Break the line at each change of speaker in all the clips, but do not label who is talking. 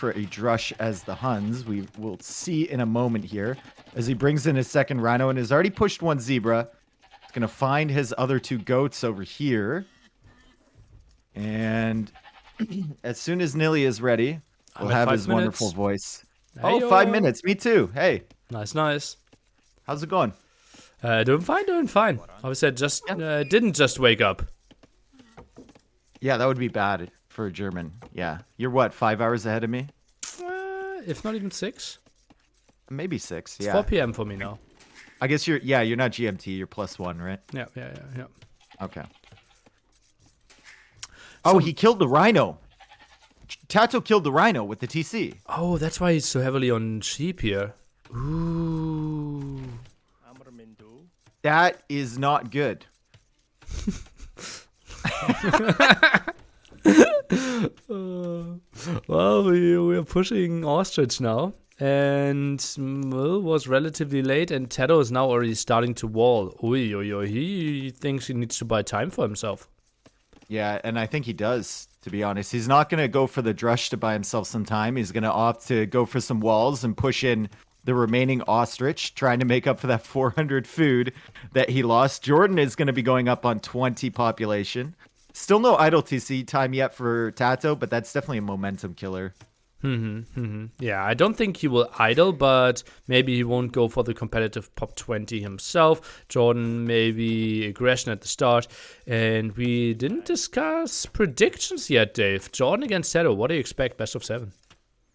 for a drush as the Huns. We will see in a moment here as he brings in his second rhino and has already pushed one zebra. He's going to find his other two goats over here. And as soon as Nilly is ready, we'll have his wonderful voice.
Hey-o.
Oh, 5 minutes. Me too. Hey.
Nice, nice.
How's it going?
Doing fine, doing fine. Obviously, I just didn't just wake up.
Yeah, that would be bad for a German. Yeah. You're what, 5 hours ahead of me?
If not even 6.
Maybe 6,
It's
yeah.
4 p.m. for me now.
I guess you're not GMT, you're +1, right?
Yeah.
Okay. Oh, he killed the rhino. TaToH killed the rhino with the TC.
Oh, that's why he's so heavily on sheep here. Ooh.
That is not good.
Well, we're pushing ostrich now. And Will was relatively late, and TaToH is now already starting to wall. He thinks he needs to buy time for himself.
Yeah, and I think he does, to be honest. He's not going to go for the drush to buy himself some time. He's going to opt to go for some walls and push in the remaining ostrich, trying to make up for that 400 food that he lost. JorDan is going to be going up on 20 population. Still no idle TC time yet for TaToH, but that's definitely a momentum killer.
Yeah, I don't think he will idle, but maybe he won't go for the competitive pop 20 himself. JorDan maybe aggression at the start. And we didn't discuss predictions yet, Dave. JorDan against TaToH, what do you expect? Best of 7.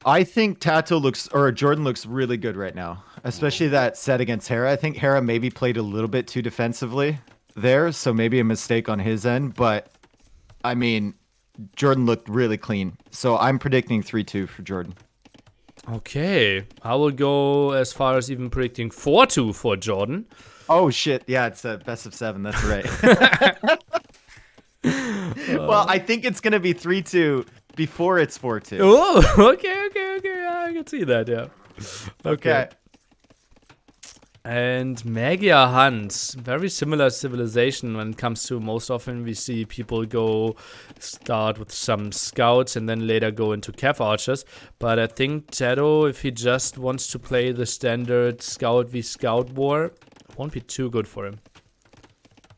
I think JorDan looks really good right now, especially that set against Hera. I think Hera maybe played a little bit too defensively there, so maybe a mistake on his end. But, I mean, JorDan looked really clean. So I'm predicting 3-2 for JorDan.
Okay, I will go as far as even predicting 4-2 for JorDan.
Oh, shit. Yeah, it's a best of 7. That's right. Well, I think it's going to be 3-2 before it's 4-2.
Oh, okay. I can see that, yeah. Okay. And Magyar Hunt, very similar civilization when it comes to most often we see people start with some scouts and then later go into cav archers. But I think TaToH, if he just wants to play the standard scout v scout war, won't be too good for him.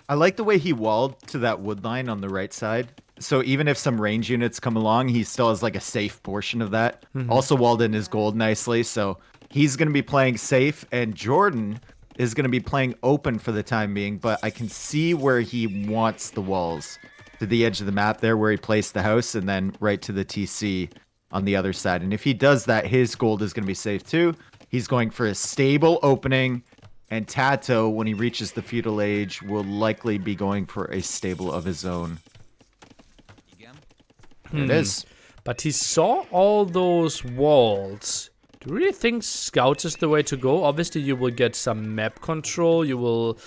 I like the way he walled to that wood line on the right side. So even if some range units come along, he still has like a safe portion of that. Also walled in his gold nicely, so he's going to be playing safe, and JorDan is going to be playing open for the time being, but I can see where he wants the walls to the edge of the map there where he placed the house, and then right to the TC on the other side. And if he does that, his gold is going to be safe too. He's going for a stable opening, and TaToH, when he reaches the feudal age, will likely be going for a stable of his own. There it is.
But he saw all those walls. Do you really think scouts is the way to go? Obviously, you will get some map control. You will,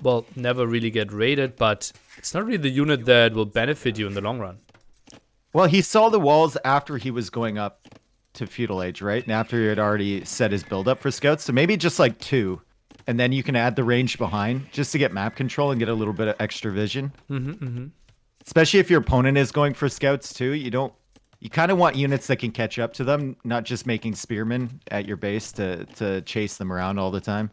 well, never really get raided, but it's not really the unit that will benefit you in the long run.
Well, he saw the walls after he was going up to feudal age, right? And after he had already set his build up for scouts. So maybe just like 2. And then you can add the range behind just to get map control and get a little bit of extra vision. Especially if your opponent is going for scouts too. You kind of want units that can catch up to them, not just making spearmen at your base to chase them around all the time.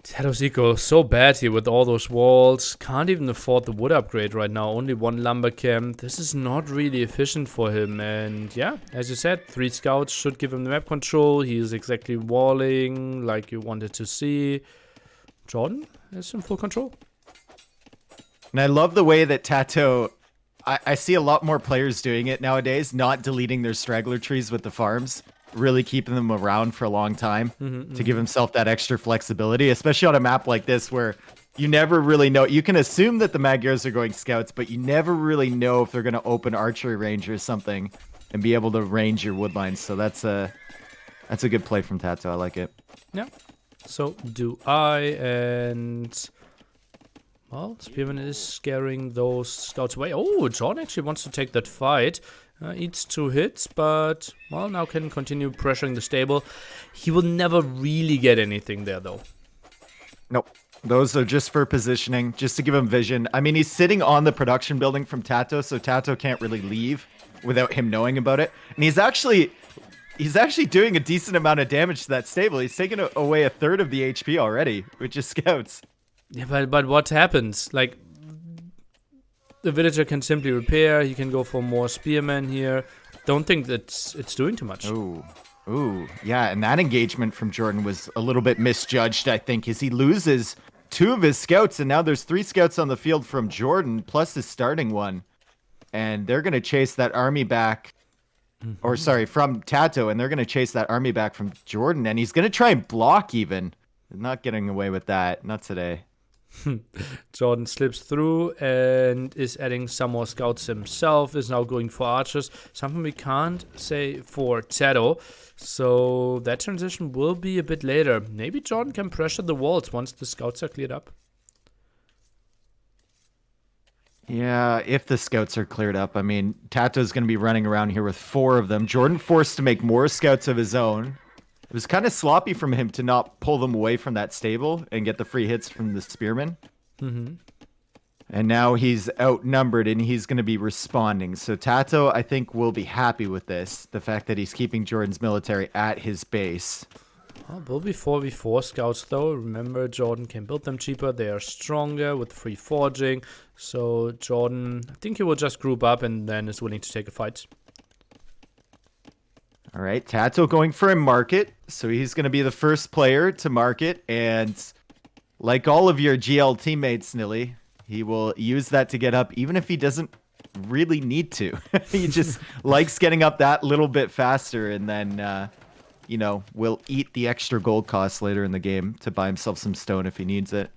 TaToH's eco so bad here with all those walls. Can't even afford the wood upgrade right now. Only 1 lumber camp. This is not really efficient for him. And yeah, as you said, 3 scouts should give him the map control. He is exactly walling like you wanted to see. JorDan is in full control.
And I love the way that TaToH, I see a lot more players doing it nowadays, not deleting their straggler trees with the farms, really keeping them around for a long time to give himself that extra flexibility, especially on a map like this where you never really know. You can assume that the Magyars are going scouts, but you never really know if they're going to open archery range or something and be able to range your wood lines. So that's a good play from TaToH. I like it.
Yeah, so do I, and well, Spearman is scaring those scouts away. Oh, JorDan actually wants to take that fight. Eats 2 hits, but, well, now can continue pressuring the stable. He will never really get anything there, though.
Nope. Those are just for positioning, just to give him vision. I mean, he's sitting on the production building from TaToH, so TaToH can't really leave without him knowing about it. And he's actually doing a decent amount of damage to that stable. He's taken away a third of the HP already, with just scouts.
Yeah, but what happens? Like, the villager can simply repair. He can go for more spearmen here. Don't think that it's doing too much.
Ooh, yeah, and that engagement from JorDan was a little bit misjudged, I think, as he loses 2 of his scouts, and now there's 3 scouts on the field from JorDan, plus his starting one. And they're going to chase that army back, or sorry, from TaToH, and they're going to chase that army back from JorDan, and he's going to try and block even. Not getting away with that, not today.
JorDan slips through and is adding some more scouts himself, is now going for archers, something we can't say for TaToH. So that transition will be a bit later. Maybe JorDan can pressure the walls once the scouts are cleared up.
Yeah, if the scouts are cleared up. I mean, TaToH's going to be running around here with 4 of them. JorDan forced to make more scouts of his own. It was kind of sloppy from him to not pull them away from that stable and get the free hits from the spearmen. And now he's outnumbered and he's going to be responding. So TaToH, I think, will be happy with this. The fact that he's keeping JorDan's military at his base.
Will be 4v4 scouts though. Remember, JorDan can build them cheaper. They are stronger with free forging. So JorDan, I think he will just group up and then is willing to take a fight.
All right, TaToH going for a market. So he's going to be the first player to market. And like all of your GL teammates, Nilly, he will use that to get up even if he doesn't really need to. He just likes getting up that little bit faster and then... you know, will eat the extra gold cost later in the game to buy himself some stone if he needs it.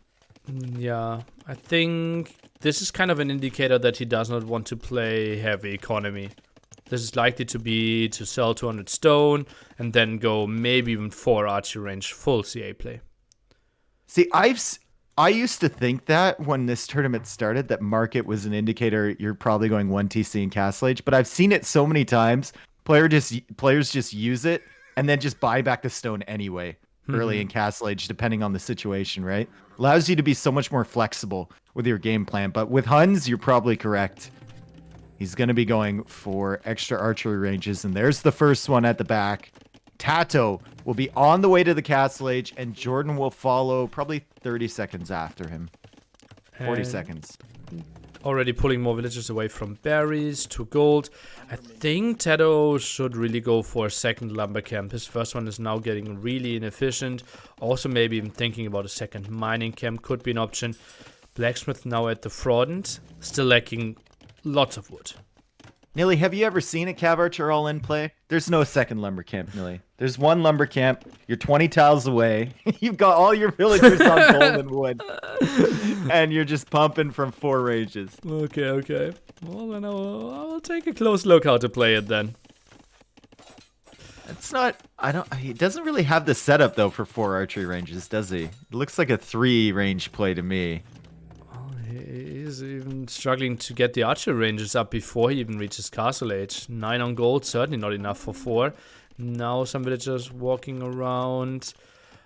Yeah, I think this is kind of an indicator that he does not want to play heavy economy. This is likely to be to sell 200 stone and then go maybe even 4 archery range full CA play.
See, I used to think that when this tournament started, that market was an indicator you're probably going 1 TC in Castle Age, but I've seen it so many times. Players just use it and then just buy back the stone anyway, early in Castle Age, depending on the situation, right? Allows you to be so much more flexible with your game plan. But with Huns, you're probably correct. He's going to be going for extra archery ranges, and there's the first one at the back. TaToH will be on the way to the Castle Age, and JorDan will follow probably 30 seconds after him. 40 seconds.
Already pulling more villagers away from berries to gold. I think TaToH should really go for a second lumber camp. His first one is now getting really inefficient. Also maybe even thinking about a second mining camp could be an option. Blacksmith now at the front, still lacking lots of wood.
Nilly, have you ever seen a Cav Archer all in play? There's no second lumber camp, Nilly. There's one lumber camp. You're 20 tiles away. You've got all your villagers on golden wood. And you're just pumping from 4 ranges.
Okay. Well, then I'll take a close look how to play it then.
It's not... He doesn't really have the setup, though, for 4 archery ranges, does he? It looks like a 3 range play to me.
He's even struggling to get the archer ranges up before he even reaches Castle Age. 9 on gold, certainly not enough for 4. Now some villagers walking around.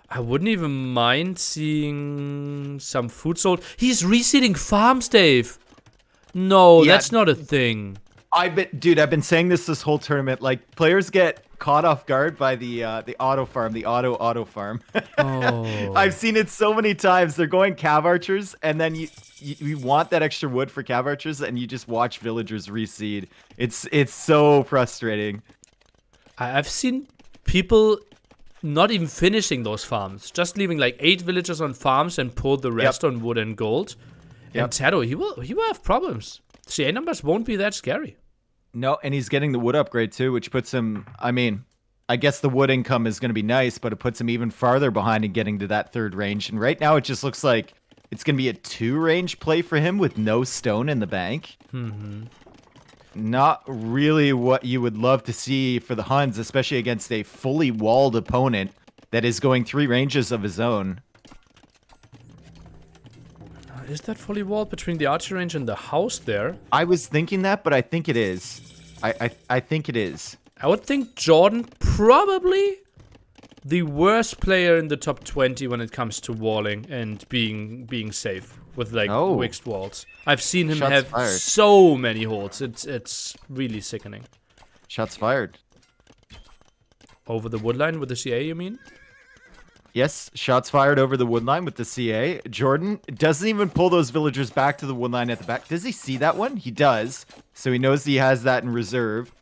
I wouldn't even mind seeing some food sold. He's reseeding farms, Dave. No,
Yeah.
that's not a thing.
I've been saying this whole tournament. Like, players get caught off guard by the auto farm, the auto farm.
Oh.
I've seen it so many times. They're going Cav Archers, and then you want that extra wood for Cav Archers, and you just watch villagers reseed. It's so frustrating.
I've seen people not even finishing those farms, just leaving like 8 villagers on farms and pull the rest on wood and gold. And TaToH, he will have problems. CA numbers won't be that scary.
No, and he's getting the wood upgrade too, which puts him, I mean, I guess the wood income is going to be nice, but it puts him even farther behind in getting to that 3rd range. And right now it just looks like it's going to be a 2 range play for him with no stone in the bank. Not really what you would love to see for the Huns, especially against a fully walled opponent that is going 3 ranges of his own.
Is that fully walled between the archer range and the house there?
I was thinking that, but I think it is. I think it is.
I would think JorDan probably the worst player in the top 20 when it comes to walling and being safe with like
Oh.
mixed walls. I've seen him
Shots
have
fired.
so many holes. It's really sickening.
Shots fired.
Over the woodline with the CA, you mean?
Yes, shots fired over the woodline with the CA. JorDan doesn't even pull those villagers back to the woodline at the back. Does he see that one? He does. So he knows he has that in reserve.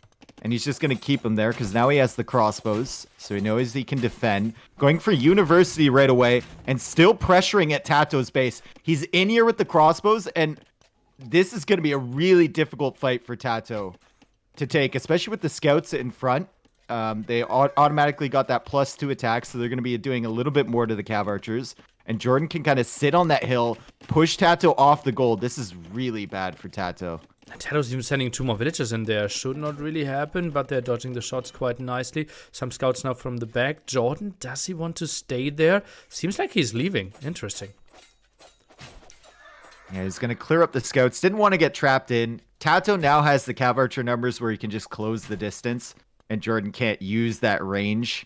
And he's just going to keep them there because now he has the crossbows. So he knows he can defend. Going for University right away and still pressuring at TaToH's base. He's in here with the crossbows. And this is going to be a really difficult fight for TaToH to take, especially with the scouts in front. They automatically got that +2 attack, so they're going to be doing a little bit more to the Cav Archers. And JorDan can kind of sit on that hill, push TaToH off the gold. This is really bad for TaToH.
TaToH's even sending 2 more villagers in there. Should not really happen, but they're dodging the shots quite nicely. Some scouts now from the back. JorDan, does he want to stay there? Seems like he's leaving. Interesting.
Yeah, he's going to clear up the scouts. Didn't want to get trapped in. TaToH now has the Cav Archer numbers where he can just close the distance. And JorDan can't use that range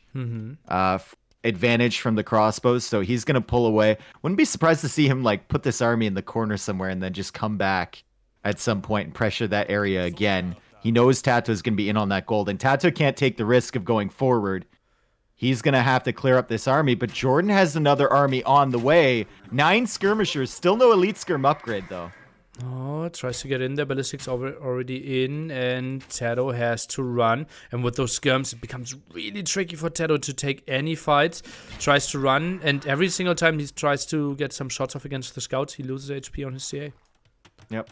advantage from the crossbows, so he's going to pull away. Wouldn't be surprised to see him like put this army in the corner somewhere and then just come back at some point and pressure that area again. He knows TaToH is going to be in on that gold, and TaToH can't take the risk of going forward. He's going to have to clear up this army, but JorDan has another army on the way. 9 skirmishers, still no elite skirm upgrade though.
Oh, tries to get in there. Ballistics already in, and TaToH has to run. And with those skirms, it becomes really tricky for TaToH to take any fights. Tries to run, and every single time he tries to get some shots off against the scouts, he loses HP on his CA.
Yep.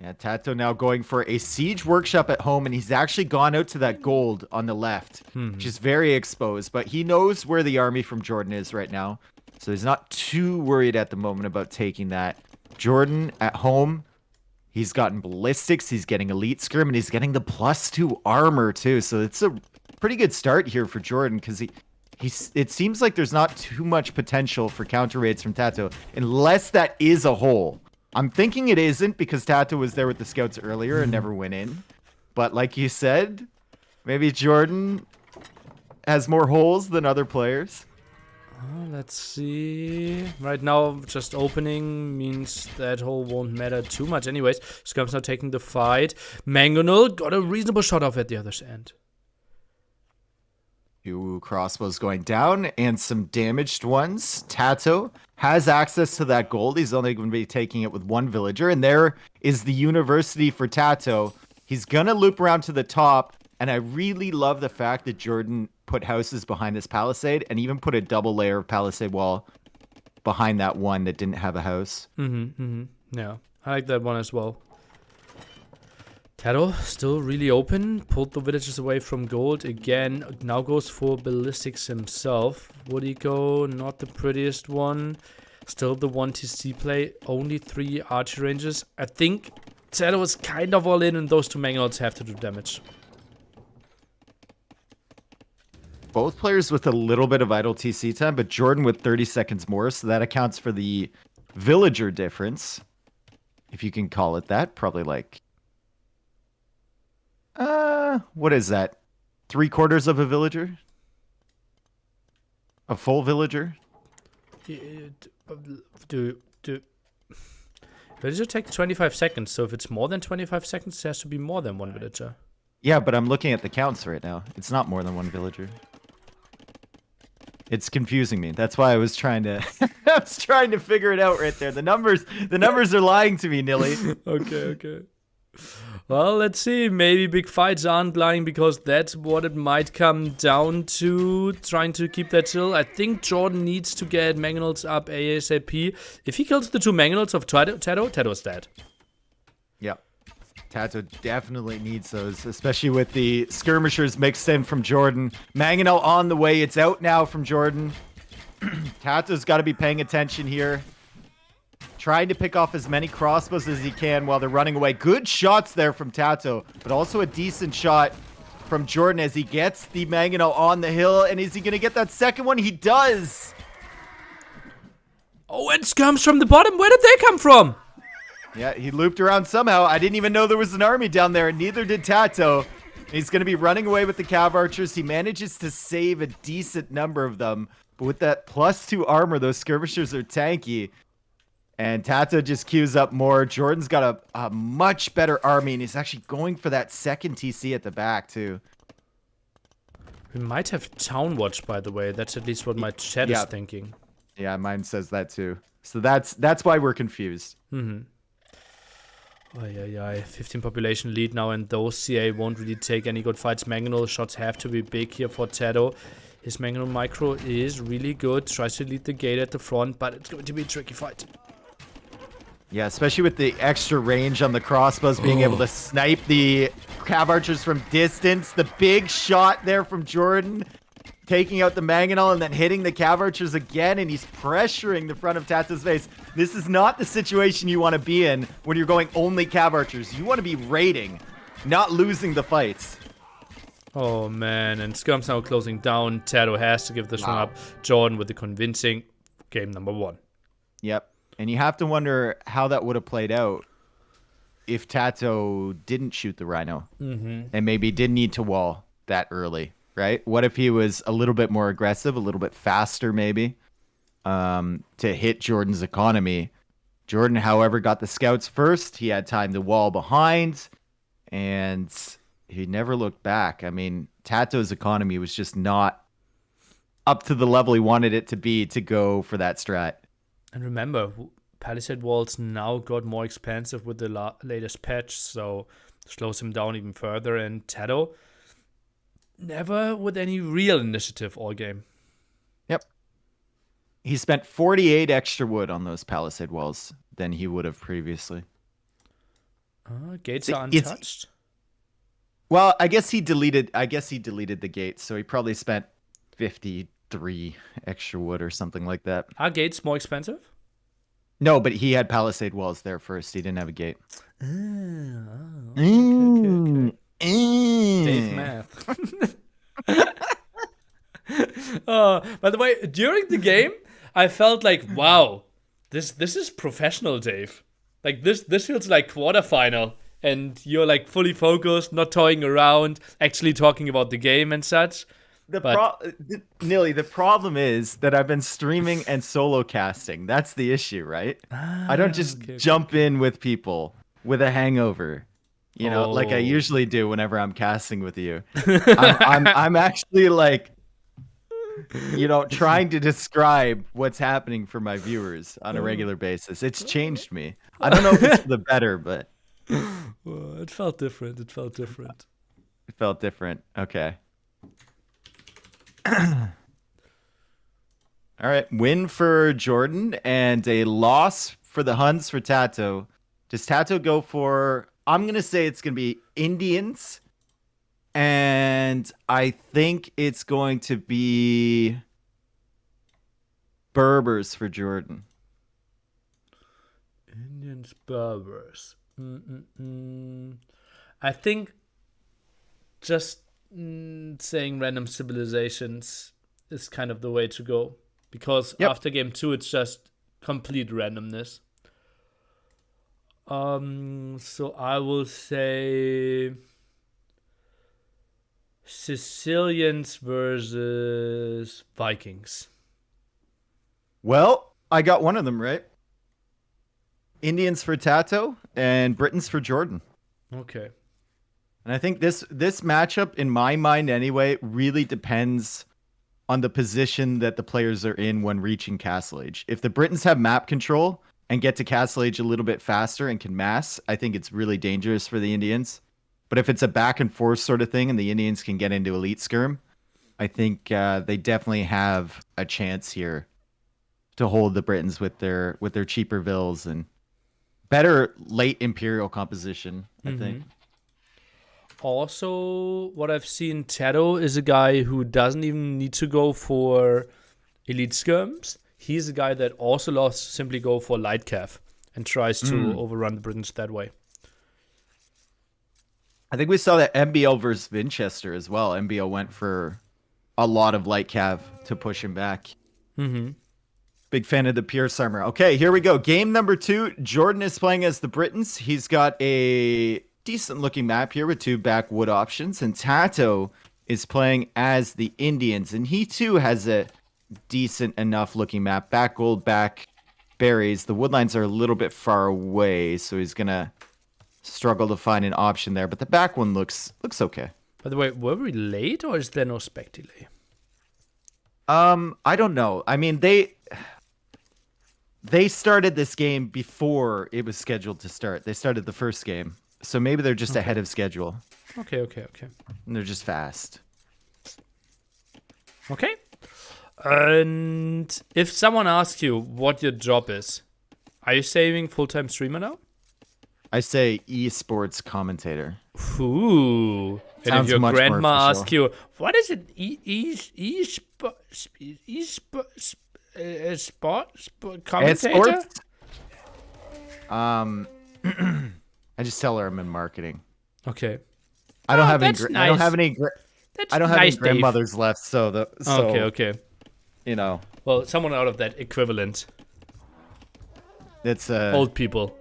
Yeah, TaToH now going for a siege workshop at home, and he's actually gone out to that gold on the left, which is very exposed. But he knows where the army from JorDan is right now, so he's not too worried at the moment about taking that. JorDan at home, he's gotten ballistics, he's getting elite skirm, and he's getting the +2 armor too. So it's a pretty good start here for JorDan because it seems like there's not too much potential for counter raids from TaToH unless that is a hole. I'm thinking it isn't because TaToH was there with the scouts earlier and never went in. But like you said, maybe JorDan has more holes than other players.
Let's see. Right now, just opening means that hole won't matter too much anyways. Skirm's now taking the fight. Mangonel got a reasonable shot off at the other end.
2 crossbows going down and some damaged ones. TaToH has access to that gold. He's only going to be taking it with 1 villager. And there is the University for TaToH. He's going to loop around to the top. And I really love the fact that JorDan put houses behind this palisade and even put a double layer of palisade wall behind that one that didn't have a house.
Yeah, I like that one as well. TaToH still really open. Pulled the villagers away from gold again. Now goes for ballistics himself. Would he go? Not the prettiest one. Still the 1 TC play. Only 3 archer ranges. I think TaToH is kind of all in, and those 2 Mangonels have to do damage.
Both players with a little bit of idle TC time, but JorDan with 30 seconds more, so that accounts for the villager difference, if you can call it that. Probably like, what is that? 3/4 of a villager? A full villager?
Villager takes 25 seconds, so if it's more than 25 seconds, it has to be more than 1 villager.
Yeah, but I'm looking at the counts right now. It's not more than 1 villager. It's confusing me. That's why I was trying to figure it out right there. The numbers are lying to me, Nilly.
Okay. Well, let's see. Maybe big fights aren't lying because that's what it might come down to. Trying to keep that chill. I think JorDan needs to get Mangonels up ASAP. If he kills the 2 Mangonels of TaToH's dead.
Yep. TaToH definitely needs those, especially with the skirmishers mixed in from JorDan. Mangonel on the way. It's out now from JorDan. TaToH's got to be paying attention here. Trying to pick off as many crossbows as he can while they're running away. Good shots there from TaToH, but also a decent shot from JorDan as he gets the Mangonel on the hill. And is he going to get that second one? He does.
Oh, and skirms from the bottom. Where did they come from?
Yeah, he looped around somehow. I didn't even know there was an army down there, and neither did TaToH. He's going to be running away with the Cav Archers. He manages to save a decent number of them. But with that +2 armor, those skirmishers are tanky. And TaToH just queues up more. Jordan's got a much better army, and he's actually going for that second TC at the back, too.
We might have Town Watch, by the way. That's at least what my chat is thinking.
Yeah, mine says that, too. So that's why we're confused.
Oh, yeah. 15 population lead now, and those CA won't really take any good fights. Mangonel shots have to be big here for TaToH. His Mangonel micro is really good. Tries to lead the gate at the front, but it's going to be a tricky fight.
Yeah, especially with the extra range on the crossbows, being able to snipe the cav archers from distance. The big shot there from Jordan, taking out the Mangonel and then hitting the cav archers again, and he's pressuring the front of TaToH's face. This is not the situation you want to be in when you're going only cav archers. You want to be raiding, not losing the fights.
Oh, man. And Skirm's now closing down. TaToH has to give this one up. JorDan with the convincing game number 1.
Yep. And you have to wonder how that would have played out if TaToH didn't shoot the Rhino and maybe didn't need to wall that early, right? What if he was a little bit more aggressive, a little bit faster maybe, to hit Jordan's economy? Jordan, however, got the scouts first. He had time to wall behind, and he never looked back. I mean, TaToH's economy was just not up to the level he wanted it to be to go for that strat.
And remember, Palisade walls now got more expensive with the latest patch, so slows him down even further. And TaToH never with any real initiative all game.
Yep. He spent 48 extra wood on those Palisade walls than he would have previously.
Gates are untouched.
Well, I guess he deleted the gates, so he probably spent 53 extra wood or something like that.
Are gates more expensive?
No, but he had Palisade walls there first. He didn't have a gate.
Okay. Dave math. By the way, during the game, I felt like, wow, this is professional, Dave. Like this feels like quarterfinal, and you're like fully focused, not toying around, actually talking about the game and such.
Nilly, the problem is that I've been streaming and solo casting. That's the issue, right? I don't just jump in with people with a hangover, like I usually do whenever I'm casting with you. I'm actually like, trying to describe what's happening for my viewers on a regular basis. It's changed me. I don't know if it's for the better, but
it felt different.
It felt different. Okay. All right, win for Jordan and a loss for the Huns for TaToH. Does TaToH go for, I'm going to say it's going to be Indians, and I think it's going to be Berbers for Jordan.
Indians, Berbers. I think just saying random civilizations is kind of the way to go, because after game 2 it's just complete randomness. So I will say Sicilians versus Vikings.
Well, I got one of them right. Indians for TaToH and Britons for Jordan.
Okay.
And I think this matchup, in my mind anyway, really depends on the position that the players are in when reaching Castle Age. If the Britons have map control and get to Castle Age a little bit faster and can mass, I think it's really dangerous for the Indians. But if it's a back and forth sort of thing and the Indians can get into Elite Skirm, I think they definitely have a chance here to hold the Britons with their cheaper vills and better late Imperial composition, I think.
Also, what I've seen, TaToH is a guy who doesn't even need to go for Elite Skirms. He's a guy that also loves to simply go for Light Cav and tries to overrun the Britons that way.
I think we saw that MBL versus Winchester as well. MBL went for a lot of Light Cav to push him back. Big fan of the Pierce armor. Okay, here we go. Game number 2. Jordan is playing as the Britons. He's got a decent looking map here with 2 backwood options, and TaToH is playing as the Indians, and he too has a decent enough looking map. Back gold, back berries. The woodlines are a little bit far away, so he's gonna struggle to find an option there. But the back one looks okay.
By the way, were we late or is there no spec delay?
I don't know. I mean, they started this game before it was scheduled to start. They started the first game, so maybe they're just ahead of schedule.
Okay.
And they're just fast.
Okay. And if someone asks you what your job is, are you saying full-time streamer now?
I say esports commentator.
Ooh. And
Sounds
if your
much more
grandma
official.
asks you, what is it? Sport commentator?
Sports? I just tell her I'm in marketing.
Okay.
I don't have any.
that's
I don't have
nice.
any.
That's
I don't have
nice,
any grandmothers left, so
Okay.
you know,
Well, someone out of that equivalent.
it's
Old people.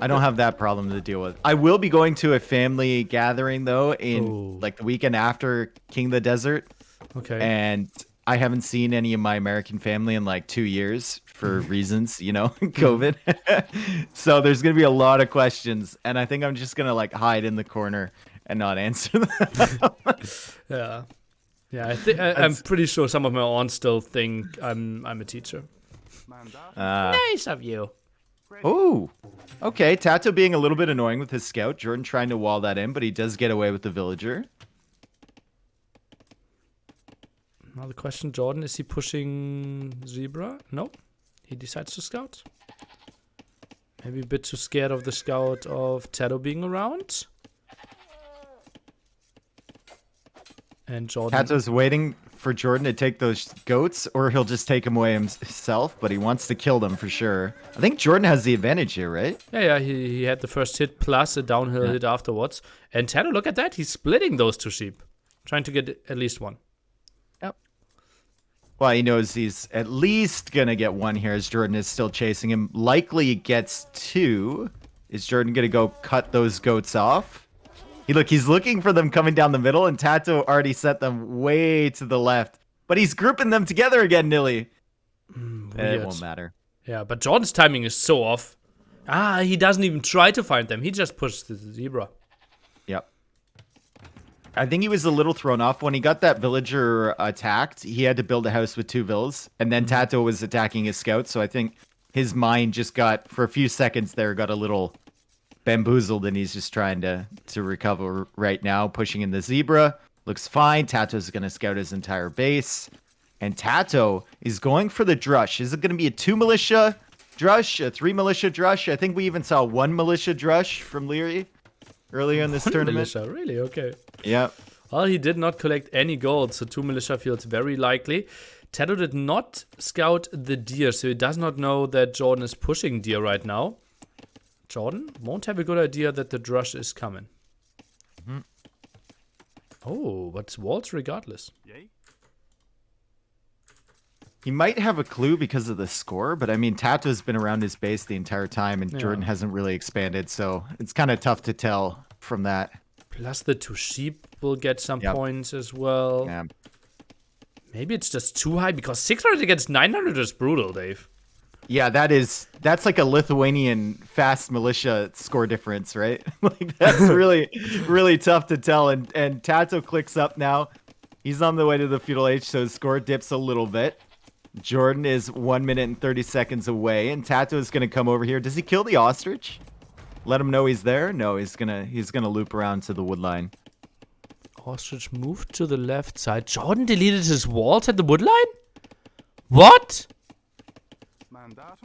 I don't have that problem to deal with. I will be going to a family gathering though in
Ooh.
like the weekend after King of the Desert,
Okay.
and I haven't seen any of my American family in like 2 years for reasons, you know, COVID. So there's gonna be a lot of questions, and I think I'm just gonna like hide in the corner and not answer them.
Yeah. Yeah, I'm pretty sure some of my aunts still think I'm a teacher. Nice of you.
Oh, okay. TaToH being a little bit annoying with his scout. JorDan trying to wall that in, but he does get away with the villager.
Now the question, JorDan, is he pushing Zebra? No. He decides to scout. Maybe a bit too scared of the scout of TaToH being around. And JorDan...
TaToH's waiting for JorDan to take those goats, or he'll just take them away himself, but he wants to kill them for sure. I think JorDan has the advantage here, right?
Yeah, he had the first hit plus a downhill hit afterwards. And TaToH, look at that. He's splitting those two sheep. Trying to get at least one.
Yep. Well, he knows he's at least going to get one here as JorDan is still chasing him. Likely gets two. Is JorDan going to go cut those goats off? He's looking for them coming down the middle, and TaToH already set them way to the left. But he's grouping them together again, Nilly. It won't matter.
Yeah, but JorDan's timing is so off. He doesn't even try to find them. He just pushes the zebra.
Yep. I think he was a little thrown off. When he got that villager attacked, he had to build a house with 2 villas. And then TaToH was attacking his scouts, so I think his mind just got, for a few seconds there, got a little... bamboozled, and he's just trying to recover right now. Pushing in the zebra. Looks fine. TaToH's going to scout his entire base. And TaToH is going for the drush. Is it going to be a 2 militia drush? A 3 militia drush? I think we even saw 1 militia drush from Leary earlier in this tournament.
Militia, really? Okay.
Yep.
Well, he did not collect any gold, so 2 militia feels very likely. TaToH did not scout the deer, so he does not know that JorDan is pushing deer right now. JorDan won't have a good idea that the drush is coming. Oh, but walls regardless.
He might have a clue because of the score, but I mean, TaToH's been around his base the entire time, and JorDan hasn't really expanded, so it's kind of tough to tell from that.
Plus the 2 sheep will get some points as well.
Yeah.
Maybe it's just too high, because 600 against 900 is brutal, Dave.
Yeah, that's like a Lithuanian fast militia score difference, right? Like that's really tough to tell. And TaToH clicks up now. He's on the way to the feudal age, so his score dips a little bit. JorDan is 1 minute and 30 seconds away, and TaToH is gonna come over here. Does he kill the ostrich? Let him know he's there? No, he's gonna loop around to the wood line.
Ostrich moved to the left side. JorDan deleted his walls at the wood line? What?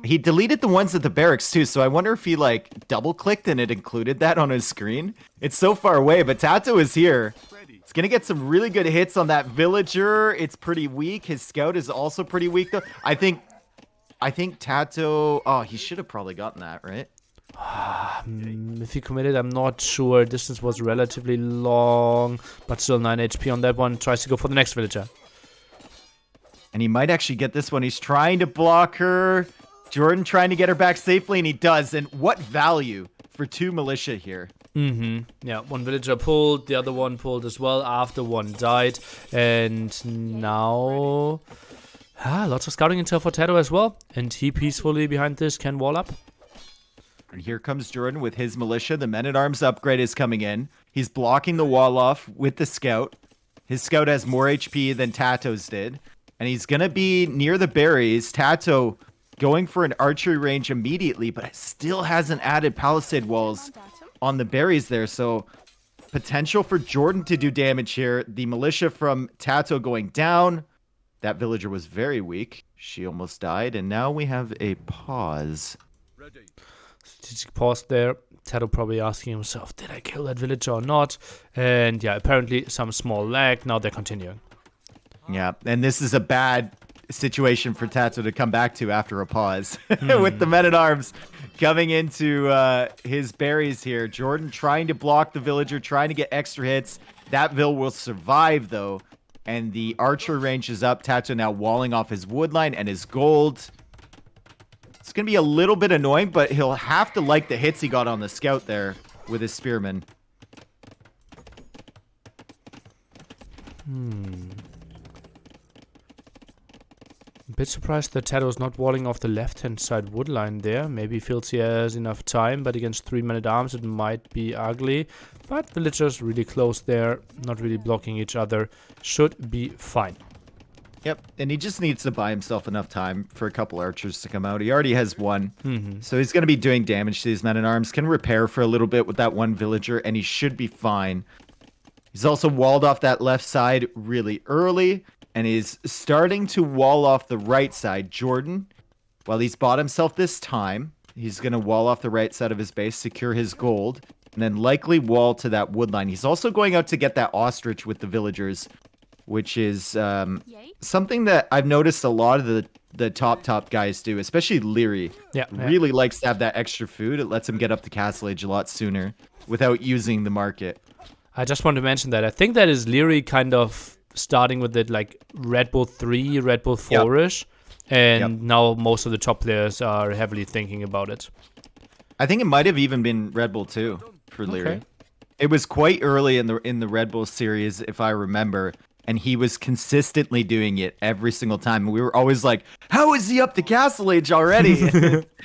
He deleted the ones at the barracks too, so I wonder if he like double clicked and it included that on his screen. It's so far away, but TaToH is here. He's gonna get some really good hits on that villager. It's pretty weak. His scout is also pretty weak though. I think TaToH. Oh, he should have probably gotten that, right?
If he committed, I'm not sure. Distance was relatively long, but still 9 HP on that one. Tries to go for the next villager.
And he might actually get this one. He's trying to block her. JorDan trying to get her back safely, and he does. And what value for 2 militia here.
Yeah, 1 villager pulled, the other one pulled as well after 1 died. And now... Lots of scouting intel for TaToH as well. And he peacefully behind this can wall up.
And here comes JorDan with his militia. The men-at-arms upgrade is coming in. He's blocking the wall off with the scout. His scout has more HP than TaToH's did. And he's going to be near the berries. TaToH going for an archery range immediately, but still hasn't added palisade walls on the berries there. So potential for JorDan to do damage here. The militia from TaToH going down. That villager was very weak. She almost died. And now we have a pause.
Strategic pause there. TaToH probably asking himself, did I kill that villager or not? And yeah, apparently some small lag. Now they're continuing.
Yeah, and this is a bad situation for TaToH to come back to after a pause. With the men-at-arms coming into his berries here. JorDan trying to block the villager, trying to get extra hits. That vill will survive, though. And the archer range is up. TaToH now walling off his wood line and his gold. It's going to be a little bit annoying, but he'll have to like the hits he got on the scout there with his spearman.
A bit surprised that TaToH is not walling off the left-hand side wood line there. Maybe he feels he has enough time, but against 3 men-at-arms it might be ugly. But villagers really close there, not really blocking each other. Should be fine.
Yep, and he just needs to buy himself enough time for a couple archers to come out. He already has one, so he's going to be doing damage to these men-at-arms. Can repair for a little bit with that one villager, and he should be fine. He's also walled off that left side really early, and he's starting to wall off the right side. JorDan, while he's bought himself this time, he's going to wall off the right side of his base, secure his gold, and then likely wall to that wood line. He's also going out to get that ostrich with the villagers, which is something that I've noticed a lot of the top guys do, especially Leary.
Yeah,
really likes to have that extra food. It lets him get up the castle age a lot sooner without using the market.
I just want to mention that. I think that is Leary kind of starting with it like Red Bull 3, Red Bull 4-ish. And now most of the top players are heavily thinking about it.
I think it might have even been Red Bull 2 for Leary. Okay. It was quite early in the Red Bull series, if I remember. And he was consistently doing it every single time. We were always like, how is he up to castle age already?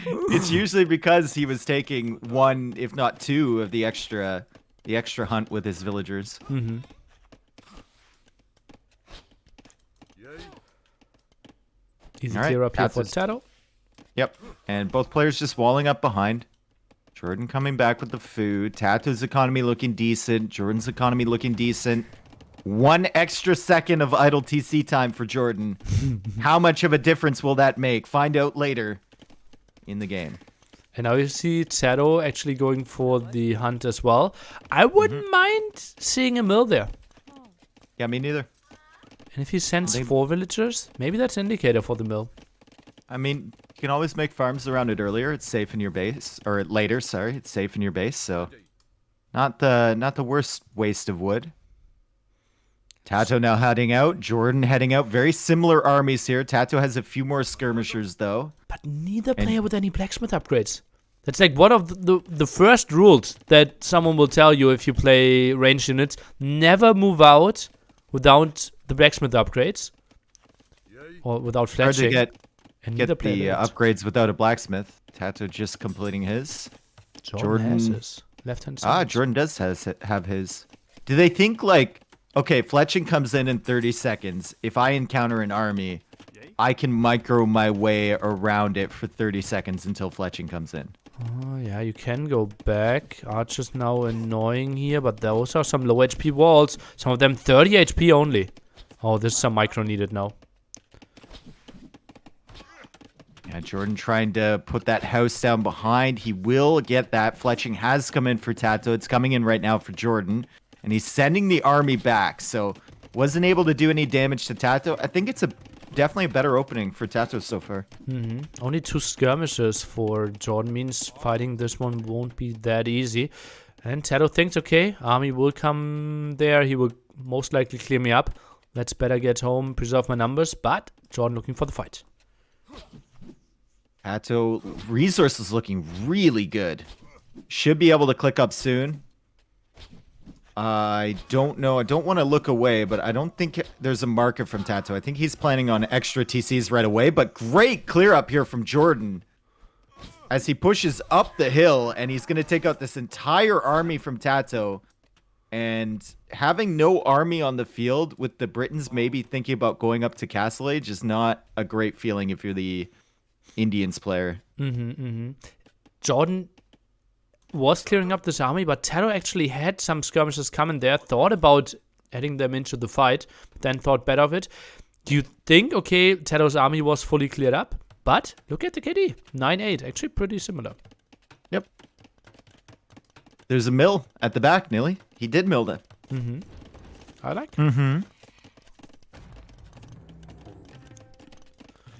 It's usually because he was taking 1, if not 2, of the extra hunt with his villagers.
Easy clear up here for TaToH.
Yep. And both players just walling up behind. JorDan coming back with the food. TaToH's economy looking decent. JorDan's economy looking decent. 1 extra second of idle TC time for JorDan. How much of a difference will that make? Find out later in the game.
And now you see TaToH actually going for the hunt as well. I wouldn't mind seeing a mill there.
Yeah, me neither.
And if he sends 4 villagers, maybe that's an indicator for the mill.
I mean, you can always make farms around it earlier. It's safe in your base. Or later, sorry. It's safe in your base, so not the worst waste of wood. TaToH now heading out. JorDan heading out. Very similar armies here. TaToH has a few more skirmishers, though.
But neither player with any blacksmith upgrades. That's like one of the first rules that someone will tell you if you play ranged units. Never move out without the blacksmith upgrades. Or without fletching.
Hard to get the upgrades without a blacksmith. TaToH just completing his.
JorDan has his. Left-hand side.
JorDan does have his. Do they think like... Okay, fletching comes in 30 seconds. If I encounter an army, I can micro my way around it for 30 seconds until fletching comes in.
Oh, yeah, you can go back. Archer's now annoying here, but those are some low HP walls. Some of them 30 HP only. Oh, this is some micro needed now.
Yeah, JorDan trying to put that house down behind. He will get that. Fletching has come in for TaToH. It's coming in right now for JorDan. And he's sending the army back, so wasn't able to do any damage to TaToH. I think it's definitely a better opening for TaToH so far.
Only 2 skirmishes for JorDan means fighting this one won't be that easy. And TaToH thinks, okay, army will come there. He will most likely clear me up. Let's better get home, preserve my numbers. But JorDan looking for the fight.
TaToH resources looking really good. Should be able to click up soon. I don't know. I don't want to look away, but I don't think there's a market from TaToH. I think he's planning on extra TCs right away, but great clear up here from JorDan as he pushes up the hill, and he's going to take out this entire army from TaToH. And having no army on the field with the Britons maybe thinking about going up to Castle Age is not a great feeling if you're the Indians player.
JorDan was clearing up this army, but TaToH actually had some skirmishes coming there, thought about adding them into the fight, but then thought better of it. Do you think, okay, TaToH's army was fully cleared up, but look at the KD, 9-8, actually pretty similar.
Yep. There's a mill at the back, Nilly. He did mill it.
I like.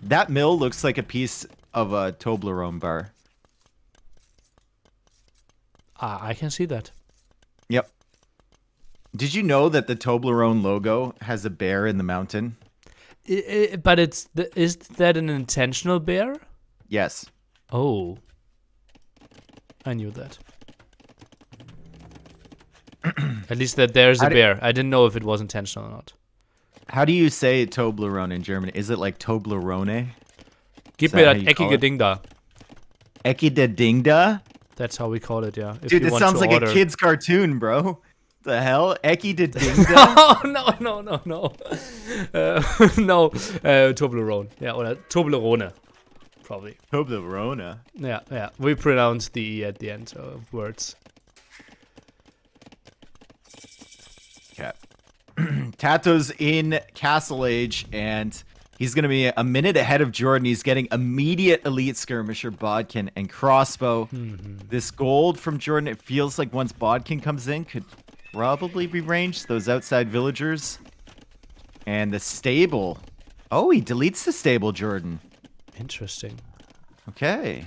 That mill looks like a piece of a Toblerone bar.
I can see that.
Yep. Did you know that the Toblerone logo has a bear in the mountain?
But is that an intentional bear?
Yes.
Oh. I knew that. At least that there's a bear. I didn't know if it was intentional or not.
How do you say Toblerone in German? Is it like Toblerone?
Gib mir das eckige Ding da.
Eckige Ding da?
That's how we call it, yeah. If
Dude,
you
this
want
sounds
to
like
order.
a kid's cartoon, bro. The hell? Eckige Ding da?
No. No, Toblerone. Yeah, or Toblerone. Probably.
Toblerone.
Yeah. We pronounce the E at the end of words.
Okay. TaToH's in Castle Age, and he's going to be a minute ahead of JorDan. He's getting immediate elite skirmisher, Bodkin, and crossbow. This gold from JorDan, it feels like once Bodkin comes in, could probably be ranged. Those outside villagers. And the stable. Oh, he deletes the stable, JorDan.
Interesting.
Okay.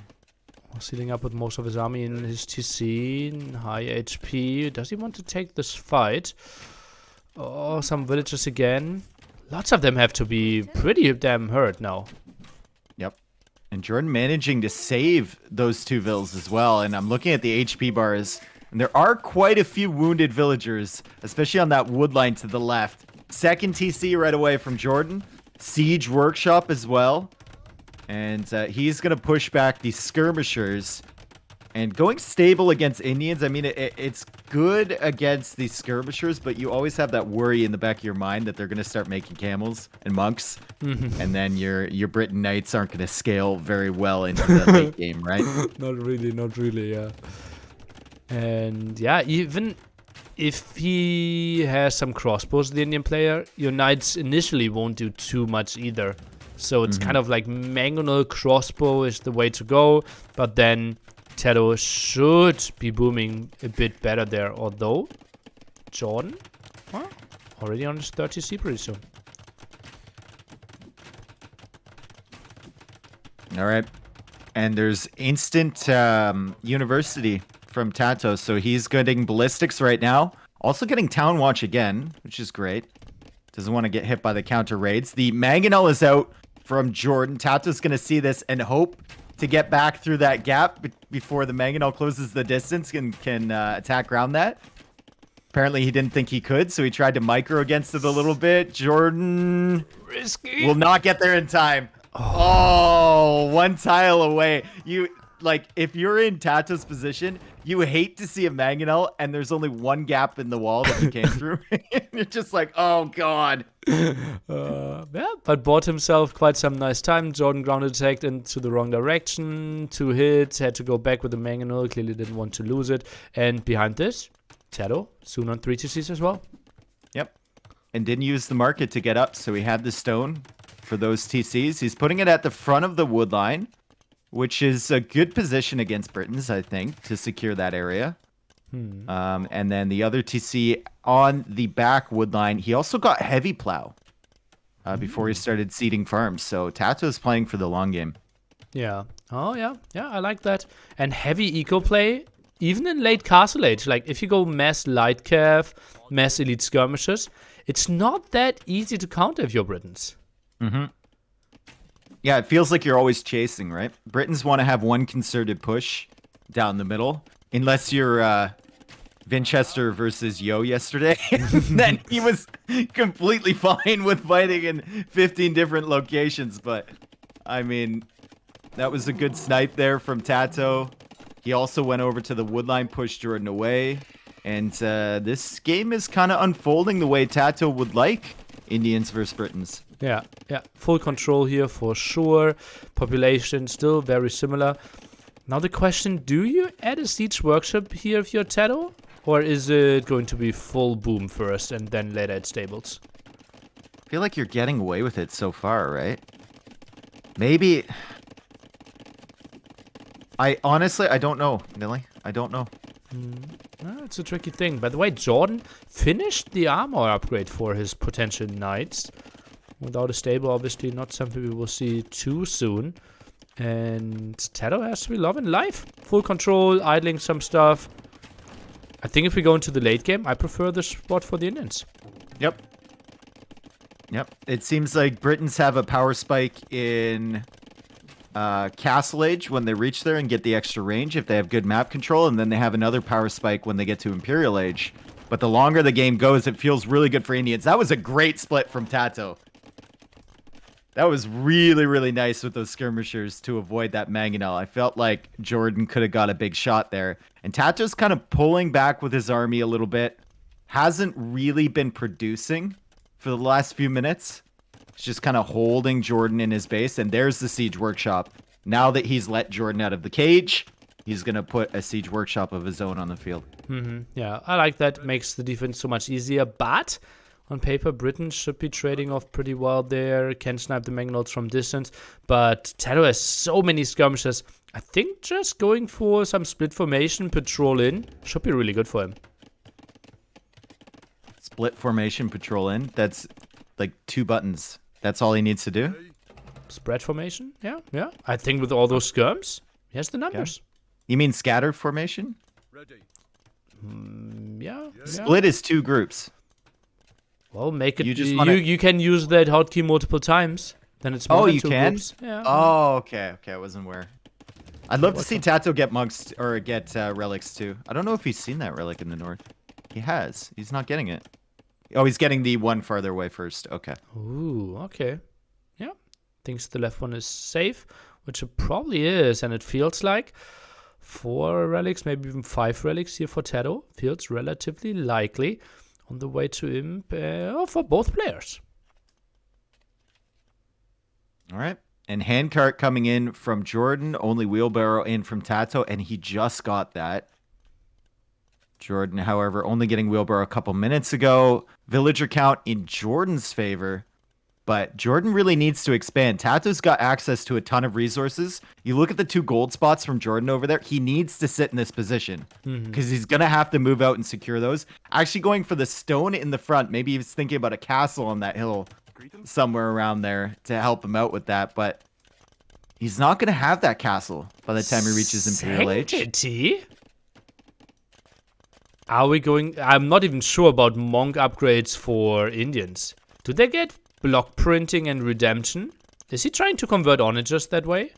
Was healing up with most of his army in his TC, high HP. Does he want to take this fight? Oh, some villagers again. Lots of them have to be pretty damn hurt now.
Yep. And JorDan managing to save those two vills as well. And I'm looking at the HP bars, and there are quite a few wounded villagers, especially on that wood line to the left. Second TC right away from JorDan. Siege Workshop as well. And he's going to push back these skirmishers. And going stable against Indians, I mean, it's good against these skirmishers, but you always have that worry in the back of your mind that they're going to start making camels and monks. And then your Briton knights aren't going to scale very well into the late game, right?
Not really, yeah. And yeah, even if he has some crossbows, the Indian player, your knights initially won't do too much either. So it's kind of like mangonel crossbow is the way to go, but then TaToH should be booming a bit better there, although JorDan, well, already on his 30C pretty soon.
All right. And there's instant university from TaToH, so he's getting ballistics right now. Also getting Town Watch again, which is great. Doesn't want to get hit by the counter raids. The mangonel is out from JorDan. TaToH's going to see this and hope to get back through that gap before the mangonel closes the distance and can attack around that. Apparently he didn't think he could, so he tried to micro against it a little bit. JorDan
Risky.
will not get there in time. Oh, one tile away. If you're in TaToH's position, you hate to see a mangonel and there's only one gap in the wall that you came through. And you're just like, oh god.
Yeah, but bought himself quite some nice time. JorDan ground attacked into the wrong direction. 2 hits, had to go back with the mangonel. Clearly didn't want to lose it. And behind this, TaToH soon on 3 TCs as well.
Yep. And didn't use the market to get up, so he had the stone for those TCs. He's putting it at the front of the wood line, which is a good position against Britons, I think, to secure that area. And then the other TC on the back wood line, he also got heavy plow before he started seeding farms. So TaToH is playing for the long game.
Yeah. Oh, yeah. Yeah, I like that. And heavy eco play, even in late Castle Age. Like, if you go mass light cav, mass elite skirmishes, it's not that easy to counter if you're Britons.
Yeah, it feels like you're always chasing, right? Britons want to have one concerted push down the middle. Unless you're Winchester versus Yo yesterday. Then he was completely fine with fighting in 15 different locations. But, I mean, that was a good snipe there from TaToH. He also went over to the woodline, pushed JorDan away. And this game is kind of unfolding the way TaToH would like Indians versus Britons.
Yeah, full control here for sure. Population still very similar. Now the question, do you add a siege workshop here if you're TaToH? Or is it going to be full boom first and then later at stables?
I feel like you're getting away with it so far, right? Maybe... I don't know, Nilly. I don't know.
It's a tricky thing. By the way, JorDan finished the armor upgrade for his potential knights. Without a stable, obviously not something we will see too soon. And TaToH has to be loving life. Full control, idling some stuff. I think if we go into the late game, I prefer the spot for the Indians.
Yep. It seems like Britons have a power spike in Castle Age when they reach there and get the extra range if they have good map control, and then they have another power spike when they get to Imperial Age. But the longer the game goes, it feels really good for Indians. That was a great split from TaToH. That was really, really nice with those skirmishers to avoid that mangonel. I felt like JorDan could have got a big shot there. And TaToH's kind of pulling back with his army a little bit. Hasn't really been producing for the last few minutes. He's just kind of holding JorDan in his base. And there's the siege workshop. Now that he's let JorDan out of the cage, he's going to put a siege workshop of his own on the field.
Yeah, I like that. Makes the defense so much easier. But on paper, Britain should be trading off pretty well there. Can snipe the mangonels from distance. But TaToH has so many skirmishes. I think just going for some split formation, patrol in, should be really good for him.
Split formation, patrol in. That's like 2 buttons. That's all he needs to do?
Spread formation? Yeah. I think with all those skirms, he has the numbers.
You mean scattered formation?
Yeah.
Split is 2 groups.
Well, make it.
You
can use that hotkey multiple times. Then it's more than 2 groups. Yeah.
Oh, okay. I wasn't aware. I'd love to see TaToH get monks or get relics too. I don't know if he's seen that relic in the north. He has. He's not getting it. Oh, he's getting the one farther away first. Okay.
Ooh, okay. Yeah. Thinks the left one is safe, which it probably is, and it feels like 4 relics, maybe even 5 relics here for TaToH. Feels relatively likely on the way to Imp for both players.
All right. And handcart coming in from JorDan, only wheelbarrow in from TaToH, and he just got that. JorDan, however, only getting wheelbarrow a couple minutes ago. Villager count in JorDan's favor, but JorDan really needs to expand. TaToH's got access to a ton of resources. You look at the 2 gold spots from JorDan over there, he needs to sit in this position because he's going to have to move out and secure those. Actually going for the stone in the front. Maybe he's thinking about a castle on that hill somewhere around there to help him out with that, but he's not going to have that castle by the time he reaches Imperial Age.
Sanctity? Are we going... I'm not even sure about monk upgrades for Indians. Do they get block printing and redemption? Is he trying to convert onagers that way?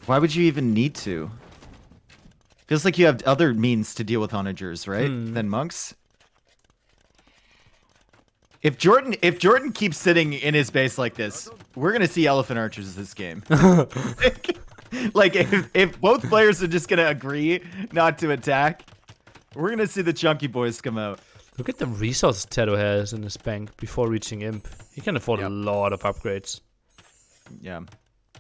Why would you even need to? Feels like you have other means to deal with onagers, right? Than monks. If JorDan keeps sitting in his base like this, we're gonna see elephant archers this game. Like if both players are just gonna agree not to attack, we're gonna see the chunky boys come out.
Look at the resources TaToH has in his bank before reaching Imp. He can afford a lot of upgrades. Yeah.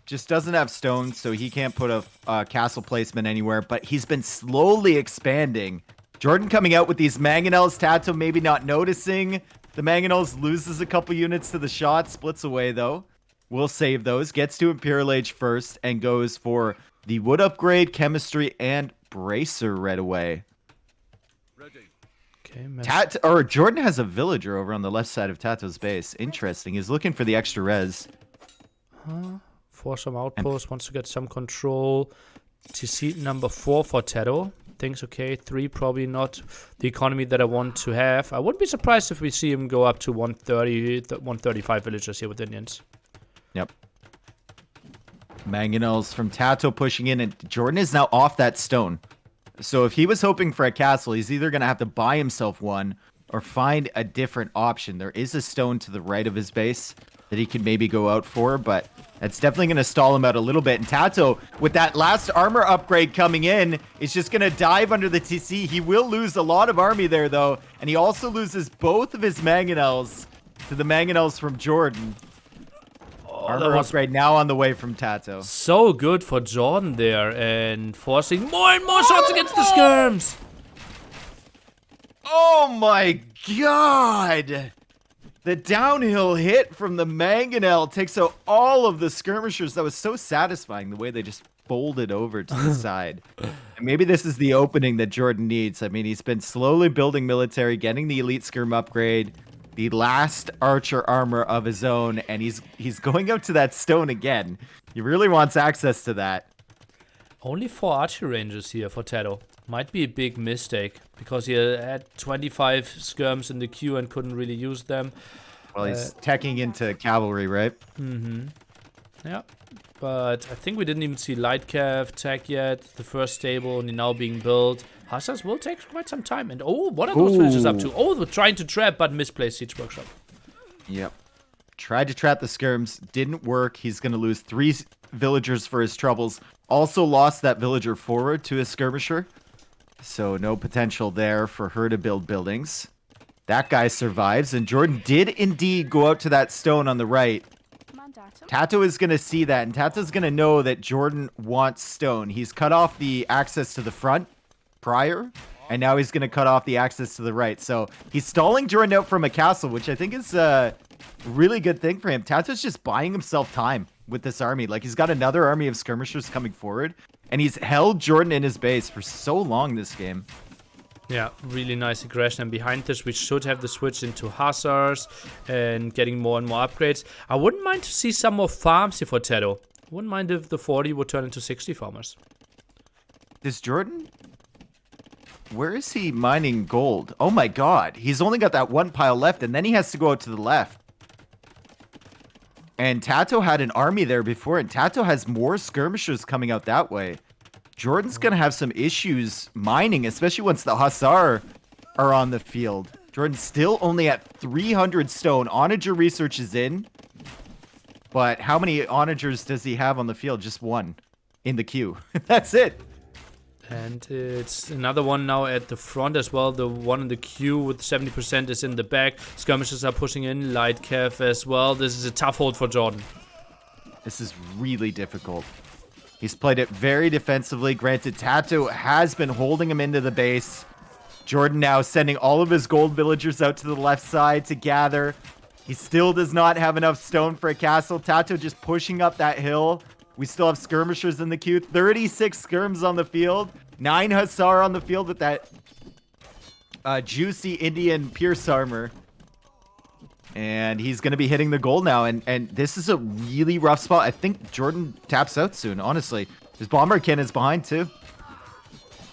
Just doesn't have stone, so he can't put a castle placement anywhere, but he's been slowly expanding. JorDan coming out with these mangonels, TaToH maybe not noticing. The mangonels loses a couple units to the shot, splits away though. We'll save those, gets to Imperial Age first, and goes for the wood upgrade, chemistry, and bracer right away.
Okay,
JorDan has a villager over on the left side of TaToH's base. Interesting. He's looking for the extra res.
For some outposts, wants to get some control. TC number 4 for TaToH. Thinks, okay, 3 probably not the economy that I want to have. I wouldn't be surprised if we see him go up to 130, 135 villagers here with Indians.
Yep. Mangonels from TaToH pushing in, and JorDan is now off that stone. So if he was hoping for a castle, he's either going to have to buy himself one or find a different option. There is a stone to the right of his base that he could maybe go out for, but that's definitely going to stall him out a little bit. And TaToH, with that last armor upgrade coming in, is just going to dive under the TC. He will lose a lot of army there, though, and he also loses both of his mangonels to the mangonels from JorDan. Armor upgrade now on the way from TaToH.
So good for JorDan there, and forcing more and more shots against the skirms.
Oh my god! The downhill hit from the mangonel takes out all of the skirmishers. That was so satisfying, the way they just folded over to the side. And maybe this is the opening that JorDan needs. I mean, he's been slowly building military, getting the elite skirm upgrade, the last archer armor of his own, and he's going out to that stone again. He really wants access to that.
Only 4 archer ranges here for TaToH. Might be a big mistake, because he had 25 skirms in the queue and couldn't really use them.
Well, he's teching into cavalry, right?
Mm-hmm. Yeah. But I think we didn't even see light cav tech yet. The first stable only now being built. Hussars will take quite some time. And oh, what are those villagers up to? Oh, they're trying to trap, but misplaced Siege Workshop.
Yep. Tried to trap the skirms. Didn't work. He's going to lose 3 villagers for his troubles. Also lost that villager forward to his skirmisher. So no potential there for her to build buildings. That guy survives, and JorDan did indeed go out to that stone on the right. TaToH is going to see that, and TaToH's going to know that JorDan wants stone. He's cut off the access to the front prior, and now he's going to cut off the access to the right. So he's stalling JorDan out from a castle, which I think is a really good thing for him. TaToH's just buying himself time with this army. Like, he's got another army of skirmishers coming forward, and he's held JorDan in his base for so long this game.
Yeah, really nice aggression. And behind this, we should have the switch into Hussars and getting more and more upgrades. I wouldn't mind to see some more farms here for TaToH. Wouldn't mind if the 40 would turn into 60 farmers.
Does JorDan... Where is he mining gold? Oh my god. He's only got that one pile left, and then he has to go out to the left. And TaToH had an army there before, and TaToH has more skirmishers coming out that way. JorDan's going to have some issues mining, especially once the Hussar are on the field. JorDan's still only at 300 stone. Onager research is in. But how many onagers does he have on the field? Just one in the queue. That's it.
And it's another one now at the front as well. The one in the queue with 70% is in the back. Skirmishers are pushing in. Light cav as well. This is a tough hold for JorDan.
This is really difficult. He's played it very defensively. Granted, TaToH has been holding him into the base. JorDan now sending all of his gold villagers out to the left side to gather. He still does not have enough stone for a castle. TaToH just pushing up that hill. We still have skirmishers in the queue. 36 skirms on the field. 9 Hussar on the field with that juicy Indian Pierce armor. And he's going to be hitting the goal now. And this is a really rough spot. I think JorDan taps out soon, honestly. His bomber cannon's behind, too.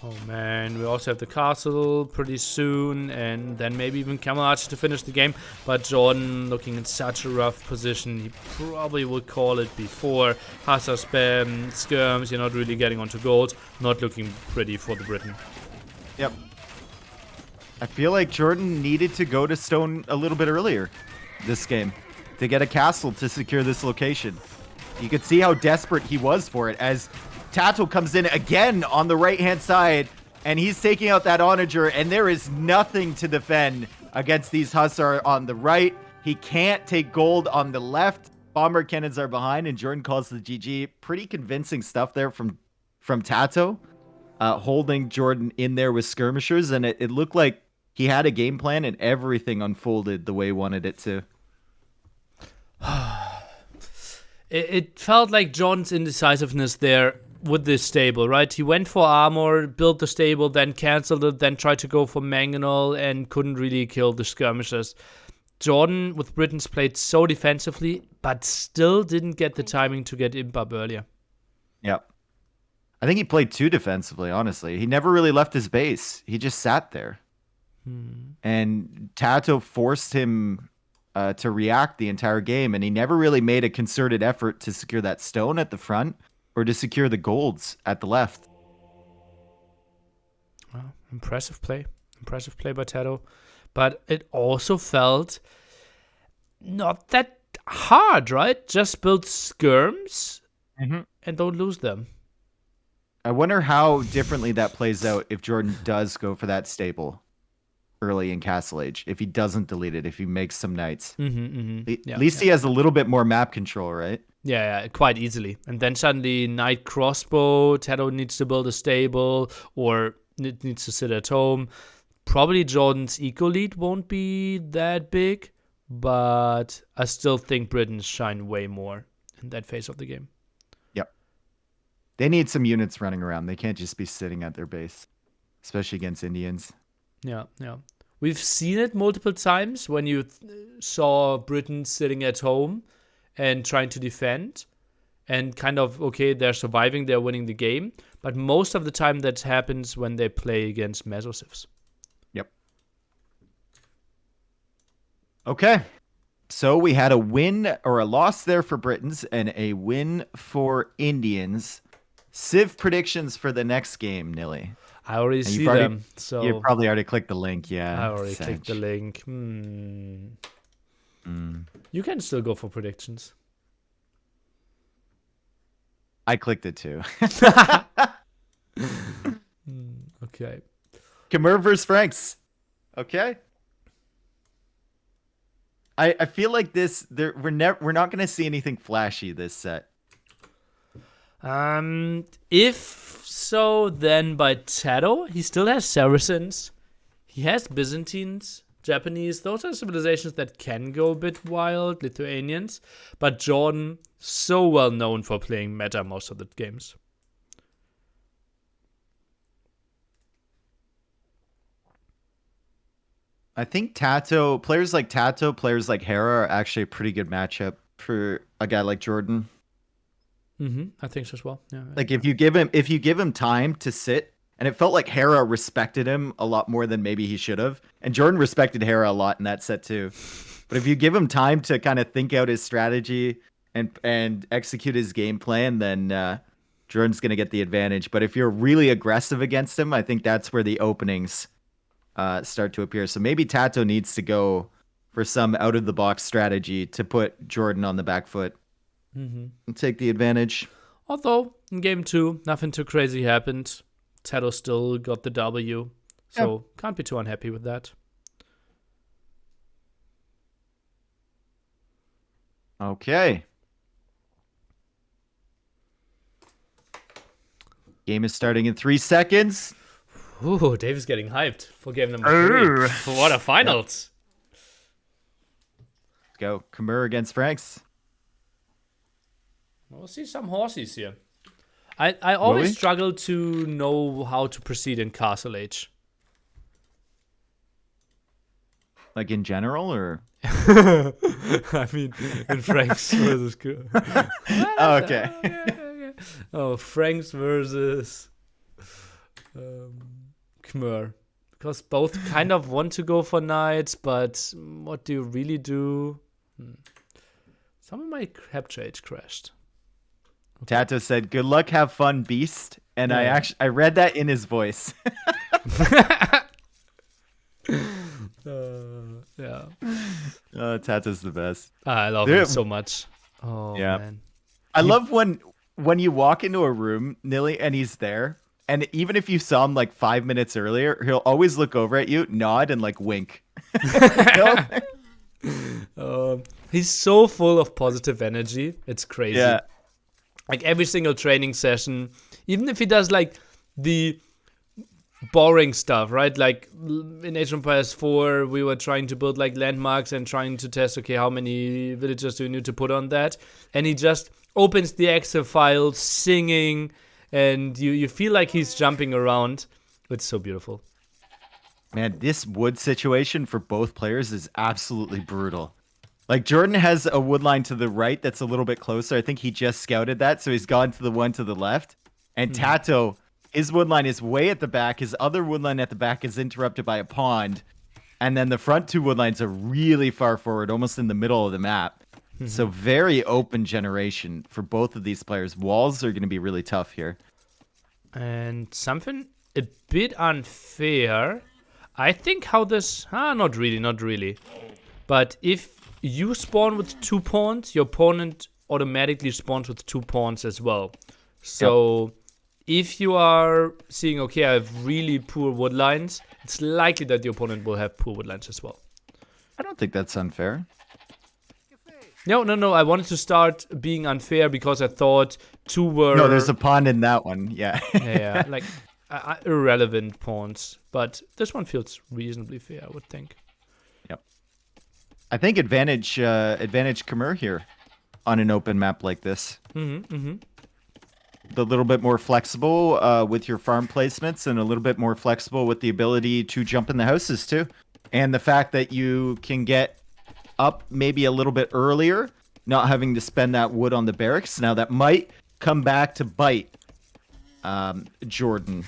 Oh, man. We also have the castle pretty soon. And then maybe even Camel Archer to finish the game. But JorDan looking in such a rough position. He probably would call it before. Hussar spam, skirms. You're not really getting onto gold. Not looking pretty for the Briton.
Yep. I feel like JorDan needed to go to stone a little bit earlier this game to get a castle to secure this location. You could see how desperate he was for it as TaToH comes in again on the right-hand side, and he's taking out that onager, and there is nothing to defend against these Hussar on the right. He can't take gold on the left. Bomber cannons are behind, and JorDan calls the GG. Pretty convincing stuff there from TaToH, holding JorDan in there with skirmishers, and it looked like he had a game plan, and everything unfolded the way he wanted it to.
It felt like JorDan's indecisiveness there with this stable, right? He went for armor, built the stable, then canceled it, then tried to go for mangonel, and couldn't really kill the skirmishers. JorDan with Britons played so defensively, but still didn't get the timing to get imp up earlier.
Yep. I think he played too defensively, honestly. He never really left his base. He just sat there. And TaToH forced him to react the entire game, and he never really made a concerted effort to secure that stone at the front or to secure the golds at the left.
Impressive play by TaToH. But it also felt not that hard, right? Just build skirms and don't lose them.
I wonder how differently that plays out if JorDan does go for that stable early in Castle Age. If he doesn't delete it, if he makes some knights. At least he has a little bit more map control, right?
Yeah, quite easily. And then suddenly Knight Crossbow, TaToH needs to build a stable, or it needs to sit at home. Probably JorDan's eco lead won't be that big, but I still think Britons shine way more in that phase of the game.
Yep. They need some units running around. They can't just be sitting at their base, especially against Indians.
Yeah. We've seen it multiple times when you saw Britons sitting at home and trying to defend. And kind of, okay, they're surviving, they're winning the game. But most of the time that happens when they play against Mesosivs.
Yep. Okay. So we had a win or a loss there for Britons and a win for Indians. Civ predictions for the next game, Nilly.
I already see them. So
you probably already clicked the link, yeah.
I already clicked the link. You can still go for predictions.
I clicked it too.
Okay.
Khmer versus Franks. Okay. I feel like we're not going to see anything flashy this set.
If so, then by TaToH, he still has Saracens. He has Byzantines, Japanese. Those are civilizations that can go a bit wild, Lithuanians. But JorDan, so well known for playing meta most of the games.
I think TaToH, players like TaToH, players like Hera are actually a pretty good matchup for a guy like JorDan.
I think so as well. Yeah.
Like if you give him time to sit, and it felt like Hera respected him a lot more than maybe he should have. And JorDan respected Hera a lot in that set too. But if you give him time to kind of think out his strategy and execute his game plan, then JorDan's going to get the advantage. But if you're really aggressive against him, I think that's where the openings start to appear. So maybe TaToH needs to go for some out-of-the-box strategy to put JorDan on the back foot and take the advantage.
Although, in game 2, nothing too crazy happened. TaToH still got the W, so can't be too unhappy with that.
Okay. Game is starting in 3 seconds.
Ooh, Dave is getting hyped for game number 3. What a finals!
Let's go. Khmer against Franks.
We'll see some horses here. I always struggle to know how to proceed in Castle Age.
Like in general, or?
I mean, in Franks versus...
Oh, okay.
Oh, Franks versus Khmer. Because both kind of want to go for knights, but what do you really do? Some of my capture age crashed.
TaToH said, "Good luck, have fun, beast." And I read that in his voice.
Yeah.
TaToH's the best.
I love him so much. Oh, yeah. Man.
I love when you walk into a room, Nilly, and he's there. And even if you saw him like 5 minutes earlier, he'll always look over at you, nod, and like wink.
He's so full of positive energy. It's crazy.
Yeah.
Like every single training session, even if he does like the boring stuff, right? Like in Age of Empires 4, we were trying to build like landmarks and trying to test, okay, how many villagers do we need to put on that? And he just opens the Excel file singing, and you feel like he's jumping around. It's so beautiful.
Man, this wood situation for both players is absolutely brutal. Like JorDan has a wood line to the right that's a little bit closer. I think he just scouted that, so he's gone to the one to the left. And TaToH, his wood line is way at the back. His other wood line at the back is interrupted by a pond. And then the front 2 wood lines are really far forward, almost in the middle of the map. So very open generation for both of these players. Walls are going to be really tough here.
And something a bit unfair. I think how this... not really. But if you spawn with 2 pawns, your opponent automatically spawns with 2 pawns as well. So if you are seeing, okay, I have really poor wood lines, it's likely that the opponent will have poor wood lines as well.
I don't think that's unfair.
No. I wanted to start being unfair because I thought 2 were...
No, there's a pawn in that one. Yeah.
yeah, like irrelevant pawns. But this one feels reasonably fair, I would think.
Yep. I think advantage Khmer here on an open map like this. A little bit more flexible with your farm placements and a little bit more flexible with the ability to jump in the houses too. And the fact that you can get up maybe a little bit earlier, not having to spend that wood on the barracks. Now that might come back to bite JorDan.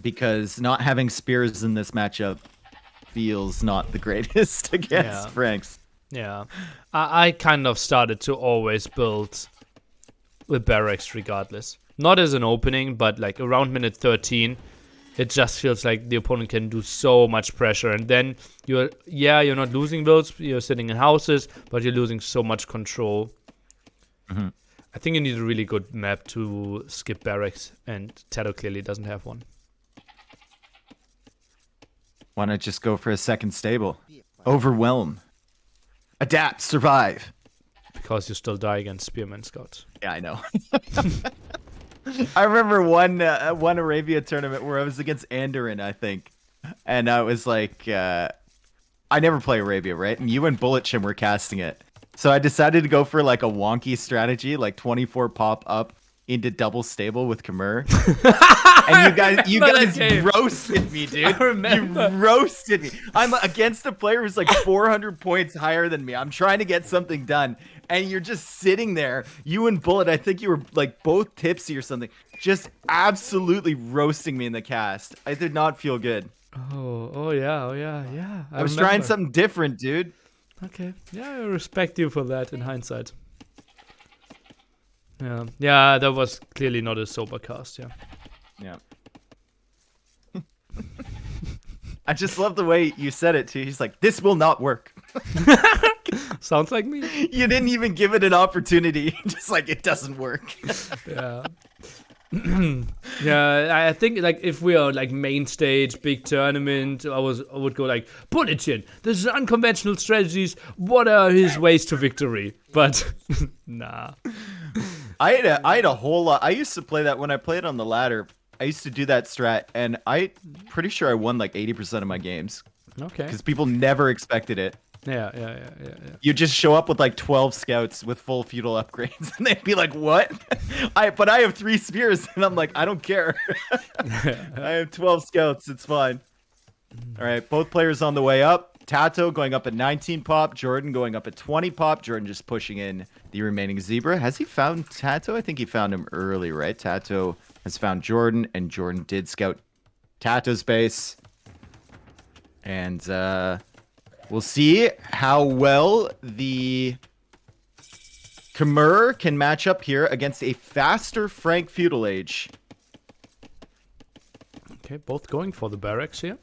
Because not having spears in this matchup feels not the greatest against Franks.
Yeah. I kind of started to always build with barracks regardless. Not as an opening, but like around minute 13, it just feels like the opponent can do so much pressure. And then you're not losing builds, you're sitting in houses, but you're losing so much control. I think you need a really good map to skip barracks, and TaToH clearly doesn't have one.
Why not just go for a second stable? Overwhelm. Adapt, survive.
Because you still die against Spearman Scouts.
Yeah, I know. I remember one Arabia tournament where I was against Andoran, I think. And I was like, I never play Arabia, right? And you and Bulletchim were casting it. So I decided to go for like a wonky strategy, like 24 pop up into double stable with Khmer. And you guys roasted me, dude.
I remember.
You roasted me. I'm against a player who's like 400 points higher than me. I'm trying to get something done. And you're just sitting there. You and Bullet, I think you were like both tipsy or something. Just absolutely roasting me in the cast. I did not feel good.
Oh yeah.
I was trying something different, dude.
Okay. Yeah, I respect you for that in hindsight. Yeah, that was clearly not a sober cast,
Yeah. I just love the way you said it, too. He's like, this will not work.
Sounds like me.
You didn't even give it an opportunity. Just like, it doesn't work.
Yeah. Yeah, I think like if we are like main stage, big tournament, I would go like, Bulletchin, this is unconventional strategies. What are his ways to victory? But nah.
I had a whole lot. I used to play that when I played on the ladder. I used to do that strat, and I'm pretty sure I won like 80% of my games.
Okay.
Because people never expected it.
Yeah.
You just show up with like 12 scouts with full feudal upgrades, and they'd be like, "What?" But I have 3 spears, and I'm like, I don't care. I have 12 scouts. It's fine. All right, both players on the way up. TaToH going up at 19 pop. JorDan going up at 20 pop. JorDan just pushing in the remaining zebra. Has he found TaToH? I think he found him early, right? TaToH has found JorDan, and JorDan did scout TaToH's base. And we'll see how well the Khmer can match up here against a faster Frank Feudal Age.
Okay, both going for the barracks here.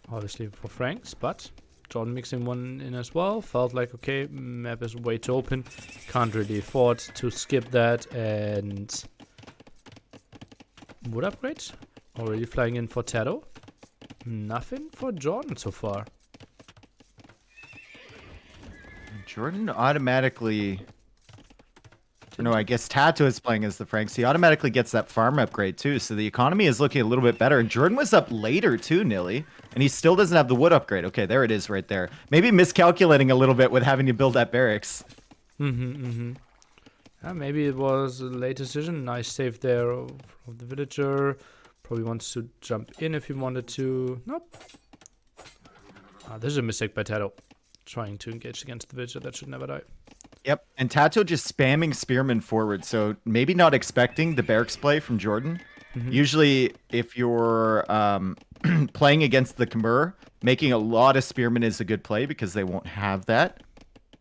Obviously for Franks, but JorDan mixing one in as well. Felt like, okay, map is way too open. Can't really afford to skip that. And wood upgrades. Already flying in for TaToH. Nothing for JorDan so far.
JorDan automatically... No, I guess TaToH is playing as the Franks. He automatically gets that farm upgrade too, so the economy is looking a little bit better. And JorDan was up later too, Nilly, and he still doesn't have the wood upgrade. Okay, there it is right there. Maybe miscalculating a little bit with having to build that barracks.
Maybe it was a late decision. Nice save there of the villager. Probably wants to jump in if he wanted to. Nope. This is a mistake by TaToH. Trying to engage against the villager. That should never die.
Yep, and TaToH just spamming spearmen forward, so maybe not expecting the barracks play from JorDan. Usually, if you're playing against the Khmer, making a lot of spearmen is a good play because they won't have that.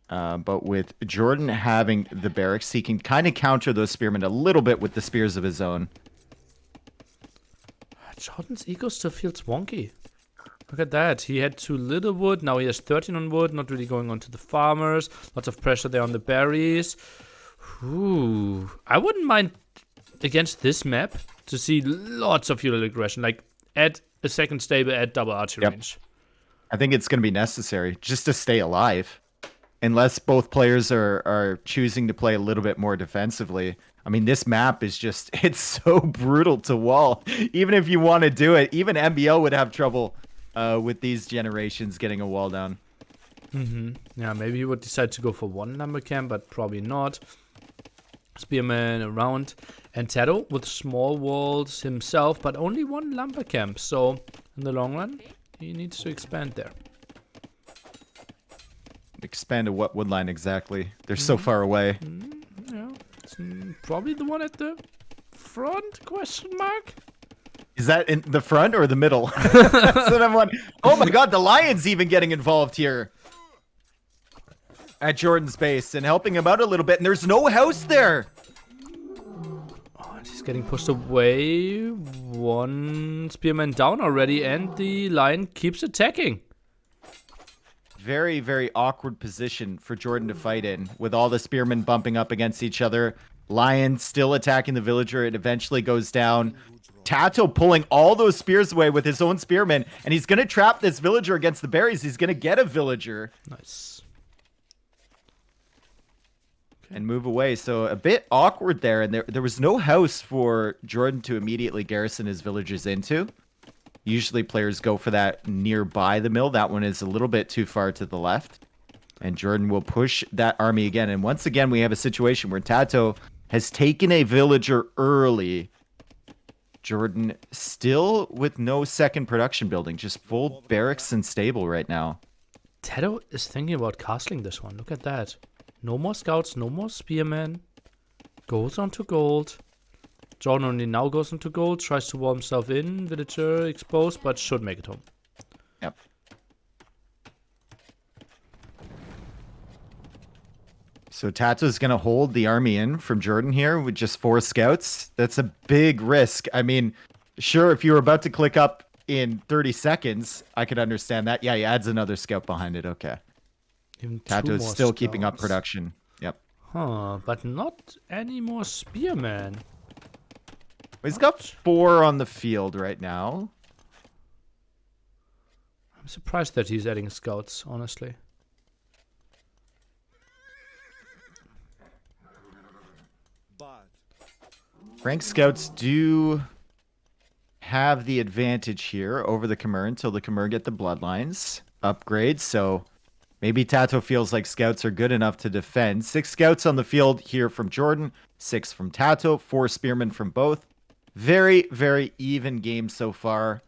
But with JorDan having the barracks, he can kind of counter those spearmen a little bit with the spears of his own.
Jordan's eco still feels wonky. Look at that. He had too little wood. Now he has 13 on wood. Not really going on to the farmers. Lots of pressure there on the berries. Ooh. I wouldn't mind against this map to see lots of feudal aggression. Like, add a second stable at double archery range.
I think it's going to be necessary just to stay alive. Unless both players are choosing to play a little bit more defensively. I mean, this map is just, it's so brutal to wall. Even if you want to do it, even MBL would have trouble with these generations getting a wall down.
Yeah, maybe he would decide to go for one lumber camp, but probably not. Spearman around. And TaToH with small walls himself, but only one lumber camp. So, in the long run, he needs to expand there.
Expand to what wood line exactly? They're so far away.
Yeah, it's probably the one at the front, question mark?
Is that in the front or the middle? That's what I'm wondering. Oh my god, the Lion's even getting involved here. At JorDan's base and helping him out a little bit. And there's no house there.
Oh, and he's getting pushed away. One spearman down already, and the Lion keeps attacking.
Very, very awkward position for JorDan to fight in, with all the spearmen bumping up against each other. Lion still attacking the villager. It eventually goes down. TaToH pulling all those spears away with his own spearmen, and he's going to trap this villager against the berries. He's going to get a villager.
Nice.
And move away. So a bit awkward there, and there was no house for JorDan to immediately garrison his villagers into. Usually players go for that nearby the mill. That one is a little bit too far to the left. And JorDan will push that army again. And once again, we have a situation where TaToH has taken a villager early. JorDan still with no second production building. Just full barracks and stable right now.
TaToH is thinking about castling this one. Look at that. No more scouts, no more spearmen. Goes on to gold. JorDan only now goes into gold, tries to wall himself in, villager exposed, but should make it home.
Yep. So TaToH is going to hold the army in from JorDan here with just 4 scouts. That's a big risk. I mean, sure, if you were about to click up in 30 seconds, I could understand that. Yeah, he adds another scout behind it. Okay.
Even
TaToH is still keeping up production. Yep.
Huh, but not any more spearmen.
He's got 4 on the field right now.
I'm surprised that he's adding scouts, honestly.
Rank scouts do have the advantage here over the Khmer until the Khmer get the bloodlines upgrade. So maybe TaToH feels like scouts are good enough to defend. 6 scouts on the field here from JorDan, 6 from TaToH, 4 spearmen from both. Very, very even game so far.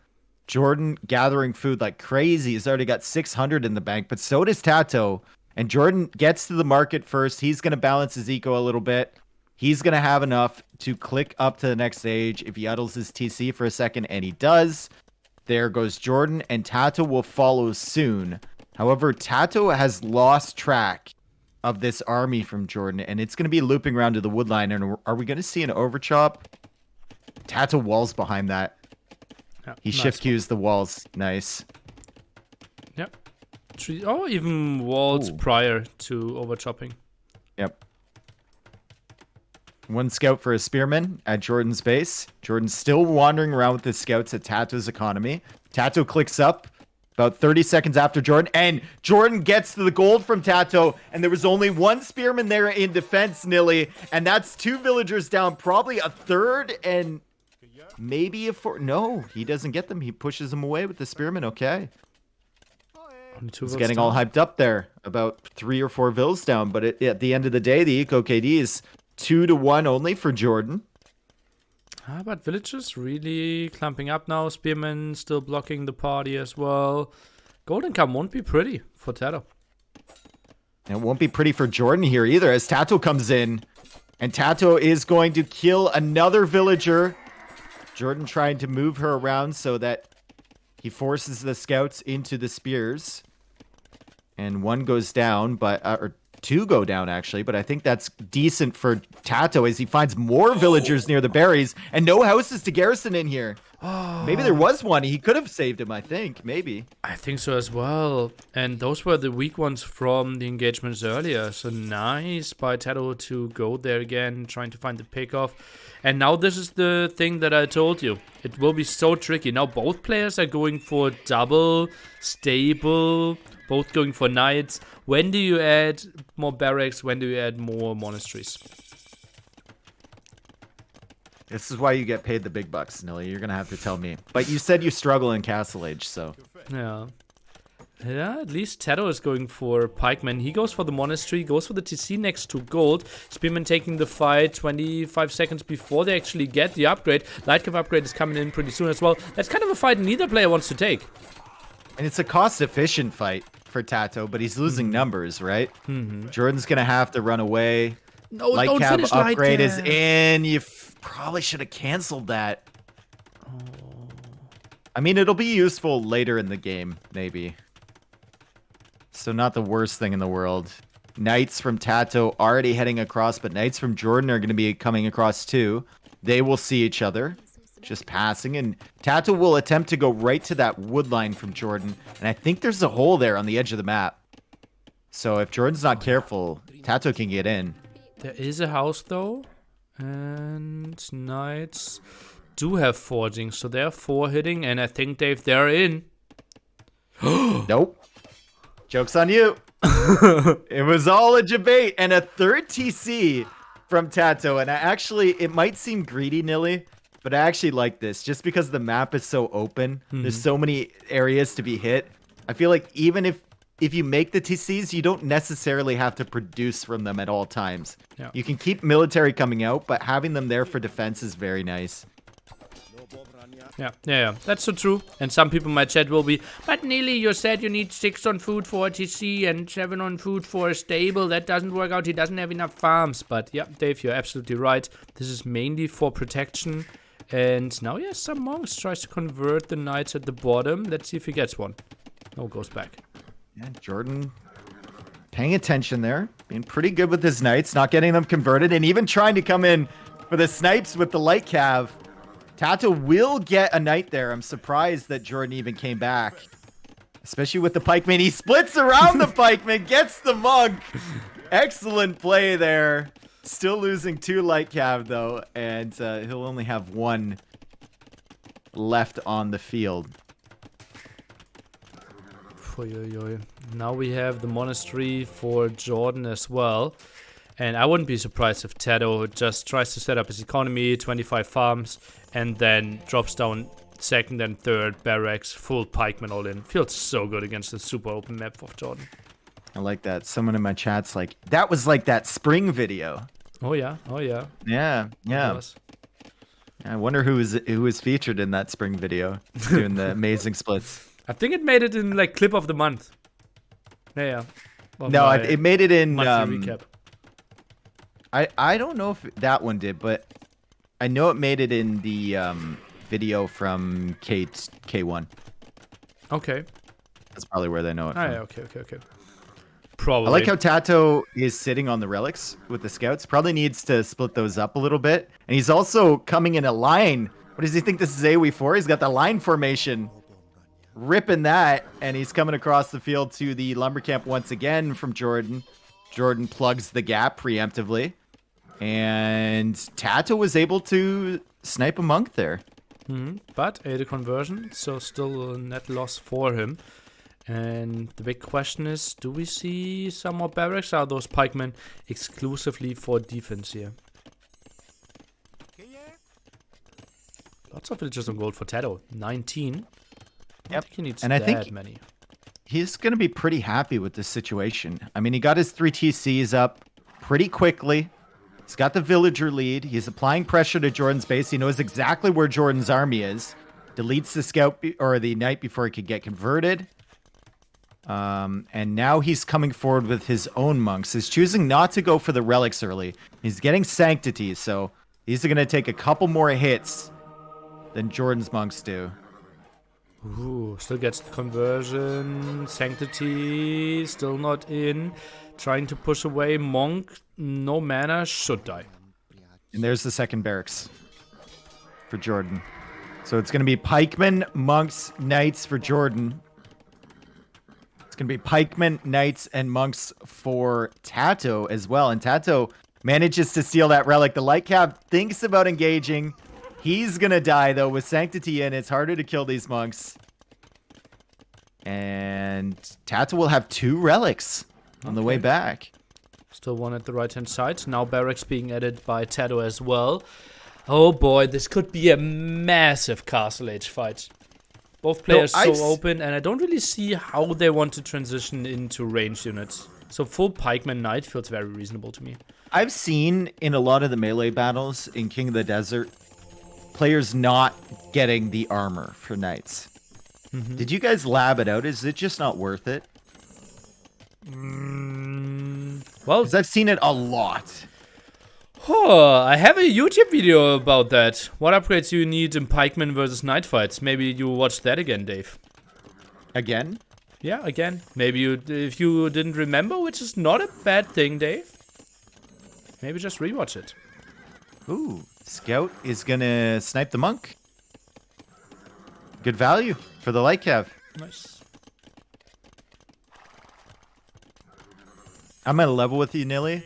JorDan gathering food like crazy. He's already got 600 in the bank, but so does TaToH. And JorDan gets to the market first. He's going to balance his eco a little bit. He's going to have enough to click up to the next stage if he idles his TC for a second, and he does. There goes JorDan, and TaToH will follow soon. However, TaToH has lost track of this army from JorDan, and it's going to be looping around to the woodline. And are we going to see an overchop? TaToH walls behind that.
Yeah,
He
nice
shift
one.
cues the walls. Nice.
Yep. Oh, even walls
Ooh.
prior to overchopping.
Yep. 1 scout for a spearman at JorDan's base. JorDan's still wandering around with his scouts at TaToH's economy. TaToH clicks up about 30 seconds after JorDan, and JorDan gets to the gold from TaToH, and there was only 1 spearman there in defense, Nilly, and that's 2 villagers down, probably a third, and maybe a 4. No, he doesn't get them. He pushes them away with the spearman. Okay.
Only 2
He's
votes
getting
down.
all hyped up there. About 3 or 4 vills down, but at the end of the day, the eco KD is 2-1 only for JorDan.
But villagers really clamping up now. Spearmen still blocking the party as well. Golden Cam won't be pretty for TaToH.
And it won't be pretty for JorDan here either, as TaToH comes in. And TaToH is going to kill another villager. JorDan trying to move her around so that he forces the scouts into the spears. And 1 goes down, but or 2 go down actually, but I think that's decent for TaToH as he finds more villagers near the berries and no houses to garrison in here. Maybe there was one. He could have saved him, I think. Maybe.
I think so as well. And those were the weak ones from the engagements earlier. So nice by TaToH to go there again, trying to find the pickoff. And now this is the thing that I told you. It will be so tricky. Now both players are going for double, stable, both going for knights. When do you add more barracks? When do you add more monasteries?
This is why you get paid the big bucks, Nilly. You're going to have to tell me. But you said you struggle in Castle Age, so.
Yeah. Yeah, at least TaToH is going for pikeman. He goes for the monastery, goes for the TC next to gold. Spearman taking the fight 25 seconds before they actually get the upgrade. Lightcav upgrade is coming in pretty soon as well. That's kind of a fight neither player wants to take.
And it's a cost-efficient fight for TaToH, but he's losing numbers, right? Jordan's going to have to run away.
No,
Light
don't
cab
finish
upgrade
Lightcav.
is in. You probably should have canceled that. I mean, it'll be useful later in the game, maybe. So not the worst thing in the world. Knights from TaToH already heading across, but Knights from JorDan are going to be coming across too. They will see each other, just passing. And TaToH will attempt to go right to that wood line from JorDan. And I think there's a hole there on the edge of the map. So if Jordan's not careful, TaToH can get in.
There is a house though. And Knights do have forging, so they're 4 hitting, and I think they're in.
Nope. Joke's on you. It was all a debate and a third TC from TaToH. And it might seem greedy, Nilly, but I actually like this just because the map is so open. There's so many areas to be hit. I feel like even if you make the TCs, you don't necessarily have to produce from them at all times.
Yeah.
You can keep military coming out, but having them there for defense is very nice.
Yeah, that's so true. And some people in my chat will be, but Neely, you said you need 6 on food for a TC and 7 on food for a stable. That doesn't work out. He doesn't have enough farms. But yeah, Dave, you're absolutely right. This is mainly for protection. And now, yes, some monks tries to convert the knights at the bottom. Let's see if he gets one. No, goes back.
Yeah, Jordan paying attention there. Being pretty good with his knights, not getting them converted, and even trying to come in for the snipes with the light cav. TaToH will get a knight there. I'm surprised that Jordan even came back. Especially with the pikeman. He splits around the pikeman, gets the monk. Excellent play there. Still losing 2 light cav though, and he'll only have 1 left on the field.
Now we have the monastery for JorDan as well. And I wouldn't be surprised if TaToH just tries to set up his economy, 25 farms, and then drops down second and third barracks, full pikemen all in. Feels so good against the super open map of JorDan.
I like that. Someone in my chat's like, that was like that spring video.
Oh yeah.
Yeah. I wonder who was featured in that spring video doing the amazing splits.
I think it made it in like clip of the month. Yeah.
No, it made it in
monthly recap.
I don't know if that one did, but I know it made it in the video from K1.
Okay.
That's probably where they know it from.
Yeah, okay. Probably.
I like how TaToH is sitting on the relics with the scouts. Probably needs to split those up a little bit. And he's also coming in a line. What does he think this is AoE for? He's got the line formation. Ripping that. And he's coming across the field to the lumber camp once again from JorDan. JorDan plugs the gap preemptively. And TaToH was able to snipe a monk there.
But a conversion, so still a net loss for him. And the big question is, do we see some more barracks? Are those pikemen exclusively for defense here? Lots of villagers on gold for TaToH. 19. I don't think he needs that many.
He's going to be pretty happy with this situation. I mean, he got his 3 TCs up pretty quickly. He's got the villager lead. He's applying pressure to JorDan's base. He knows exactly where JorDan's army is. Deletes the scout or the knight before he could get converted. And now he's coming forward with his own monks. He's choosing not to go for the relics early. He's getting sanctity, so these are going to take a couple more hits than JorDan's monks do.
Ooh, still gets the conversion. Sanctity, still not in. Trying to push away. Monk, no mana, should die.
And there's the second barracks for JorDan. So it's going to be pikemen, monks, knights for JorDan. It's going to be pikemen, knights, and monks for TaToH as well. And TaToH manages to steal that relic. The light cap thinks about engaging. He's going to die, though, with Sanctity in. It's harder to kill these monks. And TaToH will have 2 relics on the way back.
Still one at the right-hand side. Now barracks being added by TaToH as well. Oh boy, this could be a massive Castle Age fight. Both players so open, and I don't really see how they want to transition into ranged units. So full pikeman knight feels very reasonable to me.
I've seen in a lot of the melee battles in King of the Desert, players not getting the armor for knights. Did you guys lab it out? Is it just not worth it?
Well,
because I've seen it a lot.
I have a YouTube video about that. What upgrades do you need in pikeman versus knight fights? Maybe you watch that again, Dave.
Again?
Yeah, again. Maybe if you didn't remember, which is not a bad thing, Dave. Maybe just rewatch it.
Ooh, Scout is gonna snipe the monk. Good value for the light cav.
Nice.
I'm at a level with you, Nilly.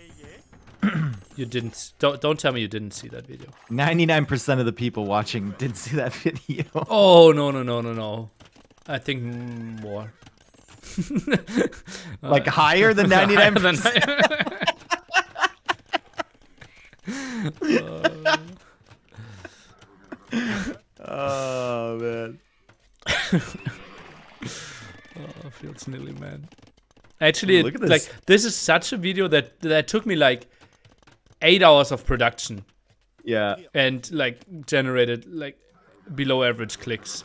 You didn't. Don't tell me you didn't see that video.
99% of the people watching didn't see that video.
Oh no! I think more.
Like higher than 99%. Oh man.
Feels nilly, man. Actually,
look at this.
Like this is such a video that took me like 8 hours of production.
Yeah.
And like generated like below average clicks.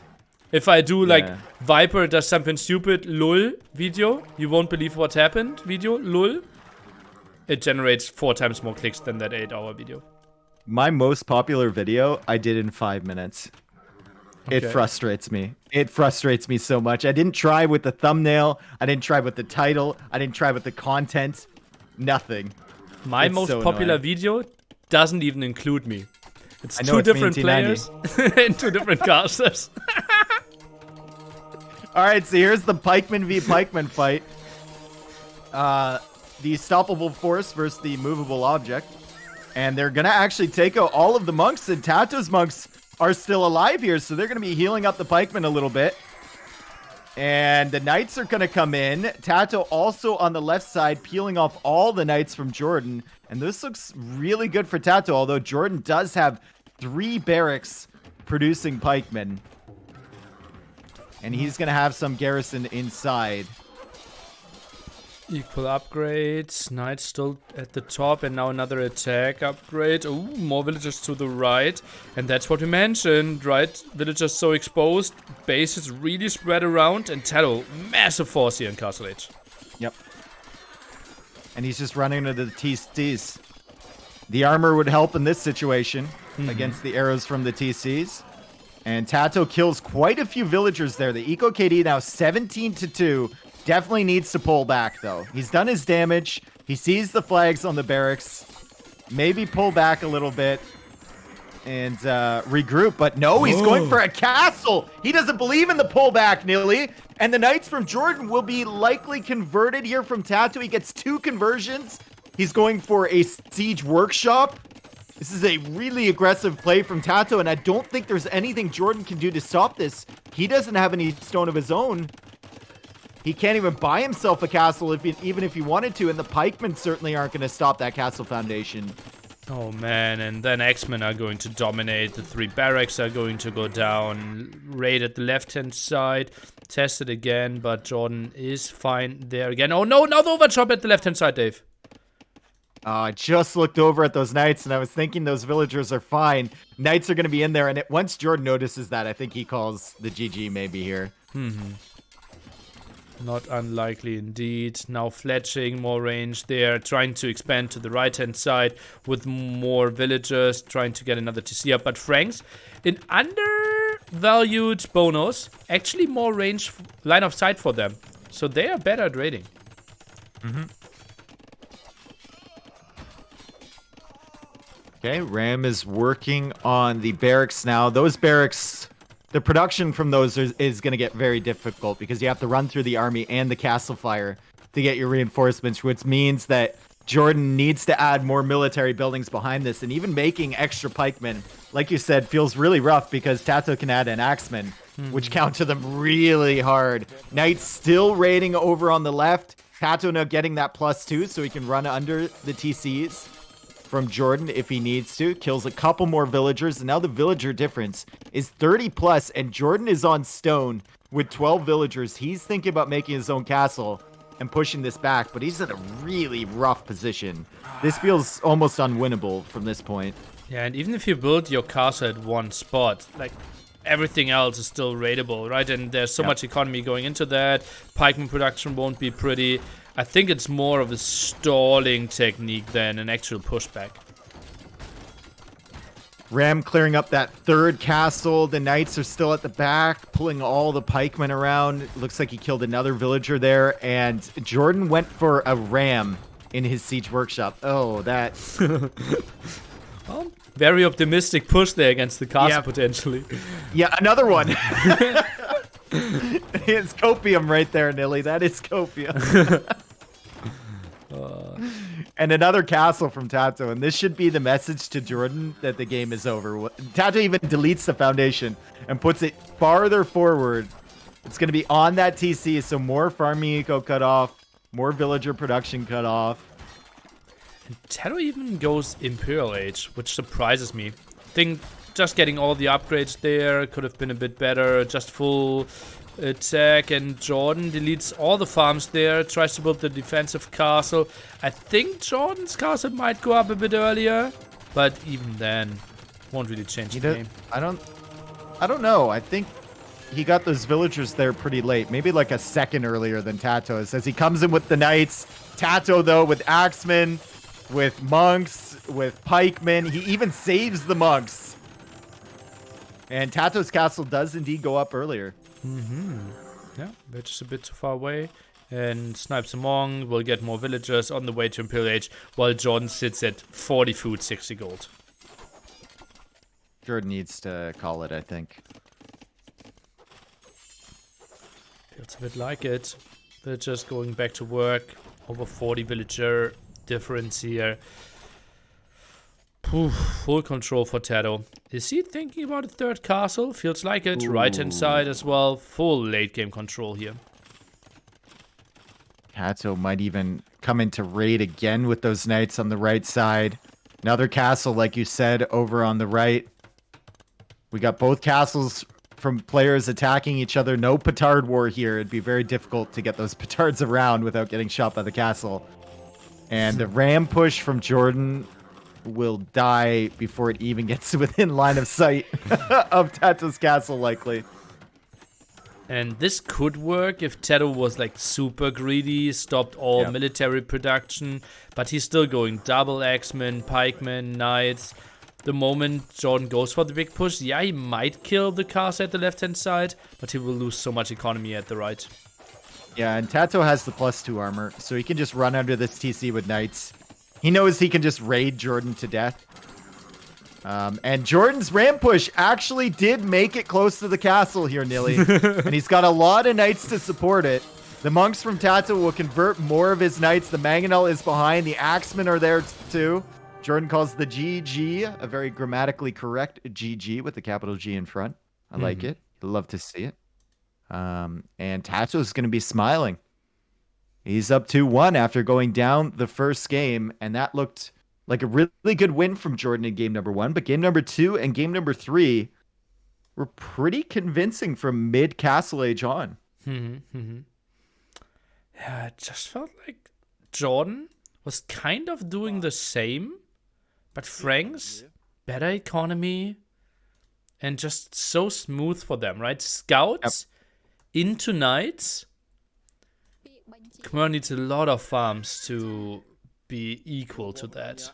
If I do like Viper does something stupid, lol video, you won't believe what happened video, lol. It generates 4 times more clicks than that 8-hour video.
My most popular video I did in 5 minutes. It frustrates me. It frustrates me so much. I didn't try with the thumbnail. I didn't try with the title. I didn't try with the content. Nothing.
My most popular video doesn't even include me. It's 2 different players and 2 different casters.
Alright, so here's the pikeman v pikeman fight. The stoppable force versus the movable object. And they're gonna actually take out all of the monks, and TaToH's monks are still alive here, so they're gonna be healing up the pikemen a little bit. And the knights are gonna come in. TaToH also on the left side, peeling off all the knights from JorDan. And this looks really good for TaToH, although JorDan does have 3 barracks producing pikemen. And he's gonna have some garrison inside.
Equal upgrades. Knights still at the top, and now another attack upgrade. Ooh, more villagers to the right. And that's what we mentioned, right? Villagers so exposed. Base is really spread around. And TaToH, massive force here in Castle Age.
Yep. And he's just running into the TCs. The armor would help in this situation against the arrows from the TCs. And TaToH kills quite a few villagers there. The Eco KD now 17-2. Definitely needs to pull back, though. He's done his damage. He sees the flags on the barracks. Maybe pull back a little bit and regroup. But no, he's going for a castle. He doesn't believe in the pullback, Nilly. And the knights from JorDan will be likely converted here from TaToH. He gets 2 conversions. He's going for a siege workshop. This is a really aggressive play from TaToH, and I don't think there's anything JorDan can do to stop this. He doesn't have any stone of his own. He can't even buy himself a castle even if he wanted to, and the pikemen certainly aren't going to stop that castle foundation.
Oh man, and then X-Men are going to dominate. The 3 barracks are going to go down. Raid at the left-hand side. Test it again, but JorDan is fine there again. Oh no, now the overchop at the left-hand side, Dave.
I just looked over at those knights, and I was thinking those villagers are fine. Knights are going to be in there, and once JorDan notices that, I think he calls the GG maybe here.
Not unlikely indeed. Now fletching, more range there. Trying to expand to the right-hand side with more villagers. Trying to get another TC up. But Franks, in undervalued bonus, actually more range line of sight for them. So they are better at raiding.
Okay, Ram is working on the barracks now. Those barracks the production from those is going to get very difficult because you have to run through the army and the castle fire to get your reinforcements, which means that JorDan needs to add more military buildings behind this, and even making extra pikemen, like you said, feels really rough because TaToH can add an axeman, which counter them really hard. Knights still raiding over on the left. TaToH now getting that +2 so he can run under the TCs from JorDan if he needs to. Kills a couple more villagers, and now the villager difference is 30+, and JorDan is on stone with 12 villagers. He's thinking about making his own castle and pushing this back, but he's in a really rough position. This feels almost unwinnable from this point.
Yeah, and even if you build your castle at one spot, like, everything else is still raidable, right? And there's so much economy going into that. Pikeman production won't be pretty. I think it's more of a stalling technique than an actual pushback.
Ram clearing up that third castle. The knights are still at the back, pulling all the pikemen around. It looks like he killed another villager there, and JorDan went for a ram in his siege workshop. Oh, that...
Well, very optimistic push there against the castle, potentially.
Yeah, another one. It's copium right there, Nilly. That is copium. And another castle from TaToH, and this should be the message to JorDan that the game is over. TaToH even deletes the foundation and puts it farther forward. It's going to be on that TC, so more farming eco cut off, more villager production cut off.
And TaToH even goes Imperial Age, which surprises me. I think just getting all the upgrades there could have been a bit better. Just full attack, and JorDan deletes all the farms there, tries to build the defensive castle. I think JorDan's castle might go up a bit earlier, but even then, won't really change the game.
I don't know. I think he got those villagers there pretty late, maybe like a second earlier than TaToH. As he comes in with the knights, TaToH though with axemen, with monks, with pikemen. He even saves the monks. And TaToH's castle does indeed go up earlier.
Yeah, they're just a bit too far away. And snipes among, will get more villagers on the way to Imperial Age, while JorDan sits at 40 food, 60 gold.
JorDan needs to call it, I think.
Feels a bit like it. They're just going back to work. Over 40 villager difference here. Poof, full control for TaToH. Is he thinking about a third castle? Feels like it. Right-hand side as well. Full late game control here.
TaToH might even come into raid again with those knights on the right side. Another castle, like you said, over on the right. We got both castles from players attacking each other. No petard war here. It'd be very difficult to get those petards around without getting shot by the castle. And the ram push from JorDan will die before it even gets within line of sight of TaToH's castle, likely.
And this could work if TaToH was like super greedy, stopped all military production, but he's still going double axemen, pikemen, knights. The moment JorDan goes for the big push, yeah, he might kill the castle at the left-hand side, but he will lose so much economy at the right.
Yeah, and TaToH has the +2 armor, so he can just run under this TC with knights. He knows he can just raid JorDan to death. And JorDan's ram push actually did make it close to the castle here, Nilly. And he's got a lot of knights to support it. The monks from TaToH will convert more of his knights. The Mangonel is behind. The axemen are there too. JorDan calls the GG a very grammatically correct GG with the capital G in front. I like it. Love to see it. And TaToH is going to be smiling. He's up 2-1 after going down the first game, and that looked like a really good win from JorDan in game number 1. But game number 2 and game number 3 were pretty convincing from mid-Castle Age on.
Yeah, it just felt like JorDan was kind of doing the same, but Frank's better economy and just so smooth for them, right? Scouts into knights. Khmer needs a lot of farms to be equal to that.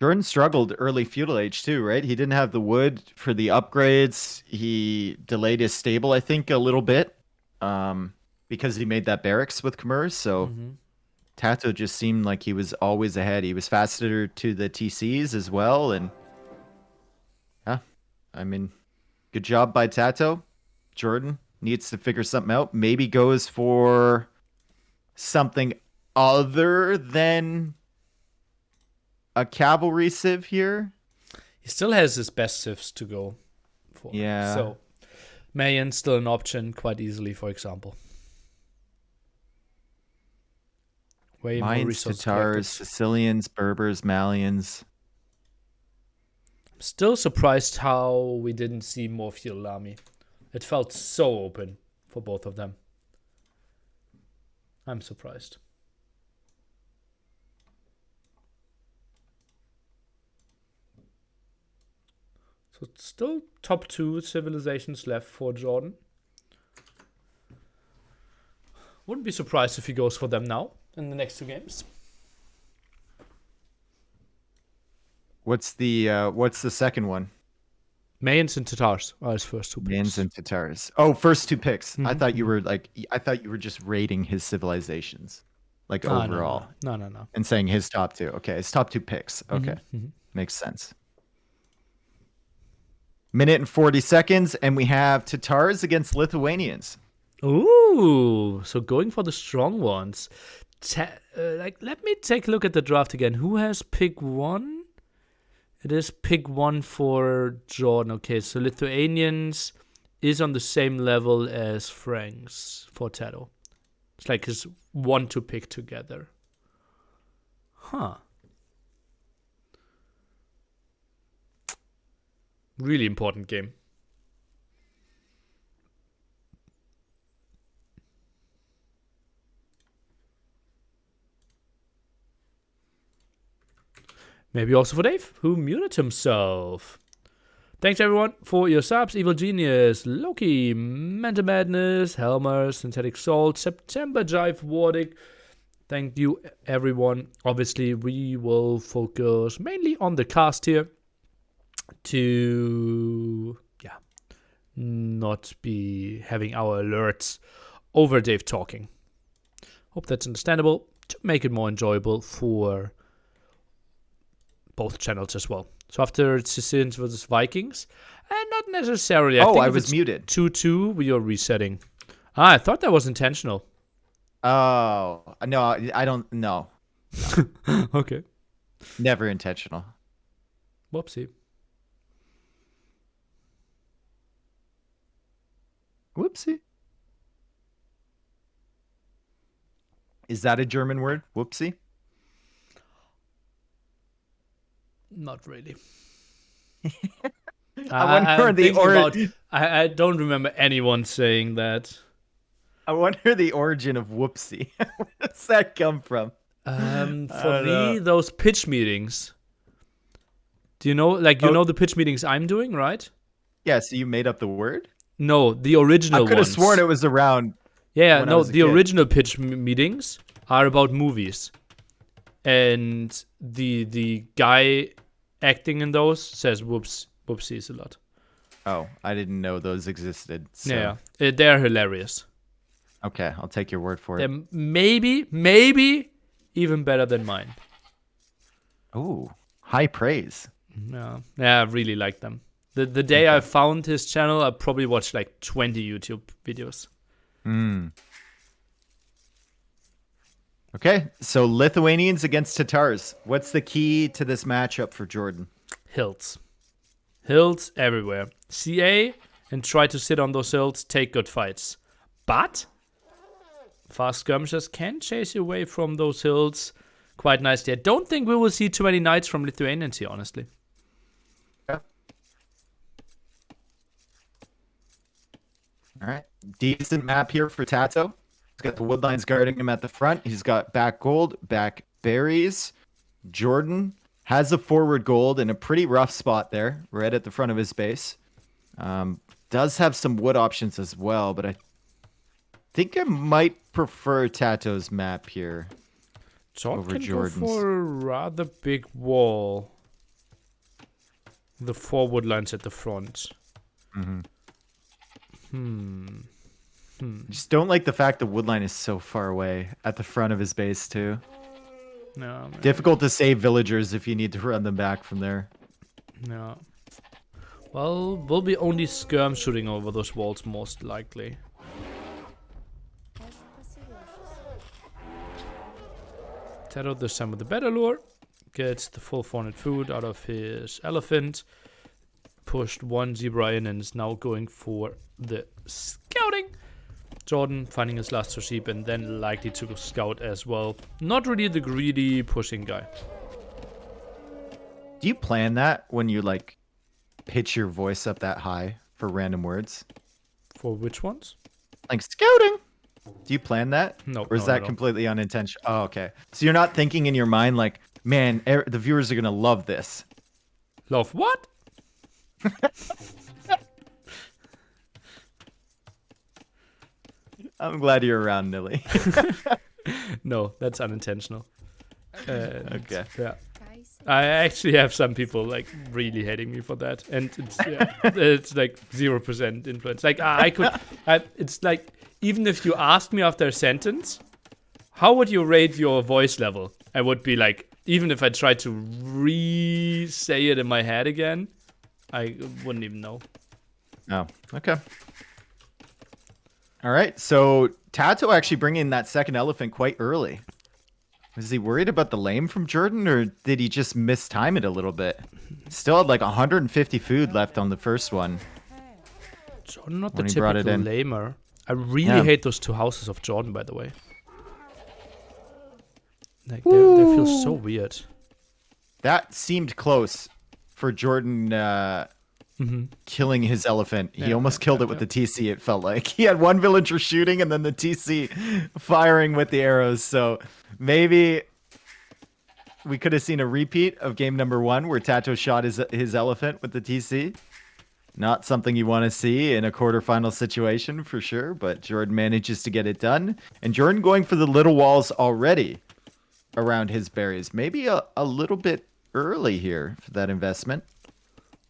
JorDan struggled early feudal age too, right? He didn't have the wood for the upgrades. He delayed his stable, I think, a little bit because he made that barracks with Khmer. So TaToH just seemed like he was always ahead. He was faster to the TCs as well. And yeah, I mean, Good job by TaToH. JorDan needs to figure something out. Maybe goes for something other than a cavalry civ here.
He still has his best civs to go for.
Yeah.
So, Mayan still an option quite easily, for example. Way more
Mayans,
resource
Tatars, Sicilians, Berbers, Malians.
I'm still surprised how we didn't see more feudal army. It felt so open for both of them. I'm surprised. So it's still top 2 civilizations left for JorDan. Wouldn't be surprised if he goes for them now in the next 2 games.
What's the second one?
Mayans and Tatars are his first 2 picks.
Mayans and Tatars. Oh, first 2 picks. I thought you were just rating his civilizations, like overall.
No.
And saying his top 2. Okay, his top 2 picks. Okay, makes sense. Minute and 40 seconds, and we have Tatars against Lithuanians.
Ooh, so going for the strong ones. Let me take a look at the draft again. Who has pick 1? It is pick 1 for JorDan. Okay, so Lithuanians is on the same level as Franks for TaToH. It's like his 1 to pick together. Huh. Really important game. Maybe also for Dave, who muted himself. Thanks everyone for your subs. Evil Genius, Loki, Mental Madness, Helmer, Synthetic Salt, September Jive, Wardick. Thank you everyone. Obviously we will focus mainly on the cast here to not be having our alerts over Dave talking. Hope that's understandable to make it more enjoyable for both channels as well. So after Sicilians versus Vikings, and not necessarily.
I was muted.
2-2, we are resetting. I thought that was intentional.
Oh, no, I don't know.
Okay.
Never intentional.
Whoopsie.
Whoopsie. Is that a German word? Whoopsie?
Not really. I don't remember anyone saying that.
I wonder the origin of whoopsie. Where does that come from?
For me, those pitch meetings. Do you know, know the pitch meetings I'm doing, right?
Yeah, so you made up the word?
No, the original ones.
I could have sworn it was around.
Yeah, no, the original pitch meetings are about movies. And the guy acting in those says whoopsies a lot.
Oh, I didn't know those existed. So.
Yeah, they're hilarious.
Okay, I'll take your word for it.
They're maybe even better than mine.
Ooh, high praise.
Yeah, I really like them. The day I found his channel, I probably watched like 20 YouTube videos.
Okay, so Lithuanians against Tatars. What's the key to this matchup for JorDan?
Hills. Hills everywhere. CA and try to sit on those hills, take good fights. But fast skirmishers can chase you away from those hills quite nicely. I don't think we will see too many knights from Lithuanians here, honestly.
Yeah. All right, decent map here for TaToH. He's got the woodlines guarding him at the front. He's got back gold, back berries. JorDan has a forward gold in a pretty rough spot there, right at the front of his base. Does have some wood options as well, but I think I might prefer TaToH's map here over JorDan's.
Go for a rather big wall. The 4 woodlines at the front.
Just don't like the fact the woodline is so far away at the front of his base too.
No.
Difficult to save villagers if you need to run them back from there.
No. Well, we'll be only skirm shooting over those walls most likely. TaToH this time with the better lure. Gets the full 400 food out of his elephant. Pushed one zebra in and is now going for the scouting. JorDan finding his last 2 sheep and then likely to go scout as well. Not really the greedy pushing guy.
Do you plan that when you like pitch your voice up that high for random words?
For which ones?
Like scouting. Do you plan that?
No.
Or is that completely unintentional? Oh, okay. So you're not thinking in your mind like, man, the viewers are going to love this.
Love what?
I'm glad you're around, Nilly.
No, that's unintentional.
Okay.
Yeah. I actually have some people like really hating me for that, and it's it's like 0% influence. Like it's like even if you asked me after a sentence, how would you rate your voice level? I would be like, even if I tried to re-say it in my head again, I wouldn't even know.
Oh, okay. All right, so TaToH actually bringing that second elephant quite early. Was he worried about the lame from JorDan, or did he just mistime it a little bit? Still had like 150 food left on the first one.
JorDan, not the typical lamer. I really hate those 2 houses of JorDan, by the way. Like, they feel so weird.
That seemed close for JorDan killing his elephant. He almost killed it with the TC, it felt like. He had one villager shooting and then the TC firing with the arrows. So maybe we could have seen a repeat of game number 1 where TaToH shot his elephant with the TC. Not something you want to see in a quarterfinal situation for sure, but JorDan manages to get it done. And JorDan going for the little walls already around his berries. Maybe a little bit early here for that investment.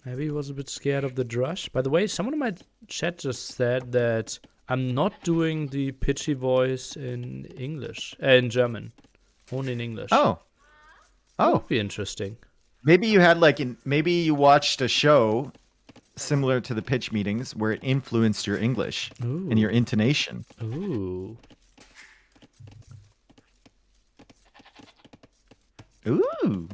Maybe he was a bit scared of the drush. By the way, someone in my chat just said that I'm not doing the pitchy voice in English, in German, only in English.
Oh,
that would be interesting.
Maybe you had maybe you watched a show similar to the pitch meetings where it influenced your English and your intonation.
Ooh.
Ooh.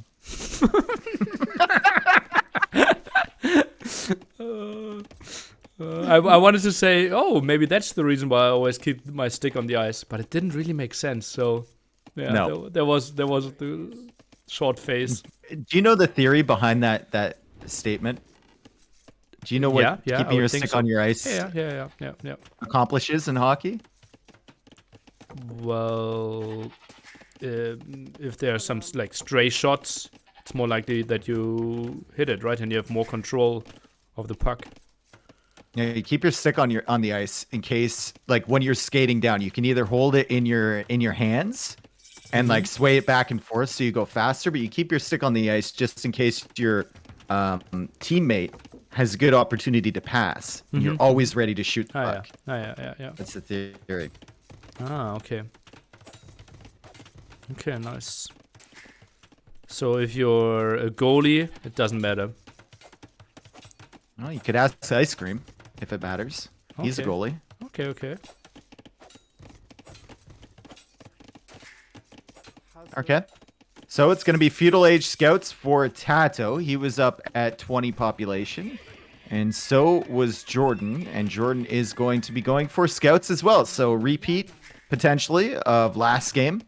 I wanted to say, oh, maybe that's the reason why I always keep my stick on the ice, but it didn't really make sense. So, yeah,
no.
there was the short phase.
Do you know the theory behind that statement? Do you know what keeping your stick on your ice
yeah.
accomplishes in hockey?
Well, if there are some like stray shots, it's more likely that you hit it, right? And you have more control of the puck.
Yeah, you keep your stick on the ice in case, like when you're skating down, you can either hold it in your hands and like sway it back and forth so you go faster, but you keep your stick on the ice just in case your teammate has a good opportunity to pass. And you're always ready to shoot the puck.
Yeah.
That's the theory.
Ah, okay. Okay, nice. So if you're a goalie, it doesn't matter.
Well, you could ask Ice Cream if it matters. Okay. He's a goalie.
Okay.
Okay. So it's going to be feudal age scouts for TaToH. He was up at 20 population. And so was JorDan. And JorDan is going to be going for scouts as well. So repeat, potentially, of last game.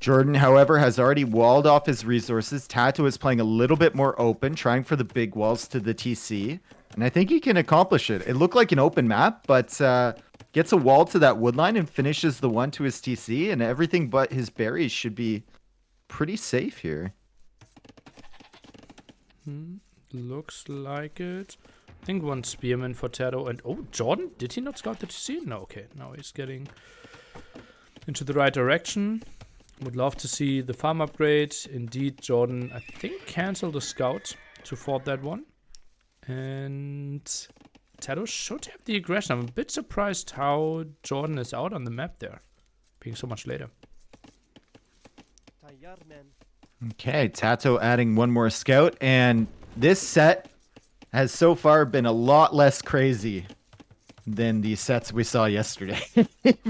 JorDan, however, has already walled off his resources. TaToH is playing a little bit more open, trying for the big walls to the TC. And I think he can accomplish it. It looked like an open map, but gets a wall to that wood line and finishes the one to his TC. And everything but his berries should be pretty safe here.
Looks like it. I think one spearman for TaToH. And oh, JorDan? Did he not scout the TC? No, okay. Now he's getting into the right direction. Would love to see the farm upgrade. Indeed, JorDan, I think, canceled the scout to fort that one. And TaToH should have the aggression. I'm a bit surprised how JorDan is out on the map there, being so much later.
Okay, TaToH adding one more scout. And this set has so far been a lot less crazy than the sets we saw yesterday.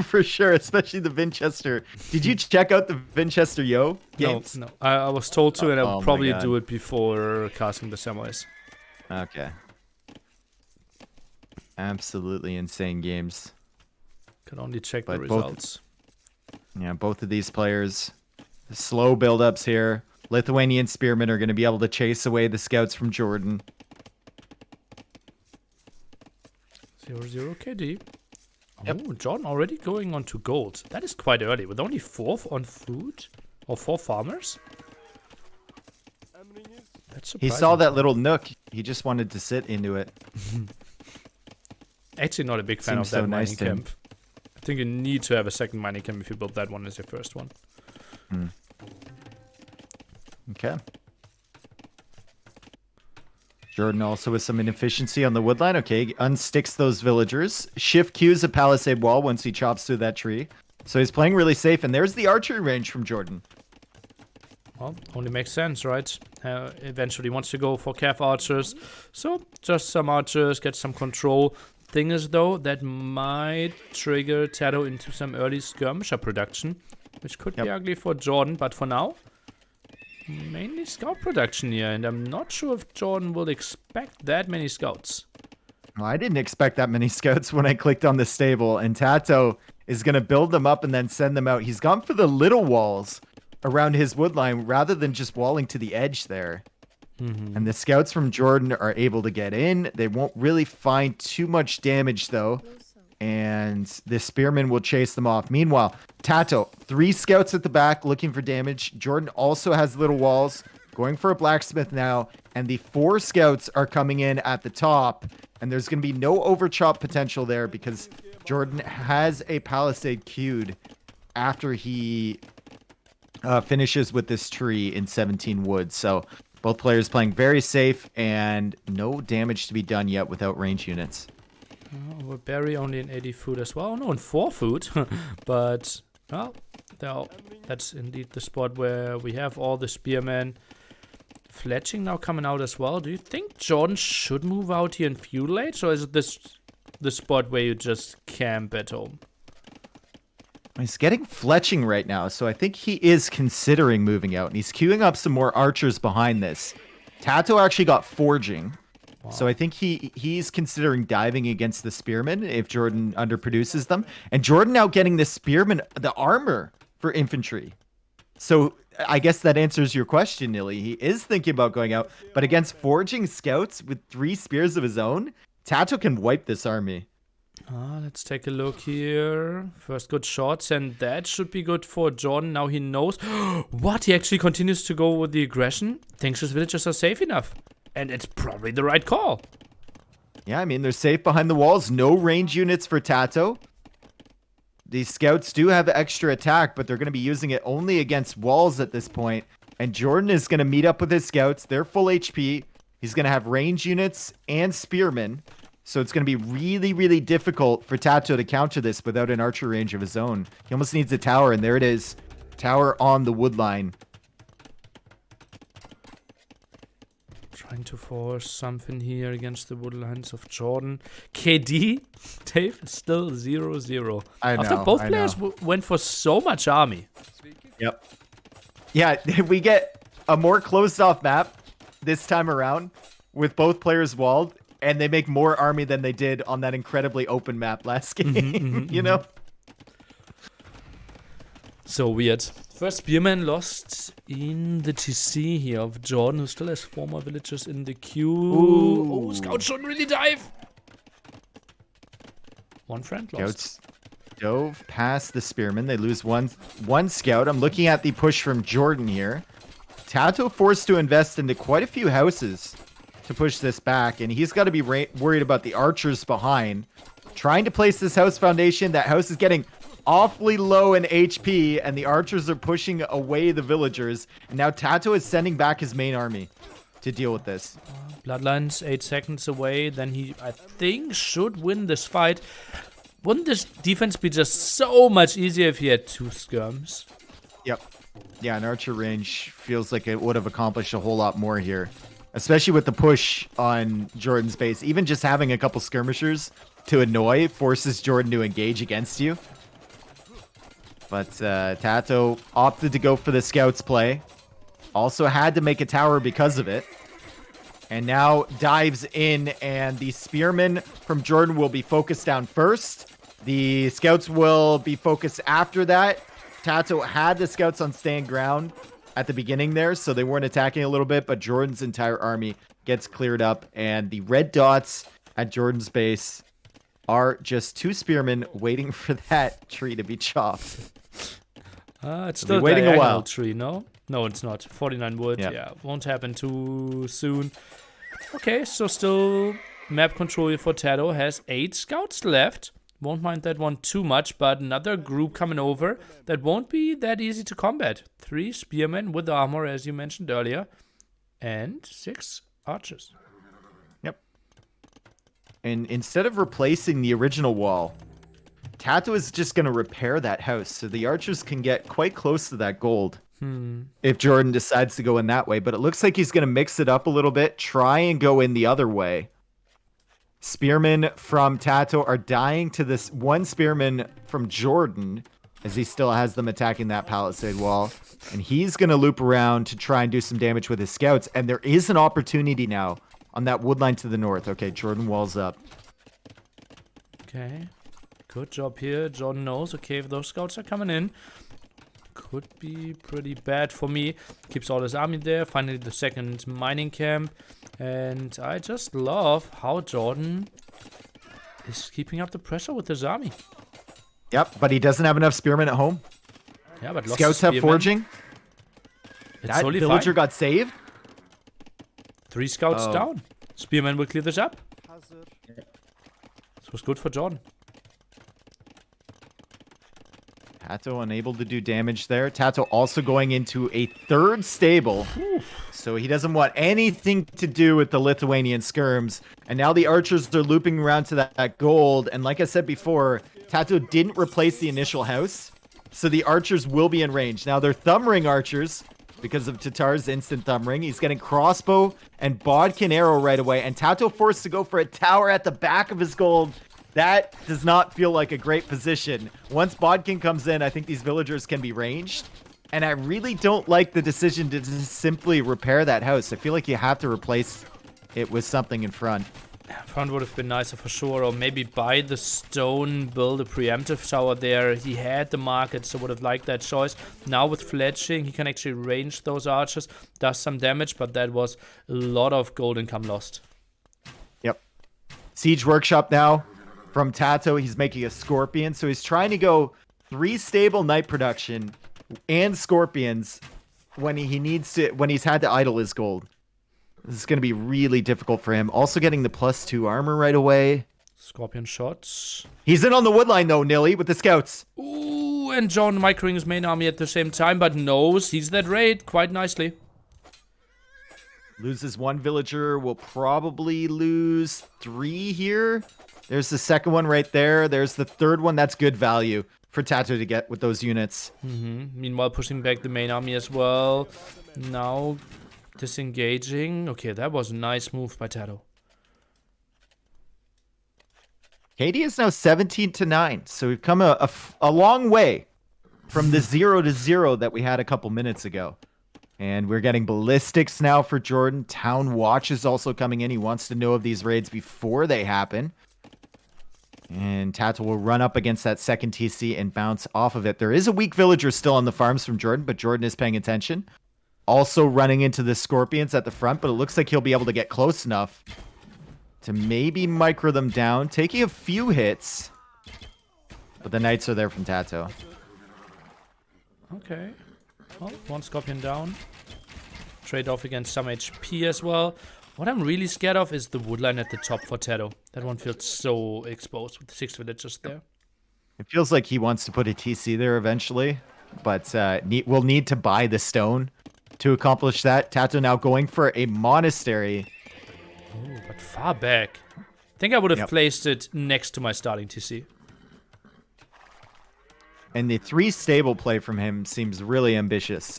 For sure, especially the Vinchester. Did you check out the Vinchester Yo games?
No. I was told to, and I'll
Oh my
probably
God.
do it before casting the semis.
Okay. Absolutely insane games.
Can only check the
But both-
results.
Yeah, both of these players, slow build-ups here. Lithuanian Spearmen are going to be able to chase away the scouts from JorDan.
0-0 KD.
Yep.
Oh, Jordan already going on to gold. That is quite early, with only 4 on food? Or 4 farmers? That's
He
surprising.
saw that little nook. He just wanted to sit into it.
Actually not a big fan
Seems
of that
so
mining
nice to him.
camp. I think you need to have a second mining camp if you build that one as your first one.
Okay. JorDan also with some inefficiency on the woodline. Okay, unsticks those villagers. Shift Qs a palisade wall once he chops through that tree. So he's playing really safe. And there's the archery range from JorDan.
Well, only makes sense, right? Eventually wants to go for Cav archers. So, just some archers, get some control. Thing is, though, that might trigger TaToH into some early skirmisher production, which could be ugly for JorDan, but for now, mainly scout production here, and I'm not sure if JorDan will expect that many scouts.
Well, I didn't expect that many scouts when I clicked on the stable. And TaToH is going to build them up and then send them out. He's gone for the little walls around his woodline rather than just walling to the edge there. And the scouts from JorDan are able to get in. They won't really find too much damage, though. And the spearmen will chase them off. Meanwhile, TaToH, 3 scouts at the back looking for damage. JorDan also has little walls, going for a blacksmith now. And the 4 scouts are coming in at the top. And there's going to be no overchop potential there because JorDan has a palisade queued after he finishes with this tree in 17 wood. So both players playing very safe and no damage to be done yet without range units.
Oh, we're Barry only in 80 food as well. No, in 4 food. But, well, that's indeed the spot where we have all the spearmen. Fletching now coming out as well. Do you think JorDan should move out here in feudal age? Or is it the spot where you just camp at home?
He's getting fletching right now, so I think he is considering moving out. And he's queuing up some more archers behind this. TaToH actually got forging. Wow. So I think he's considering diving against the spearmen if JorDan underproduces them. And JorDan now getting the spearmen, the armor for infantry. So I guess that answers your question, Nilly. He is thinking about going out, but against forging scouts with 3 spears of his own, TaToH can wipe this army.
Let's take a look here. First good shots, and that should be good for JorDan. Now he knows. What? He actually continues to go with the aggression? Thinks his villagers are safe enough. And it's probably the right call.
Yeah, I mean, they're safe behind the walls. No range units for TaToH. These scouts do have extra attack, but they're going to be using it only against walls at this point. And JorDan is going to meet up with his scouts. They're full HP. He's going to have range units and spearmen. So it's going to be really, really difficult for TaToH to counter this without an archer range of his own. He almost needs a tower, and there it is. Tower on the wood line.
Trying to force something here against the wood lines of JorDan. KD, Dave, is still 0-0.
I know,
After both
I
players went for so much army.
Yep. Yeah, we get a more closed-off map this time around with both players walled. And they make more army than they did on that incredibly open map last game, you know?
So weird. First spearman lost in the TC here of JorDan, who still has 4 more villagers in the queue. Ooh. Oh, Scout shouldn't really dive. 1 friend lost.
Scouts dove past the spearmen. They lose one scout. I'm looking at the push from JorDan here. TaToH forced to invest into quite a few houses to push this back, and he's got to be worried about the archers behind. Trying to place this house foundation. That house is getting awfully low in HP, and the archers are pushing away the villagers. And now TaToH is sending back his main army to deal with this.
Bloodlines 8 seconds away. Then he, I think, should win this fight. Wouldn't this defense be just so much easier if he had 2 skirms?
Yep. Yeah, an archer range feels like it would have accomplished a whole lot more here. especially with the push on Jordan's base. Even just having a couple skirmishers to annoy forces Jordan to engage against you. But TaToH opted to go for the scouts play. Also had to make a tower because of it. And now dives in, and the spearmen from Jordan will be focused down first. The scouts will be focused after that. TaToH had the scouts on stand ground at the beginning there, so they weren't attacking a little bit, but Jordan's entire army gets cleared up, and the red dots at Jordan's base are just 2 spearmen waiting for that tree to be chopped.
It's still
waiting a while.
tree, no? No, it's not. 49 wood, yeah. Won't happen too soon. Okay, so still map control for TaToH has 8 scouts left. Won't mind that one too much, but another group coming over that won't be that easy to combat. 3 spearmen with armor, as you mentioned earlier, and 6 archers.
Yep. And instead of replacing the original wall, TaToH is just going to repair that house, so the archers can get quite close to that gold. If Jordan decides to go in that way, but it looks like he's going to mix it up a little bit, try and go in the other way. Spearmen from TaToH are dying to this one spearman from Jordan, as he still has them attacking that palisade wall. And he's going to loop around to try and do some damage with his scouts. And there is an opportunity now on that wood line to the north. Okay, Jordan walls up.
Okay, good job here. Jordan knows, okay, if those scouts are coming in, could be pretty bad for me. Keeps all his army there. Finally, the second mining camp. And I just love how Jordan is keeping up the pressure with his army.
Yep, but he doesn't have enough spearmen at home.
Yeah, but lots
scouts
of
have forging.
It's
That
totally
villager
fine.
got saved.
3 scouts down. Spearman will clear this up. This was good for Jordan.
TaToH unable to do damage there. TaToH also going into a 3rd stable. So he doesn't want anything to do with the Lithuanian skirms. And now the archers are looping around to that gold. And like I said before, TaToH didn't replace the initial house. So the archers will be in range. Now they're thumb ring archers because of Tatar's instant thumb ring. He's getting crossbow and bodkin arrow right away. And TaToH forced to go for a tower at the back of his gold. That does not feel like a great position. Once bodkin comes in, I think these villagers can be ranged. And I really don't like the decision to just simply repair that house. I feel like you have to replace it with something in front.
Front would have been nicer for sure, or maybe buy the stone, build a preemptive tower there. He had the market, so would have liked that choice. Now with fletching, he can actually range those archers, does some damage, but that was a lot of gold income lost.
Yep. Siege Workshop now from TaToH. He's making a Scorpion, so he's trying to go 3 stable night production and Scorpions when he needs to, when he's had to idle his gold. This is going to be really difficult for him. Also getting the +2 armor right away.
Scorpion shots.
He's in on the wood line though, Nilly, with the scouts.
Ooh, and John microing his main army at the same time, but knows he's that raid quite nicely.
Loses 1 villager, will probably lose 3 here. There's the second one right there. There's the 3rd one. That's good value for TaToH to get with those units.
Meanwhile, pushing back the main army as well. Now disengaging. Okay, that was a nice move by TaToH.
KD is now 17-9, so we've come a long way from the 0-0 that we had a couple minutes ago. And we're getting ballistics now for Jordan. Town Watch is also coming in. He wants to know of these raids before they happen. And TaToH will run up against that second TC and bounce off of it. There is a weak villager still on the farms from Jordan, but Jordan is paying attention. Also running into the Scorpions at the front, but it looks like he'll be able to get close enough to maybe micro them down, taking a few hits. But the Knights are there from TaToH.
Okay. Well, 1 Scorpion down. Trade off against some HP as well. What I'm really scared of is the woodline at the top for TaToH. That one feels so exposed with 6 villagers there.
It feels like he wants to put a TC there eventually, but we'll need to buy the stone to accomplish that. TaToH now going for a monastery.
Oh, but far back. I think I would have placed it next to my starting TC.
And the 3 stable play from him seems really ambitious.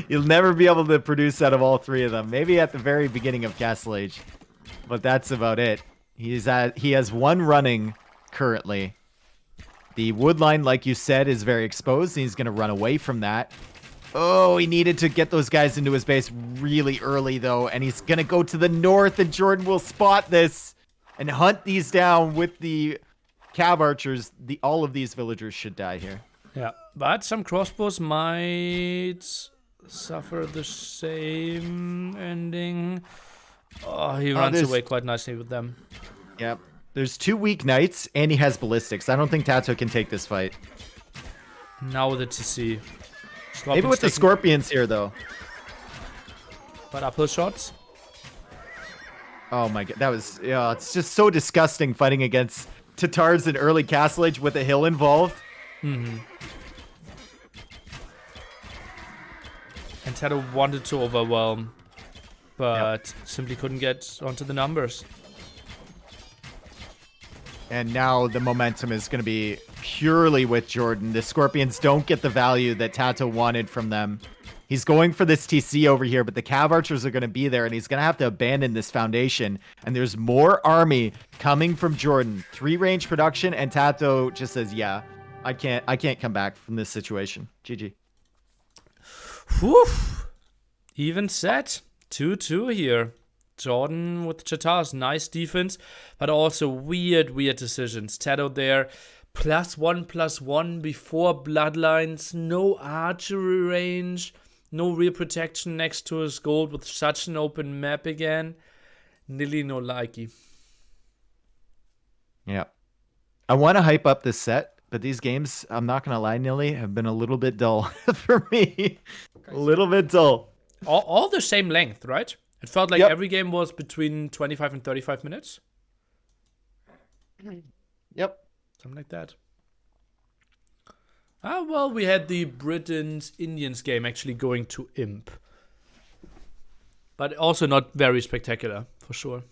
You'll never be able to produce out of all 3 of them. Maybe at the very beginning of Castle Age. But that's about it. He has 1 running currently. The wood line, like you said, is very exposed, and he's going to run away from that. Oh, he needed to get those guys into his base really early, though, and he's going to go to the north, and JorDan will spot this and hunt these down with the cav archers. All of these villagers should die here.
Yeah, but some crossbows might suffer the same ending. Oh, he runs away quite nicely with them.
Yep. There's 2 weak knights, and he has ballistics. I don't think TaToH can take this fight.
Now the TC.
Maybe with the scorpions here, though.
But uphill shots?
Oh my god, that was... Yeah, it's just so disgusting fighting against Tatars in early Castle Age with a hill involved.
Mm-hmm. And TaToH wanted to overwhelm, but simply couldn't get onto the numbers.
And now the momentum is going to be purely with JorDan. The Scorpions don't get the value that TaToH wanted from them. He's going for this TC over here, but the Cav Archers are going to be there, and he's going to have to abandon this foundation. And there's more army coming from JorDan. 3 range production, and TaToH just says, yeah, I can't come back from this situation. GG.
Whew. Even set. 2-2 here. JorDan with Chatars, nice defense, but also weird decisions. TaToH there, +1/+1 before bloodlines, no archery range, no real protection next to his gold with such an open map again. Nearly no likey.
Yeah. I want to hype up this set, but these games, I'm not going to lie, Nilly, have been a little bit dull for me. A little bit dull.
All the same length, right? It felt like every game was between 25 and 35 minutes.
Yep.
Something like that. Ah, well, we had the Britons-Indians game actually going to Imp. But also not very spectacular, for sure.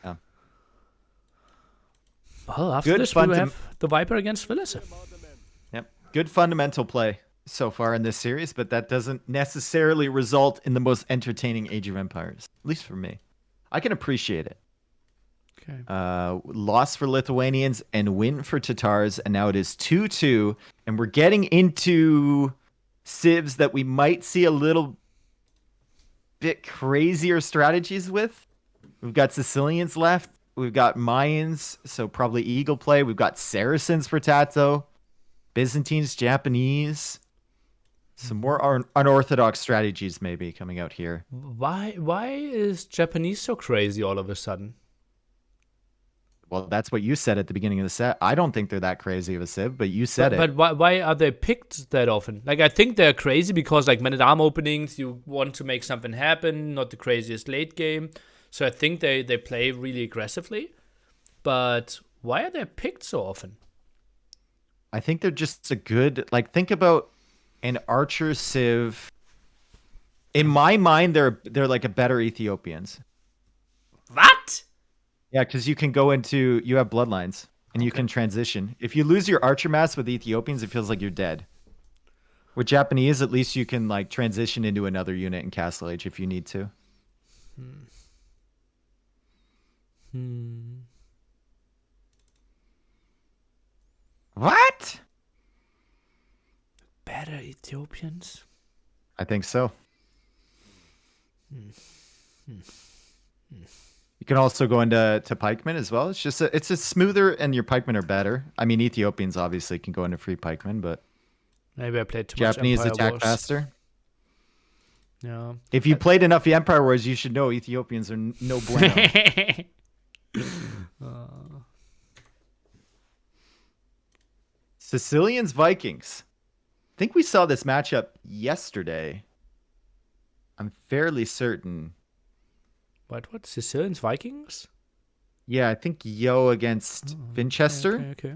Yeah.
Well, after this, we will have the Viper against Phyllis.
Yep. Good fundamental play so far in this series, but that doesn't necessarily result in the most entertaining Age of Empires, at least for me. I can appreciate it.
Okay.
Loss for Lithuanians and win for Tatars, and now it is 2-2, and we're getting into civs that we might see a little bit crazier strategies with. We've got Sicilians left. We've got Mayans, so probably Eagle play. We've got Saracens for TaToH. Byzantines, Japanese. Some more unorthodox strategies maybe coming out here.
Why is Japanese so crazy all of a sudden?
Well, that's what you said at the beginning of the set. I don't think they're that crazy of a civ, but you said it.
But why are they picked that often? Like, I think they're crazy because, like, man-at-arm openings, you want to make something happen, not the craziest late game. So I think they play really aggressively. But why are they picked so often?
I think they're just a good... Like, think about an archer civ. In my mind, they're like a better Ethiopians.
What?
Yeah, because you can go into... You have bloodlines, and you can transition. If you lose your archer mass with Ethiopians, it feels like you're dead. With Japanese, at least you can like transition into another unit in Castle Age if you need to. What?
Better Ethiopians?
I think so. You can also go into pikemen as well. It's just it's a smoother, and your pikemen are better. I mean, Ethiopians obviously can go into free pikemen, but
maybe I played too
Japanese
much Empire
attack
Wars.
faster.
Yeah.
If you played enough Empire Wars, you should know Ethiopians are no bueno. Sicilians Vikings. I think we saw this matchup yesterday. I'm fairly certain.
What? Sicilians Vikings?
Yeah, I think Yo against Winchester.
Okay.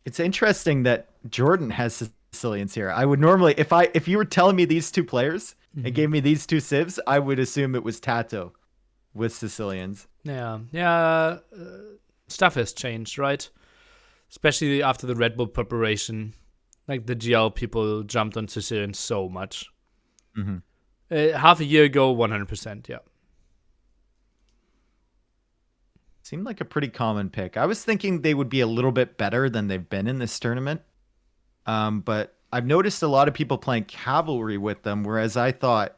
It's interesting that JorDan has Sicilians here. I would normally, if you were telling me these two players and gave me these two civs, I would assume it was TaToH with Sicilians.
Yeah. Stuff has changed, right? Especially after the Red Bull preparation. Like, the GL people jumped on Sicilians so much. Half a year ago, 100%, yeah.
Seemed like a pretty common pick. I was thinking they would be a little bit better than they've been in this tournament. But I've noticed a lot of people playing cavalry with them, whereas I thought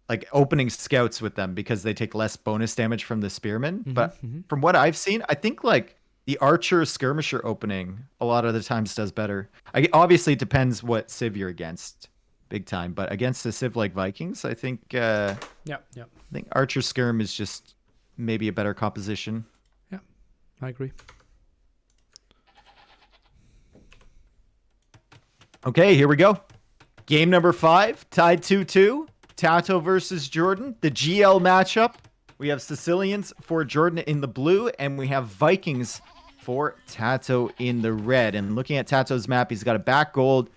like opening scouts with them because they take less bonus damage from the spearmen. But from what I've seen, I think like the archer skirmisher opening a lot of the times does better. Obviously, it depends what civ you're against, big time. But against a civ like Vikings, I think I think archer skirm is just maybe a better composition.
Yeah, I agree.
Okay, here we go. Game number 5, tied 2-2. TaToH versus JorDan. The GL matchup. We have Sicilians for JorDan in the blue, and we have Vikings for TaToH in the red. And looking at TaToH's map, he's got a back gold,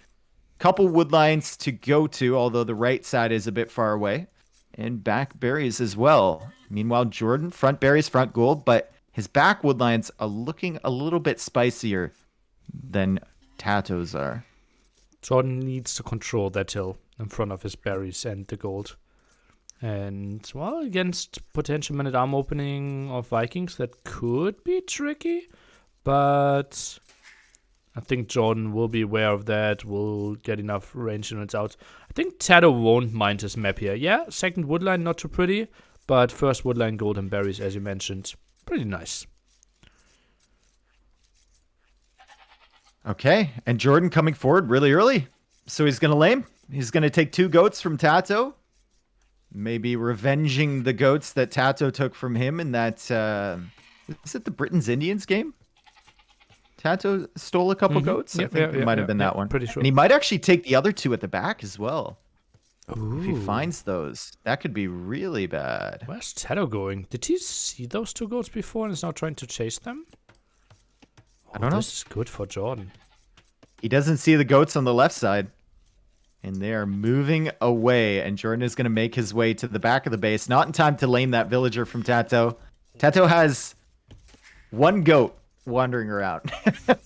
couple wood lines to go to, although the right side is a bit far away, and back berries as well. Meanwhile, JorDan, front berries, front gold, but his back wood lines are looking a little bit spicier than TaToH's are.
JorDan needs to control that hill in front of his berries and the gold. And, well, against potential man-at-arm opening of Vikings, that could be tricky. But I think JorDan will be aware of that, will get enough range units out. I think TaToH won't mind his map here. Yeah, second woodline, not too pretty. But first woodline, gold and berries, as you mentioned. Pretty nice.
Okay, and JorDan coming forward really early. So he's going to lame. He's going to take 2 goats from TaToH. Maybe revenging the goats that TaToH took from him in that... is it the Britons-Indians game? TaToH stole a couple goats? I think it might have been that one.
Pretty sure.
And he might actually take the other 2 at the back as well.
Ooh.
If he finds those, that could be really bad.
Where's TaToH going? Did he see those 2 goats before and is now trying to chase them?
I don't know.
This is good for JorDan.
He doesn't see the goats on the left side. And they are moving away. And JorDan is going to make his way to the back of the base. Not in time to lame that villager from TaToH. TaToH has 1 goat wandering around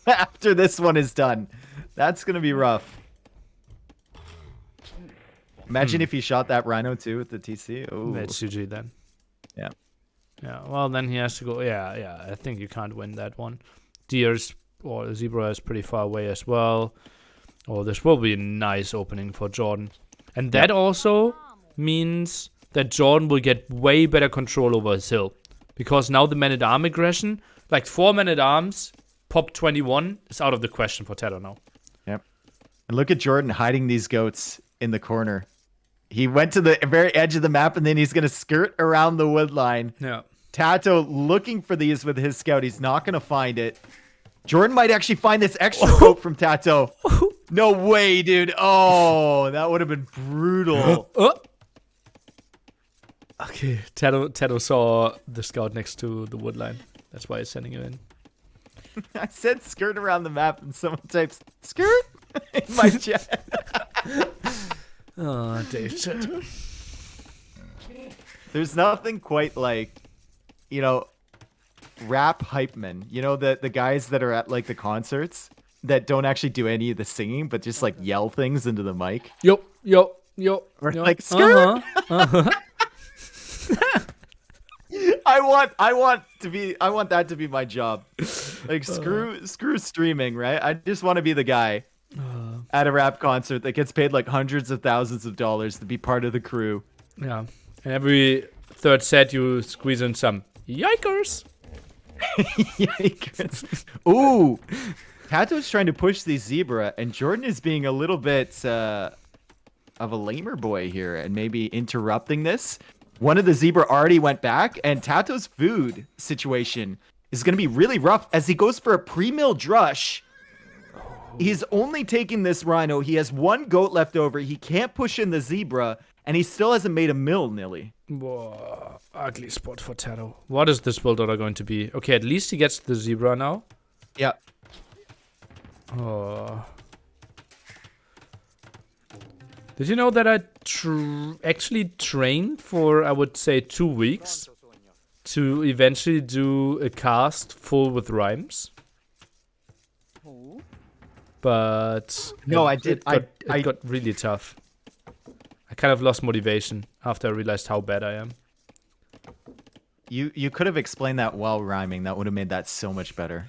after this one is done. That's going to be rough. Imagine if he shot that rhino too with the TC. Ooh.
That's GG then.
Yeah.
Yeah, well, then he has to go. Yeah. I think you can't win that one. Deers or zebra is pretty far away as well. Oh, this will be a nice opening for JorDan. And that also means that JorDan will get way better control over his hill. Because now the man-at-arm aggression, like 4 men-at-arms, pop 21, is out of the question for TaToH now.
Yep. And look at JorDan hiding these goats in the corner. He went to the very edge of the map, and then he's going to skirt around the wood line.
Yeah.
TaToH looking for these with his scout. He's not going to find it. JorDan might actually find this extra goat from TaToH. No way, dude. Oh, that would have been brutal.
Okay, TaToH saw the scout next to the wood line. That's why he's sending him in.
I said skirt around the map, and someone types skirt in my chat.
Oh, Dave shit.
There's nothing quite like, rap hype men. You know, the guys that are at like the concerts that don't actually do any of the singing, but just like yell things into the mic.
Yo.
Or like skirt. I want that to be my job. Like screw streaming, right? I just want to be the guy at a rap concert that gets paid like hundreds of thousands of dollars to be part of the crew.
Yeah. And every third set you squeeze in some yikers.
Yikers. Ooh. TaToH's trying to push the zebra, and JorDan is being a little bit of a lamer boy here and maybe interrupting this. One of the zebra already went back, and TaToH's food situation is going to be really rough as he goes for a pre-mill drush. He's only taking this rhino. He has 1 goat left over. He can't push in the zebra, and he still hasn't made a mill, Nilly.
Whoa, ugly spot for TaToH. What is this build order going to be? Okay, at least he gets the zebra now.
Yeah.
Oh. Did you know that I actually trained for, I would say, 2 weeks to eventually do a cast full with rhymes? But
No, I
it
did.
got really tough. I kind of lost motivation after I realized how bad I am.
You could have explained that while rhyming. That would have made that so much better.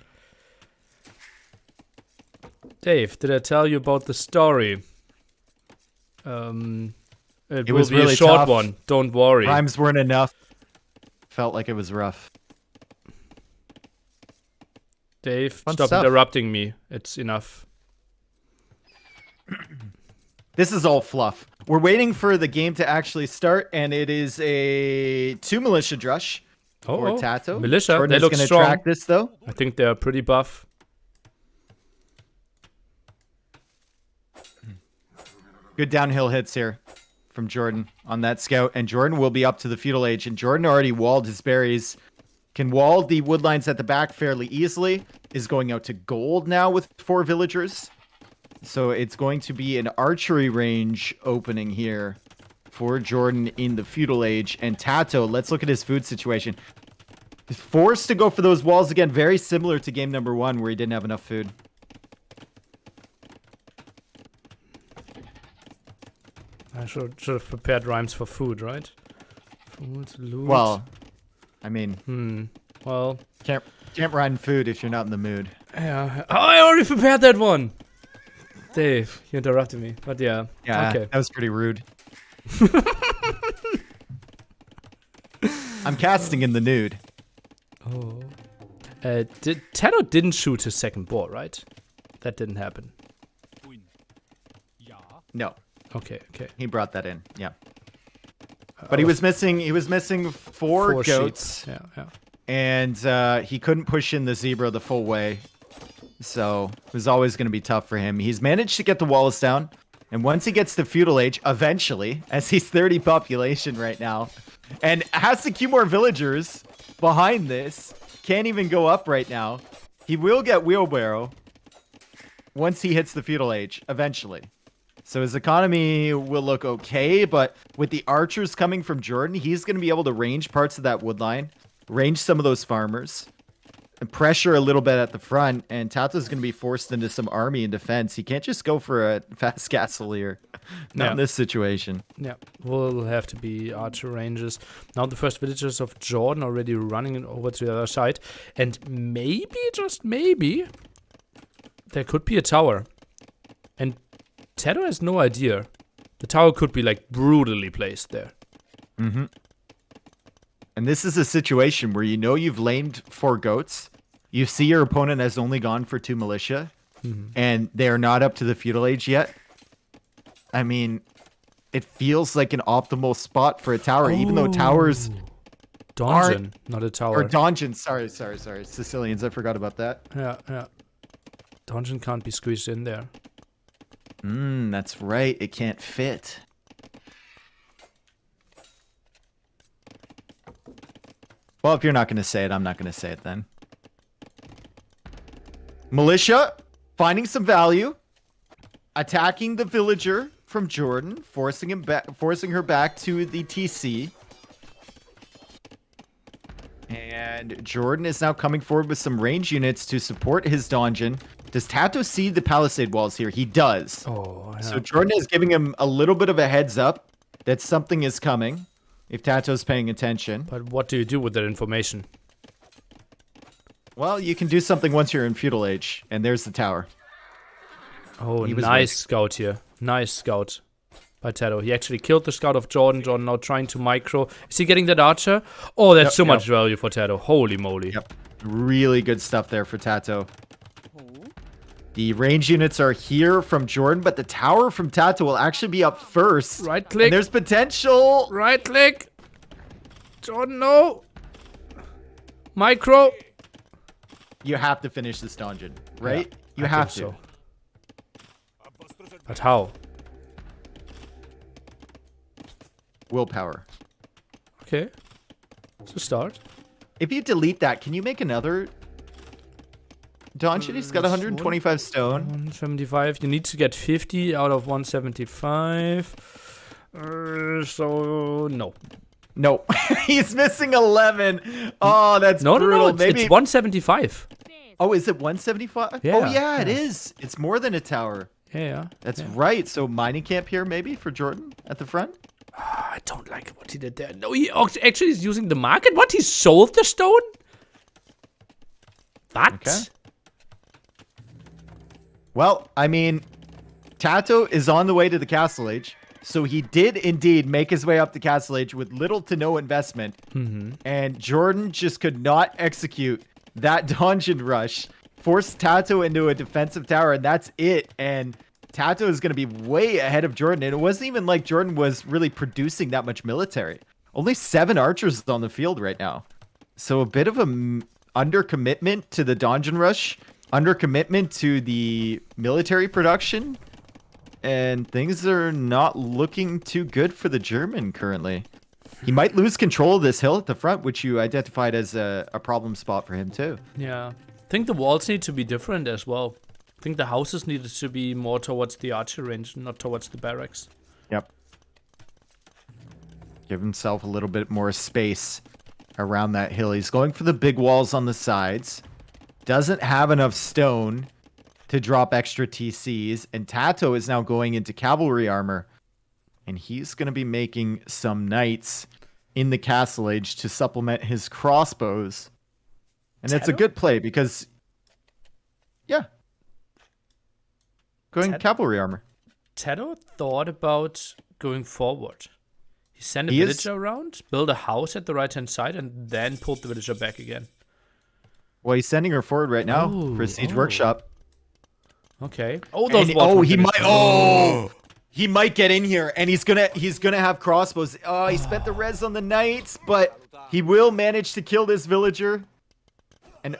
Dave, did I tell you about the story? It will
was
be
really
a short
tough.
one. Don't worry.
Rhymes weren't enough. Felt like it was rough.
Dave,
Fun
stop
stuff.
interrupting me. It's enough.
This is all fluff. We're waiting for the game to actually start, and it is a 2 militia drush for TaToH.
Militia,
Jordan
they
is
look
gonna
strong.
track this though.
I think they're pretty buff.
Good downhill hits here from JorDan on that scout, and JorDan will be up to the feudal age, and JorDan already walled his berries. Can wall the woodlines at the back fairly easily. Is going out to gold now with 4 villagers. So it's going to be an archery range opening here for JorDan in the feudal age. And TaToH, let's look at his food situation. He's forced to go for those walls again, very similar to game number 1 where he didn't have enough food.
I should have prepared rhymes for food, right? Food, loot.
Well, I mean,
Well,
can't rhyme food if you're not in the mood.
yeah. Oh, I already prepared that one. Dave, you interrupted me. But yeah.
Yeah,
Okay.
that was pretty rude. I'm casting in the nude.
Oh. TaToH didn't shoot his second ball, right? That didn't happen.
No,
Okay.
he brought that in. Yeah. But he was missing four goats.
Sheep. Yeah.
And he couldn't push in the zebra the full way. So it was always going to be tough for him. He's managed to get the walls down. And once he gets to feudal age, eventually, as he's 30 population right now, and has a few more villagers behind this, can't even go up right now. He will get wheelbarrow once he hits the feudal age, eventually. So his economy will look okay, but with the archers coming from JorDan, he's going to be able to range parts of that wood line, range some of those farmers, and pressure a little bit at the front, and TaToH's going to be forced into some army and defense. He can't just go for a fast castle here. Not in this situation.
Yeah, will have to be archer ranges. Now the first villagers of JorDan already running over to the other side. And maybe, just maybe, there could be a tower. And TaToH has no idea. The tower could be like brutally placed there.
Mm-hmm. And this is a situation where you know you've lamed 4 goats. You see your opponent has only gone for 2 militia. And they're not up to the feudal age yet. I mean, it feels like an optimal spot for a tower, even though towers
Donjon, not a tower.
or donjons. Sorry. Sicilians, I forgot about that.
Yeah. Donjon can't be squeezed in there.
That's right. It can't fit. Well, if you're not going to say it, I'm not going to say it then. Militia, finding some value, attacking the villager from JorDan, forcing her back to the TC. And JorDan is now coming forward with some range units to support his donjon. Does TaToH see the palisade walls here? He does.
Oh, yeah.
So JorDan is giving him a little bit of a heads up that something is coming, if TaToH's paying attention.
But what do you do with that information?
Well, you can do something once you're in feudal age, and there's the tower.
Oh,
He was
nice
right.
scout here. Nice scout by TaToH. He actually killed the scout of JorDan. JorDan now trying to micro. Is he getting that archer? Oh, that's so much value for TaToH. Holy moly.
Yep. Really good stuff there for TaToH. The range units are here from JorDan, but the tower from TaToH will actually be up first.
Right click.
And there's potential.
Right click. JorDan, no. Micro.
You have to finish this dungeon, right?
Yeah,
you
I
have
think
to.
so. But how?
Willpower.
Okay. It's a start.
If you delete that, can you make another Donjon. He's got 125 stone.
175. You need to get 50 out of 175. So, no.
No, he's missing 11. Oh, that's brutal.
No.
Maybe
It's 175.
Oh, is it 175?
Yeah,
oh, yeah, it is. It's more than a tower.
Yeah.
That's right. So mining camp here, maybe, for JorDan at the front?
I don't like what he did there. No, he actually is using the market. What? He sold the stone? What?
Okay. Well, I mean, TaToH is on the way to the Castle Age. So he did indeed make his way up to Castle Age with little to no investment. And JorDan just could not execute that dungeon rush. Forced TaToH into a defensive tower, and that's it. And TaToH is going to be way ahead of JorDan. And it wasn't even like JorDan was really producing that much military. Only 7 archers on the field right now. So a bit of a undercommitment to the dungeon rush. Undercommitment to the military production. And things are not looking too good for the German currently. He might lose control of this hill at the front, which you identified as a problem spot for him too.
Yeah. I think the walls need to be different as well. I think the houses needed to be more towards the archer range, not towards the barracks.
Yep. Give himself a little bit more space around that hill. He's going for the big walls on the sides. Doesn't have enough stone to drop extra TCs, and TaToH is now going into cavalry armor, and he's going to be making some knights in the Castle Age to supplement his crossbows. And it's a good play because, yeah, going cavalry armor.
TaToH thought about going forward. He sent a villager around, build a house at the right-hand side, and then pulled the villager back again.
Well, he's sending her forward right now for a siege workshop.
Okay. Oh, those
he might get in here, and he's gonna have crossbows. Oh, he spent the res on the knights, but he will manage to kill this villager, and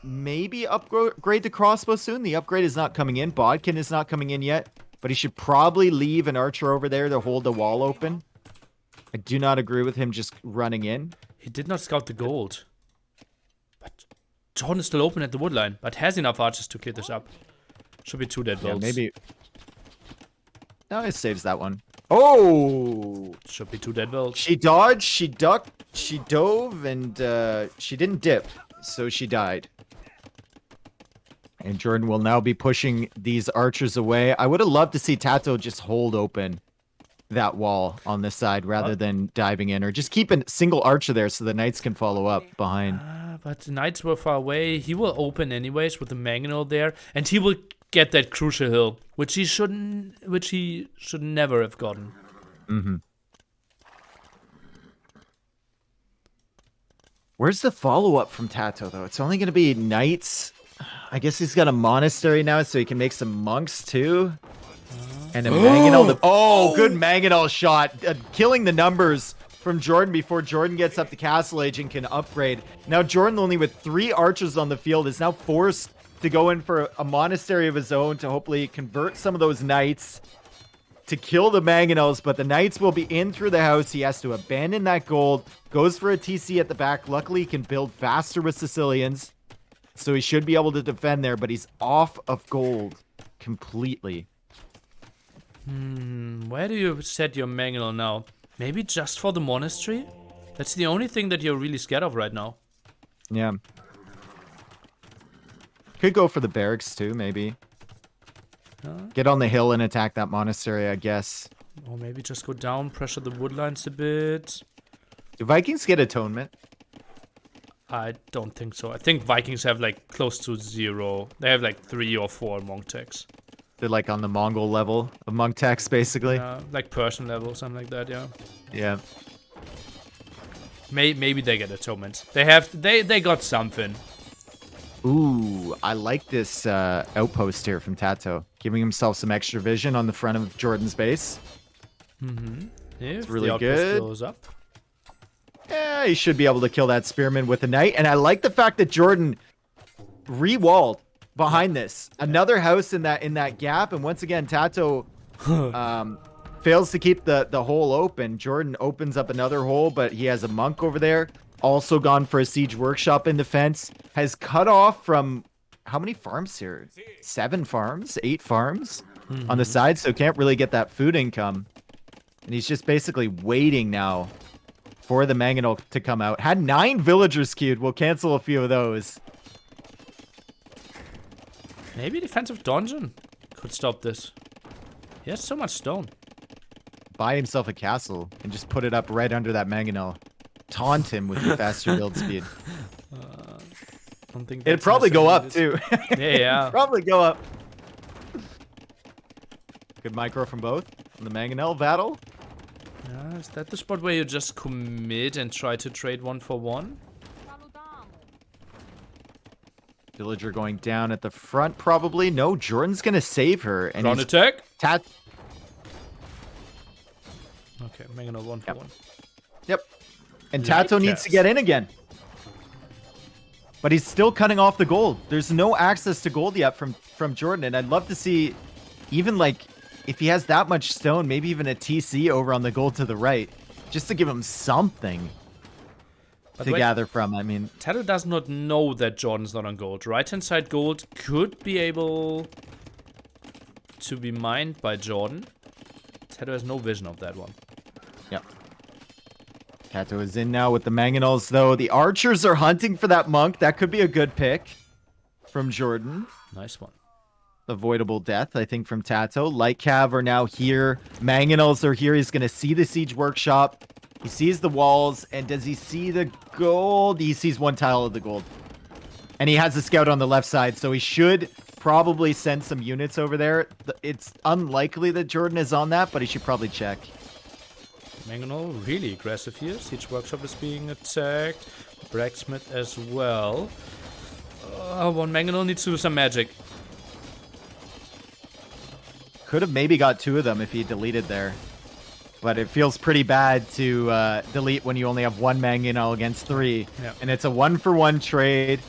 maybe upgrade the crossbow soon. The upgrade is not coming in. Bodkin is not coming in yet, but he should probably leave an archer over there to hold the wall open. I do not agree with him just running in.
He did not scout the gold, but JorDan is still open at the woodline, but has enough archers to clear this up. Should be 2 dead builds.
Yeah, maybe. No, it saves that one. Oh!
Should be 2 dead builds.
She dodged, she ducked, she dove, and she didn't dip, so she died. And JorDan will now be pushing these archers away. I would have loved to see TaToH just hold open that wall on this side rather than diving in, or just keep a single archer there so the knights can follow up behind.
But the knights were far away. He will open anyways with the mangonel there, and he will get that crucial hill, which he should never have gotten.
Where's the follow-up from TaToH, though? It's only going to be knights. I guess he's got a monastery now, so he can make some monks, too. And a mangonel. Oh, good mangonel shot. Killing the numbers from JorDan before JorDan gets up to Castle Age and can upgrade. Now, JorDan, only with 3 archers on the field, is now forced to go in for a monastery of his own to hopefully convert some of those knights to kill the mangonels, but the knights will be in through the house. He has to abandon that gold, goes for a TC at the back. Luckily, he can build faster with Sicilians, so he should be able to defend there, but he's off of gold completely.
Where do you set your mangonel now? Maybe just for the monastery? That's the only thing that you're really scared of right now.
Yeah. Could go for the barracks too, maybe. Get on the hill and attack that monastery, I guess.
Or maybe just go down, pressure the woodlines a bit.
Do Vikings get atonement?
I don't think so. I think Vikings have like close to 0. They have like 3 or 4 monk techs.
They're like on the Mongol level of monk techs, basically.
Like Persian level, something like that, yeah.
Yeah.
Maybe they get atonement. They got something.
Ooh, I like this outpost here from TaToH. Giving himself some extra vision on the front of JorDan's base.
It's
really
the
good.
Goes up.
Yeah, he should be able to kill that spearman with a knight. And I like the fact that JorDan re-walled behind this. Another house in that gap. And once again, TaToH fails to keep the hole open. JorDan opens up another hole, but he has a monk over there. Also gone for a siege workshop in defense. Has cut off from how many farms here? 7 farms, 8 farms on the side, so can't really get that food income. And he's just basically waiting now for the mangonel to come out. Had 9 villagers queued. We'll cancel a few of those.
Maybe defensive dungeon could stop this. He has so much stone.
Buy himself a castle and just put it up right under that mangonel. Taunt him with your faster build speed.
Don't think
It'd probably go up too.
Yeah.
Probably go up. Good micro from both on the mangonel battle.
Is that the spot where you just commit and try to trade 1 for 1?
Villager going down at the front, probably. No, JorDan's gonna save her. And
Ground attack. Okay, mangonel 1 for 1.
Yep. And
Light
TaToH needs
cast.
to get in again. But he's still cutting off the gold. There's no access to gold yet from JorDan. And I'd love to see, even like, if he has that much stone, maybe even a TC over on the gold to the right. Just to give him something to gather from. I mean,
TaToH does not know that JorDan's not on gold. Right-hand side gold could be able to be mined by JorDan. TaToH has no vision of that one.
yep. TaToH is in now with the mangonels, though. The archers are hunting for that monk. That could be a good pick from JorDan.
Nice one.
Avoidable death, I think, from TaToH. Light Cav are now here. Mangonels are here. He's going to see the siege workshop. He sees the walls. And does he see the gold? He sees 1 tile of the gold. And he has a scout on the left side, so he should probably send some units over there. It's unlikely that JorDan is on that, but he should probably check.
Mangonel really aggressive here. Siege workshop is being attacked. Blacksmith as well. One Mangonel needs to do some magic.
Could have maybe got 2 of them if he deleted there. But it feels pretty bad to delete when you only have 1 mangonel against 3.
Yeah.
And it's a 1-for-1 trade.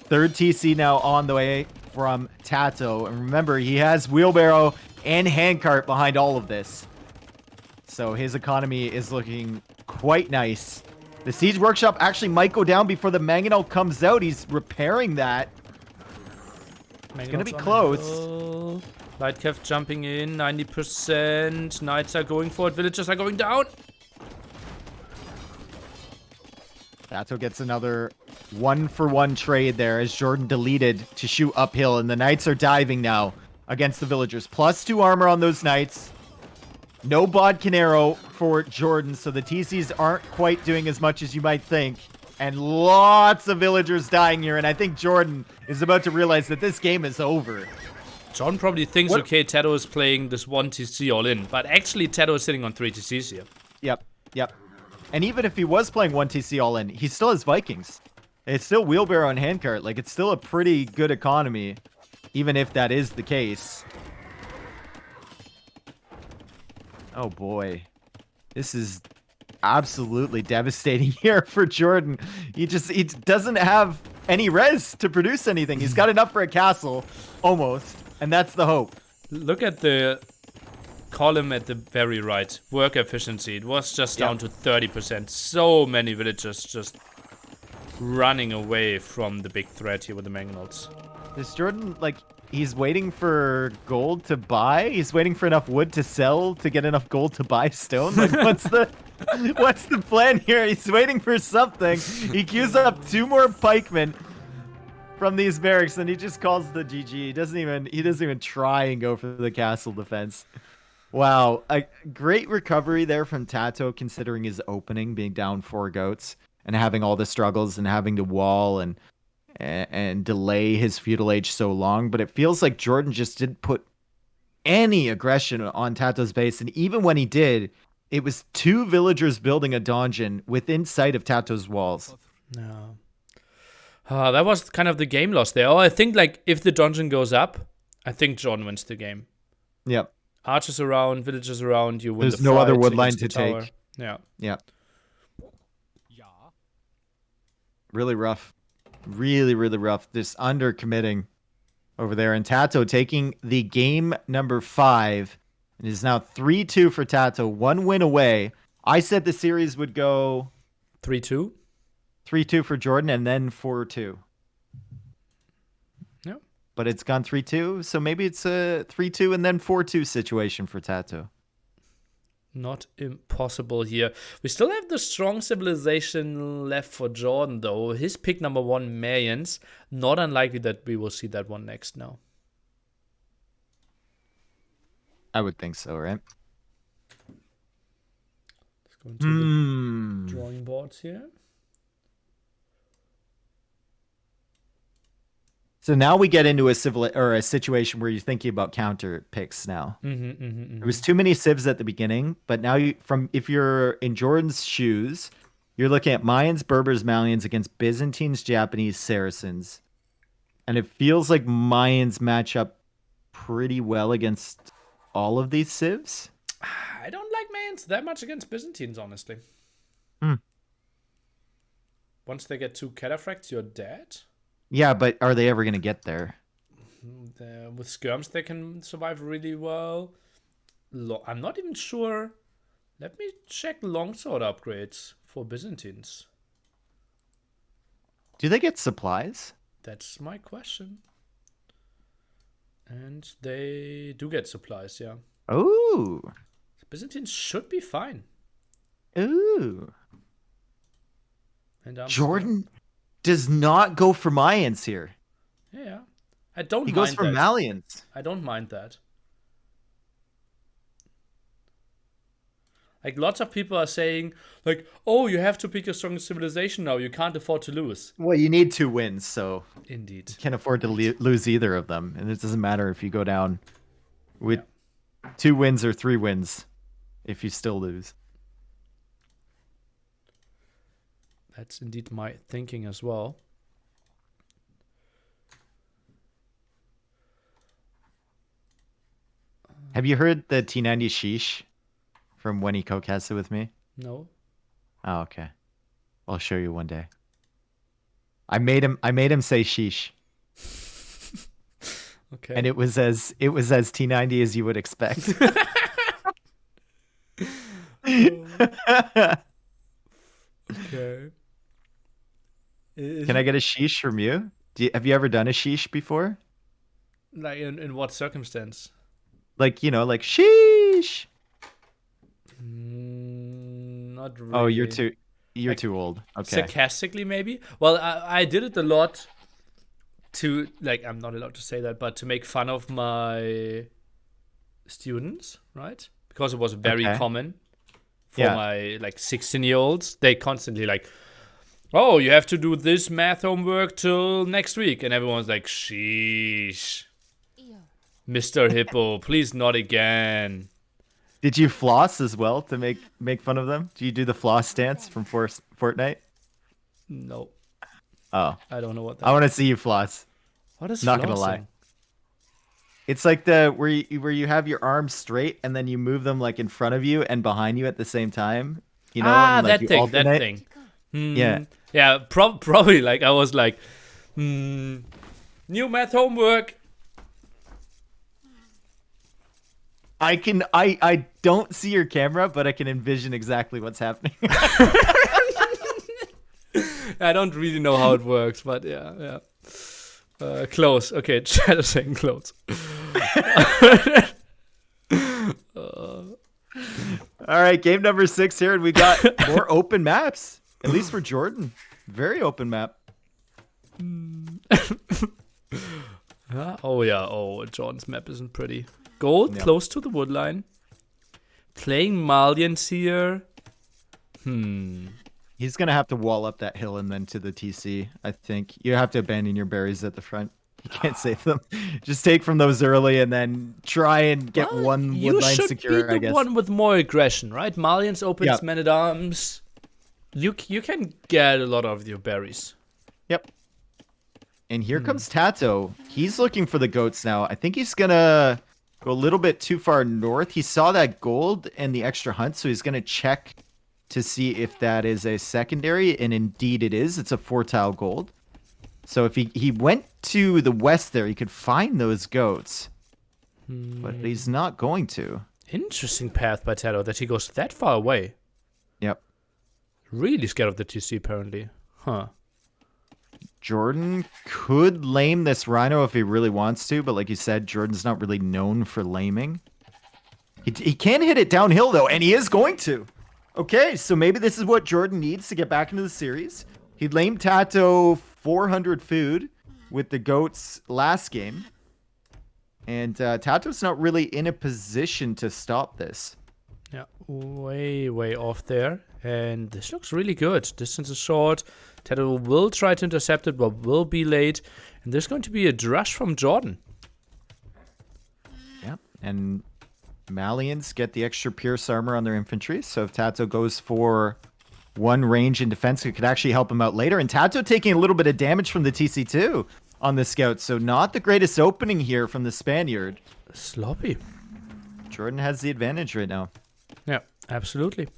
3rd TC now on the way from TaToH. And remember, he has wheelbarrow and handcart behind all of this. So his economy is looking quite nice. The siege workshop actually might go down before the mangonel comes out. He's repairing that. It's going to be close.
Light Cav jumping in, 90%. Knights are going for it. Villagers are going down.
TaToH gets another 1-for-1 trade there as JorDan deleted to shoot uphill. And the knights are diving now against the villagers. +2 armor on those knights. No Bodkin arrow for JorDan, so the TCs aren't quite doing as much as you might think. And lots of villagers dying here, and I think JorDan is about to realize that this game is over.
John probably thinks, okay, TaToH is playing this 1 TC all in, but actually TaToH is sitting on 3 TCs here.
Yep. And even if he was playing 1 TC all in, he still has Vikings. It's still wheelbarrow and handcart. Like, it's still a pretty good economy, even if that is the case. Oh boy. This is absolutely devastating here for JorDan. He doesn't have any res to produce anything. He's got enough for a castle, almost, and that's the hope.
Look at the column at the very right. Work efficiency. It was just down to 30%. So many villagers just running away from the big threat here with the mangonels.
Is JorDan, like, he's waiting for gold to buy? He's waiting for enough wood to sell to get enough gold to buy stone? Like, what's the plan here? He's waiting for something. He queues up 2 more pikemen from these barracks, and he just calls the GG. He doesn't even try and go for the castle defense. Wow, a great recovery there from TaToH, considering his opening being down 4 goats and having all the struggles and having to wall and delay his feudal age so long. But it feels like JorDan just didn't put any aggression on TaToH's base, and even when he did, it was 2 villagers building a donjon within sight of TaToH's walls.
No. That was kind of the game loss there. Oh, I think, like, if the donjon goes up, I think JorDan wins the game.
Yep.
Archers around, villagers around, you win.
There's no other wood line to
tower.
take.
Yeah.
Really rough. Really, really rough. This under committing over there. And TaToH taking the game number 5. It is now 3-2 for TaToH. 1 win away. I said the series would go
3-2.
3-2 for JorDan and then 4-2.
Yeah.
but it's gone 3-2. So maybe it's a 3-2 and then 4-2 situation for TaToH.
Not impossible here. We still have the strong civilization left for JorDan, though. His pick number 1, Mayans. Not unlikely that we will see that one next now.
I would think so, right?
Let's go into the drawing boards here.
So now we get into a situation where you're thinking about counter picks now. There was too many civs at the beginning, but now if you're in JorDan's shoes, you're looking at Mayans, Berbers, Malians against Byzantines, Japanese, Saracens. And it feels like Mayans match up pretty well against all of these civs.
I don't like Mayans that much against Byzantines, honestly. Once they get 2 cataphracts, you're dead.
Yeah, but are they ever going to get there?
With skirms, they can survive really well. I'm not even sure. Let me check longsword upgrades for Byzantines.
Do they get supplies?
That's my question. And they do get supplies, yeah.
Ooh.
Byzantines should be fine.
Ooh.
And
JorDan does not go for Mayans here.
Yeah. I don't mind that.
He goes for Malians.
I don't mind that. Like, lots of people are saying, like, oh, you have to pick your strongest civilization now. You can't afford to lose.
Well, you need 2 wins, so...
Indeed.
You can't afford to lose either of them. And it doesn't matter if you go down with 2 wins or 3 wins if you still lose.
That's indeed my thinking as well.
Have you heard the T90 sheesh from when he co-casted with me?
No.
Oh, okay. I'll show you one day. I made him say sheesh.
Okay.
And it was as T90 as you would expect.
Okay.
Can I get a sheesh from you? Have you ever done a sheesh before?
Like, in what circumstance?
Like, like sheesh.
Not really.
Oh, you're too old. Okay.
Sarcastically, maybe? Well, I did it a lot to, like, I'm not allowed to say that, but to make fun of my students, right? Because it was very common for my, like, 16-year-olds. They constantly, like, oh, you have to do this math homework till next week. And everyone's like, sheesh. Mr. Hippo, please not again.
Did you floss as well to make fun of them? Do you do the floss stance from Fortnite?
No.
Oh.
I don't know what that
I want to see you floss.
What is
Not
flossing?
gonna lie. It's like where you have your arms straight and then you move them like in front of you and behind you at the same time. You know, and, like,
that thing.
Yeah.
Yeah, probably, like, I was like, new math homework.
I don't see your camera, but I can envision exactly what's happening.
I don't really know how it works, but yeah. Close. Okay, chat is saying close.
All right, game number 6 here, and we got more open maps. At least for JorDan. Very open map.
Oh, yeah. Oh, JorDan's map isn't pretty. Gold, close to the woodline. Playing Malians here.
He's going to have to wall up that hill and then to the TC, I think. You have to abandon your berries at the front. You can't save them. Just take from those early and then try and get one woodline secure, I guess.
You should be the one with more aggression, right? Malians opens man-at-arms. You can get a lot of your berries.
Yep. And here comes TaToH. He's looking for the goats now. I think he's going to go a little bit too far north. He saw that gold and the extra hunt, so he's going to check to see if that is a secondary, and indeed it is. It's a 4-tile gold. So if he went to the west there, he could find those goats. But he's not going to.
Interesting path by TaToH that he goes that far away.
Yep.
Really scared of the TC, apparently. Huh.
JorDan could lame this Rhino if he really wants to, but like you said, JorDan's not really known for laming. He can hit it downhill, though, and he is going to. Okay, so maybe this is what JorDan needs to get back into the series. He lamed TaToH 400 food with the GOATs last game. And TaToH's not really in a position to stop this.
Yeah, way off there. And this looks really good. Distance is short. TaToH will try to intercept it, but will be late. And there's going to be a drush from JorDan.
Yeah, and Malians get the extra pierce armor on their infantry. So if TaToH goes for one range in defense, it could actually help him out later. And TaToH taking a little bit of damage from the TC2 on the scout. So not the greatest opening here from the Spaniard.
Sloppy.
JorDan has the advantage right now.
Yeah, absolutely.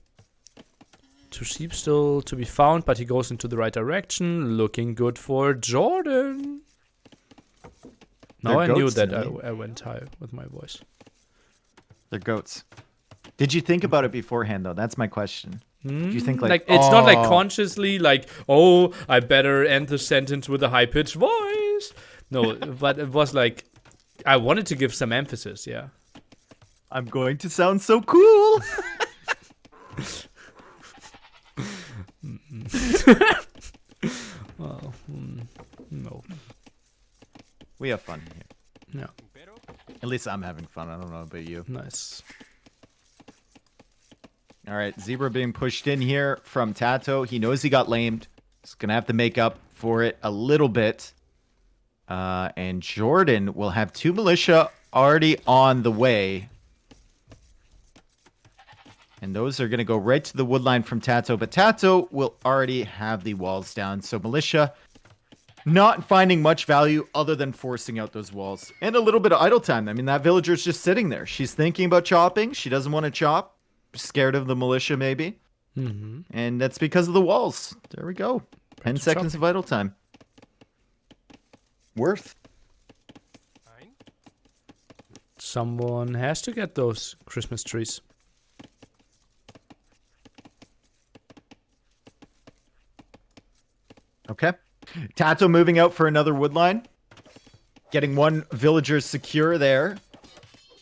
Two sheep still to be found, but he goes into the right direction. Looking good for JorDan. Now I knew that I went high with my voice.
They're goats. Did you think about it beforehand, though? That's my question. Did you think like
it's not like consciously like, oh, I better end the sentence with a high-pitched voice. No, but it was like, I wanted to give some emphasis, yeah.
I'm going to sound so cool.
Well, no.
We have fun here.
Yeah.
At least I'm having fun. I don't know about you.
Nice.
All right, Zebra being pushed in here from TaToH. He knows he got lamed. He's going to have to make up for it a little bit. And JorDan will have 2 militia already on the way. And those are going to go right to the wood line from TaToH. But TaToH will already have the walls down. So militia not finding much value other than forcing out those walls. And a little bit of idle time. I mean, that villager's just sitting there. She's thinking about chopping. She doesn't want to chop. Scared of the militia, maybe.
Mm-hmm.
And that's because of the walls. There we go. 10 seconds of idle time. Worth.
Someone has to get those Christmas trees.
Okay. TaToH moving out for another wood line. Getting one villager secure there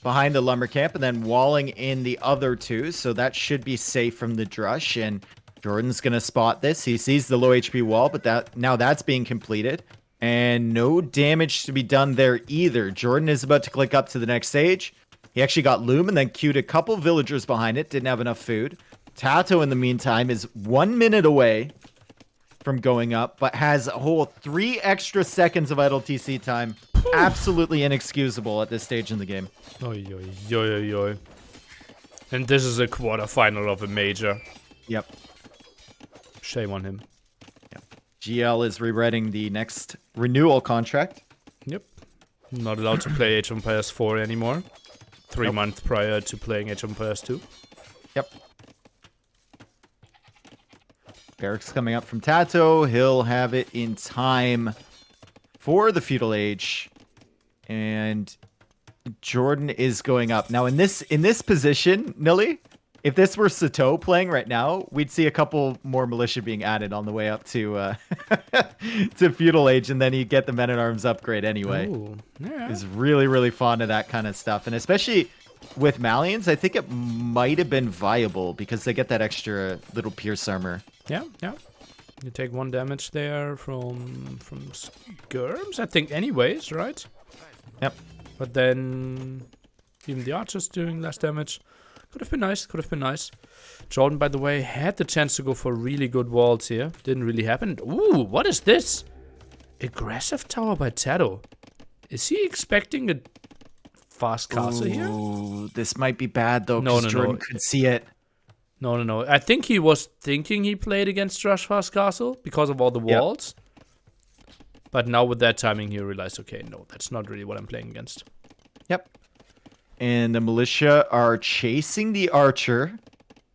behind the lumber camp, and then walling in the other 2. So that should be safe from the drush. And JorDan's going to spot this. He sees the low HP wall, but now that's being completed. And no damage to be done there either. JorDan is about to click up to the next stage. He actually got loom and then queued a couple villagers behind it. Didn't have enough food. TaToH, in the meantime, is 1 minute away from going up, but has a whole 3 extra seconds of idle TC time. Absolutely inexcusable at this stage in the game.
Oy, oy, oy, oy, oy. And this is a quarterfinal of a major.
Yep.
Shame on him.
Yep. GL is rewriting the next renewal contract.
Yep. Not allowed to play Age of Empires 4 anymore. 3 months prior to playing Age of Empires 2.
Yep. Barracks coming up from TaToH. He'll have it in time for the feudal age. And JorDan is going up. Now in this position, Nilly, if this were TaToH playing right now, we'd see a couple more militia being added on the way up to to feudal age, and then you get the men-at-arms upgrade anyway.
Ooh, yeah.
He's really, really fond of that kind of stuff. And especially with Malians, I think it might have been viable because they get that extra little pierce armor.
Yeah, yeah. You take 1 damage there from skirms, I think, anyways, right?
Yep.
But then even the archers doing less damage. Could have been nice, could have been nice. JorDan, by the way, had the chance to go for really good walls here. Didn't really happen. Ooh, what is this? Aggressive tower by TaToH. Is he expecting a fast castle here?
Ooh, this might be bad, though,
No,
because
no,
JorDan
no.
could see it.
No, no, no. I think he was thinking he played against Rush Fast Castle because of all the walls. But now with that timing, he realized, okay, no, that's not really what I'm playing against.
Yep. And the militia are chasing the archer.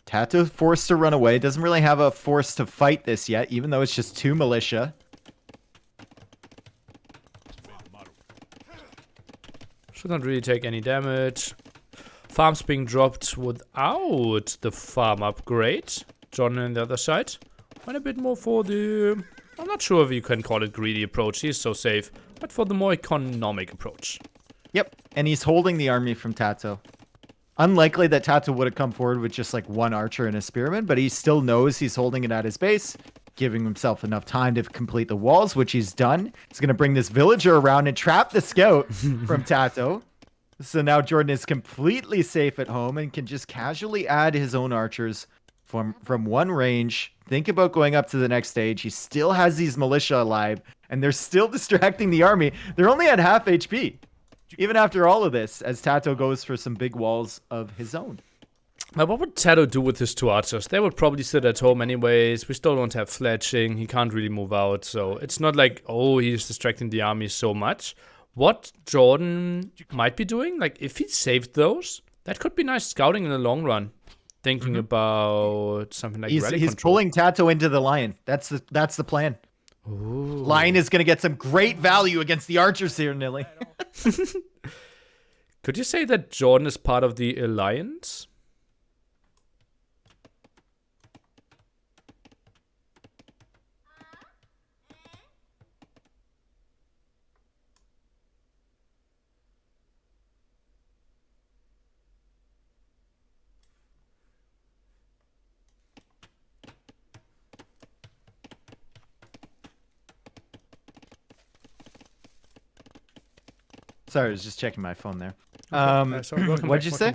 TaToH forced to run away. Doesn't really have a force to fight this yet, even though it's just 2 militia.
Should not really take any damage. Farms being dropped without the farm upgrade. JorDan on the other side. And a bit more for the I'm not sure if you can call it greedy approach. He's so safe, but for the more economic approach.
Yep, and he's holding the army from TaToH. Unlikely that TaToH would have come forward with just like one archer and a spearman, but he still knows he's holding it at his base, giving himself enough time to complete the walls, which he's done. He's going to bring this villager around and trap the scout from TaToH. So now JorDan is completely safe at home and can just casually add his own archers from one range. Think about going up to the next stage. He still has these militia alive, and they're still distracting the army. They're only at half HP. Even after all of this, as TaToH goes for some big walls of his own.
Now, what would TaToH do with his 2 archers? They would probably sit at home anyways. We still don't have fletching. He can't really move out. So it's not like, oh, he's distracting the army so much. What JorDan might be doing, like if he saved those, that could be nice scouting in the long run. Thinking about something like
he's pulling TaToH into the lion. That's the plan.
Ooh.
Lion is going to get some great value against the archers here, Nilly.
Could you say that JorDan is part of the alliance?
Sorry, I was just checking my phone there.
Sorry,
what'd you say?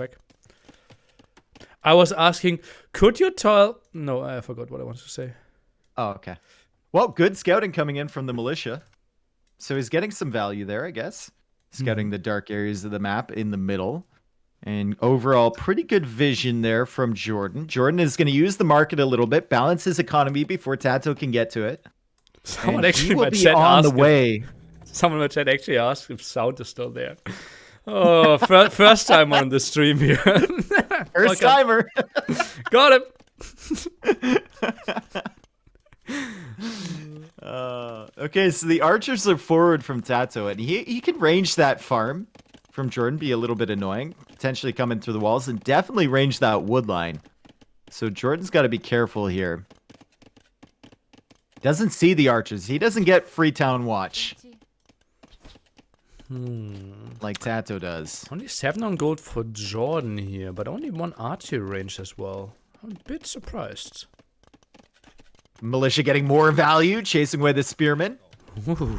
I was asking, could you tell... No, I forgot what I wanted to say.
Oh, okay. Well, good scouting coming in from the militia. So he's getting some value there, I guess. Scouting the dark areas of the map in the middle. And overall, pretty good vision there from JorDan. JorDan is going to use the market a little bit, balance his economy before TaToH can get to it.
Someone
and
actually
he will
in my
be
chat
on the
asked
way.
Someone in the chat actually asked if sound is still there. Oh, first time on the stream here.
First timer.
Got him.
Okay, so the archers are forward from TaToH, and he can range that farm from JorDan, be a little bit annoying, potentially coming through the walls, and definitely range that wood line. So JorDan's got to be careful here. Doesn't see the archers. He doesn't get Freetown Watch. Like TaToH does.
Only 7 on gold for JorDan here, but only 1 archery range as well. I'm a bit surprised.
Militia getting more value, chasing away the spearmen.
Ooh.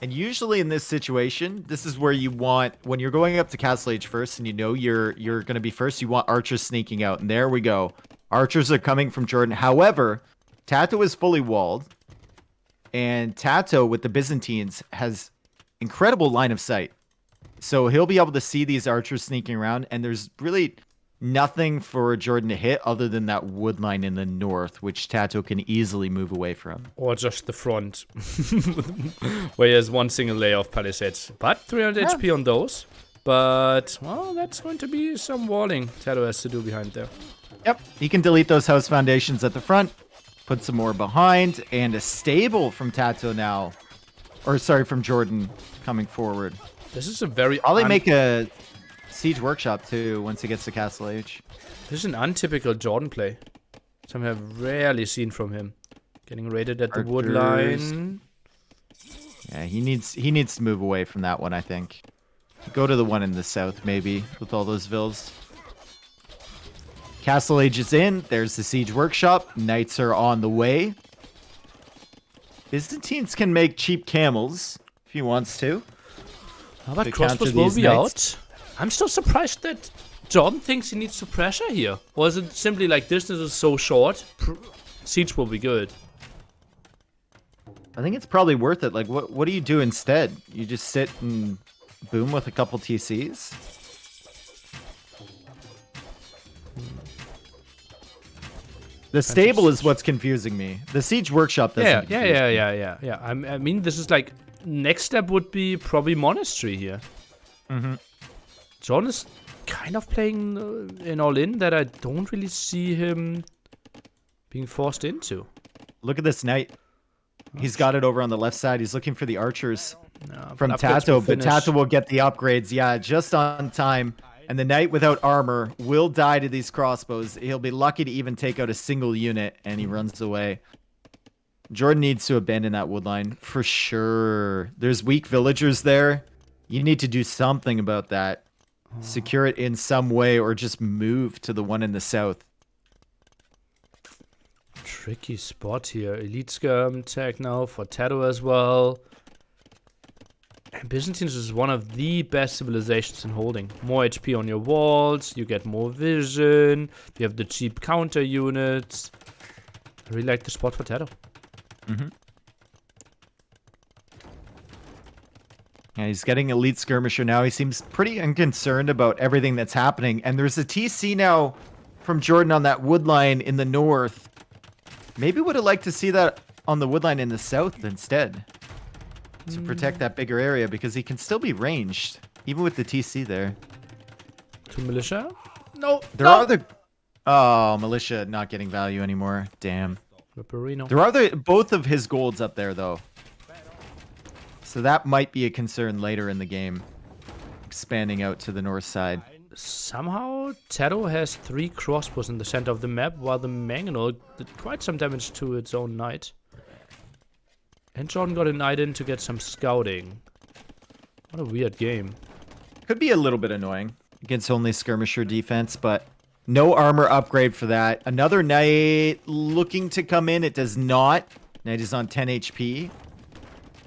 And usually in this situation, this is where you want, when you're going up to Castle Age first and you know you're going to be first, you want archers sneaking out. And there we go. Archers are coming from JorDan. However, TaToH is fully walled. And TaToH with the Byzantines has incredible line of sight. So he'll be able to see these archers sneaking around. And there's really nothing for JorDan to hit other than that wood line in the north, which TaToH can easily move away from.
Or just the front, where he has 1 single layer of palisades. But 300 HP on those. But, well, that's going to be some walling TaToH has to do behind there.
Yep, he can delete those house foundations at the front, put some more behind, and a stable from TaToH now. Or, sorry, from JorDan coming forward.
This is a very...
Probably make a siege workshop, too, once he gets to Castle Age.
This is an untypical JorDan play. Something I've rarely seen from him. Getting raided at the wood line.
Yeah, he needs to move away from that one, I think. Go to the one in the south, maybe, with all those vills. Castle Age is in. There's the siege workshop. Knights are on the way. Byzantines can make cheap camels if he wants to.
How about crossbows will be out? I'm still surprised that JorDan thinks he needs to pressure here. Or is it simply like distance is so short, siege will be good?
I think it's probably worth it. Like, what do you do instead? You just sit and boom with a couple TCs? The stable is what's confusing me. The siege workshop doesn't.
Yeah. I mean, this is like next step would be probably monastery here. JorDan is kind of playing an all-in that I don't really see him being forced into.
Look at this knight. He's got it over on the left side. He's looking for the archers from
TaToH,
but TaToH will get the upgrades. Yeah, just on time. And the knight without armor will die to these crossbows. He'll be lucky to even take out a single unit, and he runs away. JorDan needs to abandon that wood line for sure. There's weak villagers there. You need to do something about that. Secure it in some way or just move to the one in the south.
Tricky spot here. Elite Skirm tag now for TaToH as well. And Byzantines is one of the best civilizations in holding. More HP on your walls, you get more vision, you have the cheap counter units. I really like the spot for TaToH.
Yeah, he's getting elite skirmisher now. He seems pretty unconcerned about everything that's happening. And there's a TC now from JorDan on that wood line in the north. Maybe would have liked to see that on the wood line in the south instead. To protect that bigger area because he can still be ranged. Even with the TC there.
To militia? No.
There are other... Oh, militia not getting value anymore. Damn.
Ripperino.
There are both of his golds up there though. So that might be a concern later in the game. Expanding out to the north side.
Somehow, TaToH has 3 crossbows in the center of the map, while the Mangonel did quite some damage to its own knight. And JorDan got a knight in to get some scouting. What a weird game.
Could be a little bit annoying against only skirmisher defense, but no armor upgrade for that. Another knight looking to come in. It does not. Knight is on 10 HP.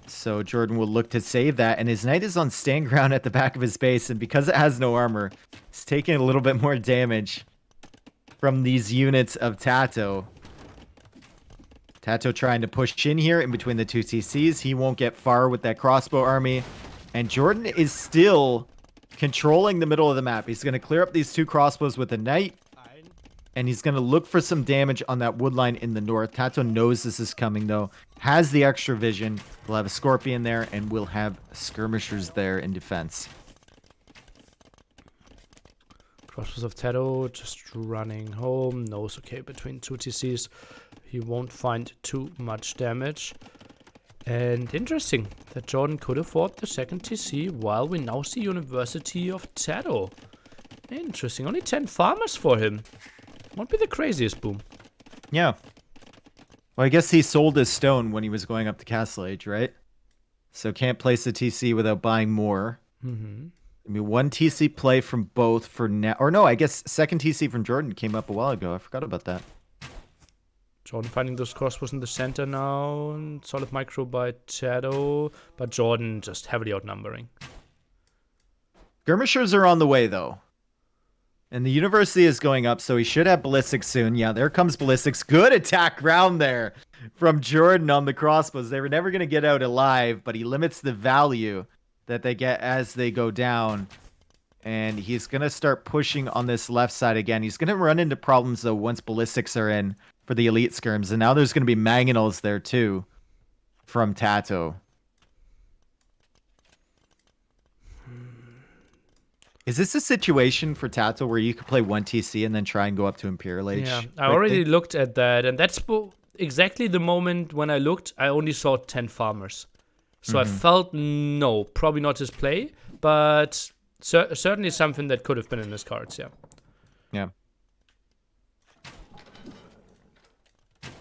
So JorDan will look to save that. And his knight is on stand ground at the back of his base. And because it has no armor, it's taking a little bit more damage from these units of TaToH. TaToH trying to push in here in between the two TCs. He won't get far with that crossbow army. And JorDan is still controlling the middle of the map. He's going to clear up these 2 crossbows with a knight. And he's going to look for some damage on that wood line in the north. TaToH knows this is coming, though. Has the extra vision. We'll have a scorpion there, and we'll have skirmishers there in defense.
Crossbows of TaToH just running home. Knows, okay, between 2 TCs, he won't find too much damage. And interesting that JorDan could afford the second TC, while we now see University of TaToH. Interesting. Only 10 farmers for him. Won't be the craziest boom.
Yeah. Well, I guess he sold his stone when he was going up to Castle Age, right? So can't place the TC without buying more. I mean, 1 TC play from both for now. Or no, I guess second TC from JorDan came up a while ago. I forgot about that.
JorDan finding those crossbows in the center now. And solid micro by TaToH. But JorDan just heavily outnumbering.
Skirmishers are on the way, though. And the university is going up, so he should have ballistics soon. Yeah, there comes ballistics. Good attack round there from JorDan on the crossbows. They were never going to get out alive, but he limits the value that they get as they go down. And he's going to start pushing on this left side again. He's going to run into problems, though, once ballistics are in for the elite skirms. And now there's going to be mangonels there, too, from TaToH. Is this a situation for TaToH where you could play 1 TC and then try and go up to Imperial Age?
Yeah, I already looked at that, and that's exactly the moment when I looked, I only saw 10 farmers. So I felt, no, probably not his play, but certainly something that could have been in his cards, yeah.
Yeah.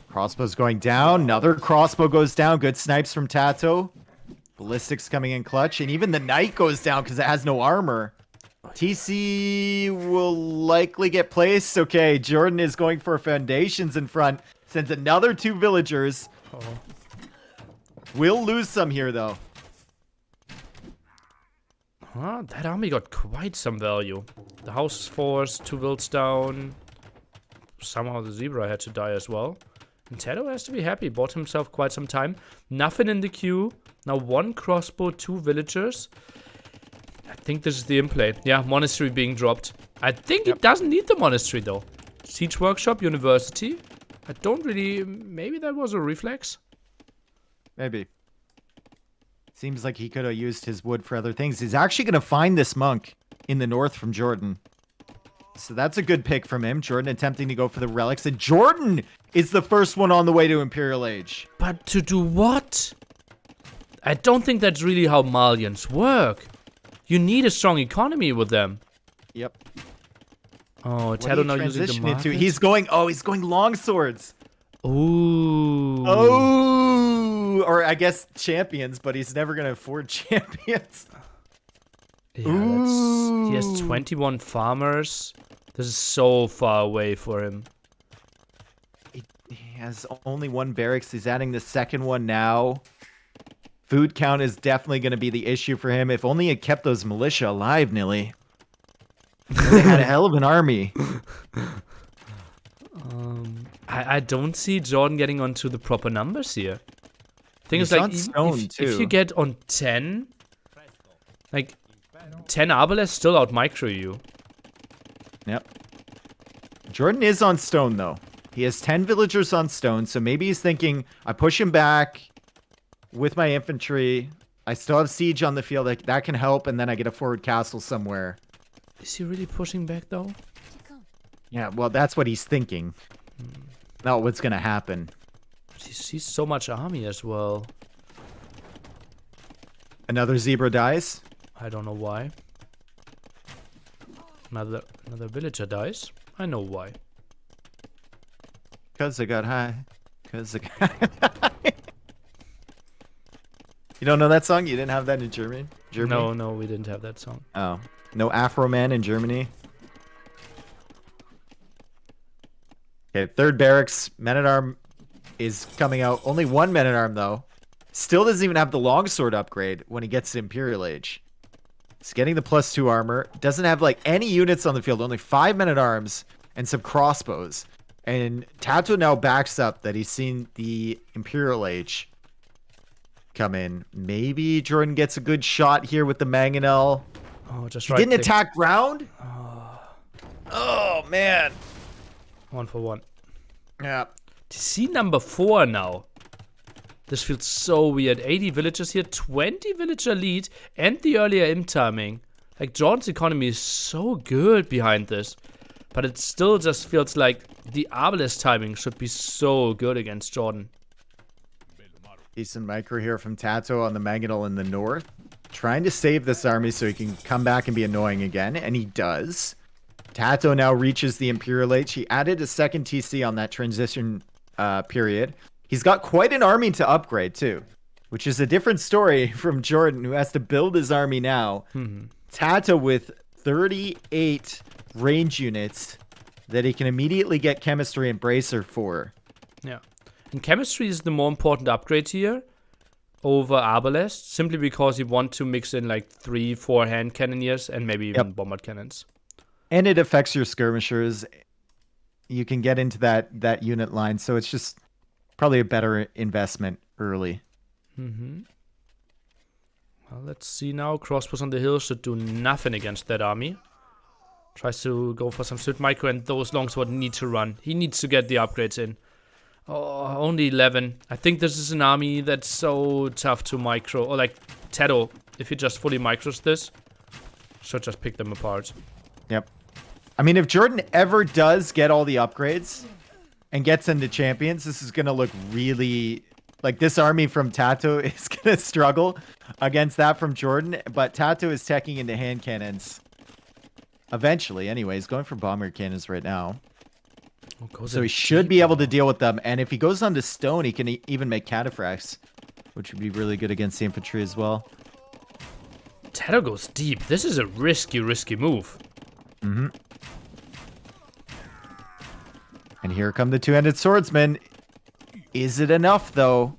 Crossbow's going down. Another crossbow goes down. Good snipes from TaToH. Ballistics coming in clutch, and even the knight goes down because it has no armor. TC will likely get placed. Okay, JorDan is going for foundations in front. Sends another 2 villagers. We'll lose some here, though.
Huh, that army got quite some value. The house is forced, 2 wilds down. Somehow the zebra had to die as well. And TaToH has to be happy. Bought himself quite some time. Nothing in the queue. Now 1 crossbow, 2 villagers. I think this is the in-play. Yeah, monastery being dropped. I think he doesn't need the monastery, though. Siege Workshop, University. I don't really... Maybe that was a reflex?
Maybe. Seems like he could have used his wood for other things. He's actually going to find this monk in the north from JorDan. So that's a good pick from him. JorDan attempting to go for the relics. And JorDan is the first one on the way to Imperial Age.
But to do what? I don't think that's really how Malians work. You need a strong economy with them.
Yep.
Oh,
What
TaToH now using the
transition into?
market.
He's going long swords.
Ooh.
Oh, or I guess champions, but he's never gonna afford champions.
Yeah, that's... He has 21 farmers. This is so far away for him.
He has only one barracks. He's adding the second one now. Food count is definitely going to be the issue for him. If only he had kept those militia alive, Nilly. They had a hell of an army.
I don't see JorDan getting onto the proper numbers here. Thing is,
He's
like,
on stone,
if you
too.
get on 10, like, 10 Arbalest still out micro you.
Yep. JorDan is on stone, though. He has 10 villagers on stone, so maybe he's thinking, I push him back with my infantry. I still have siege on the field. That can help, and then I get a forward castle somewhere.
Is he really pushing back, though?
Yeah, well, that's what he's thinking. Not what's going to happen.
He sees so much army as well.
Another zebra dies.
I don't know why. Another villager dies. I know why.
Because I got high. Because I got high. You don't know that song? You didn't have that in Germany?
No, we didn't have that song.
Oh. No Afro Man in Germany? Okay, third barracks. Men-at-arm is coming out. Only one men-at-arm, though. Still doesn't even have the longsword upgrade when he gets to Imperial Age. He's getting the +2 armor. Doesn't have, like, any units on the field. Only 5 men-at-arms and some crossbows. And TaToH now backs up that he's seen the Imperial Age come in. Maybe JorDan gets a good shot here with the Mangonel.
Oh, just
He
right.
didn't attack ground? Oh, man.
1 for 1.
Yeah.
To see number 4 now. This feels so weird. 80 villagers here, 20 villager lead, and the earlier imp timing. Like, JorDan's economy is so good behind this. But it still just feels like the Arbalest timing should be so good against JorDan.
Decent micro here from TaToH on the Mangonel in the north. Trying to save this army so he can come back and be annoying again, and he does. TaToH now reaches the Imperial Age. He added a second TC on that transition period. He's got quite an army to upgrade, too. Which is a different story from JorDan, who has to build his army now. TaToH with 38 range units that he can immediately get chemistry and bracer for.
Yeah. And chemistry is the more important upgrade here over Arbalest, simply because you want to mix in like 3-4 hand cannoneers and maybe even bombard cannons.
And it affects your skirmishers. You can get into that unit line, so it's just probably a better investment early.
Well, let's see now. Crossbows on the hill should do nothing against that army. Tries to go for some Sud micro, and those longsword need to run. He needs to get the upgrades in. Oh, only 11. I think this is an army that's so tough to micro. Or like TaToH, if he just fully micros this, should just pick them apart.
Yep. I mean, if JorDan ever does get all the upgrades and gets into champions, this is going to look really... Like, this army from TaToH is going to struggle against that from JorDan. But TaToH is teching into hand cannons. Eventually, anyways. Going for bomber cannons right now. So he should be able to deal with them. And if he goes on to stone, he can even make cataphracts, which would be really good against the infantry as well.
TaToH goes deep. This is a risky move.
And here come the two-handed swordsmen. Is it enough, though?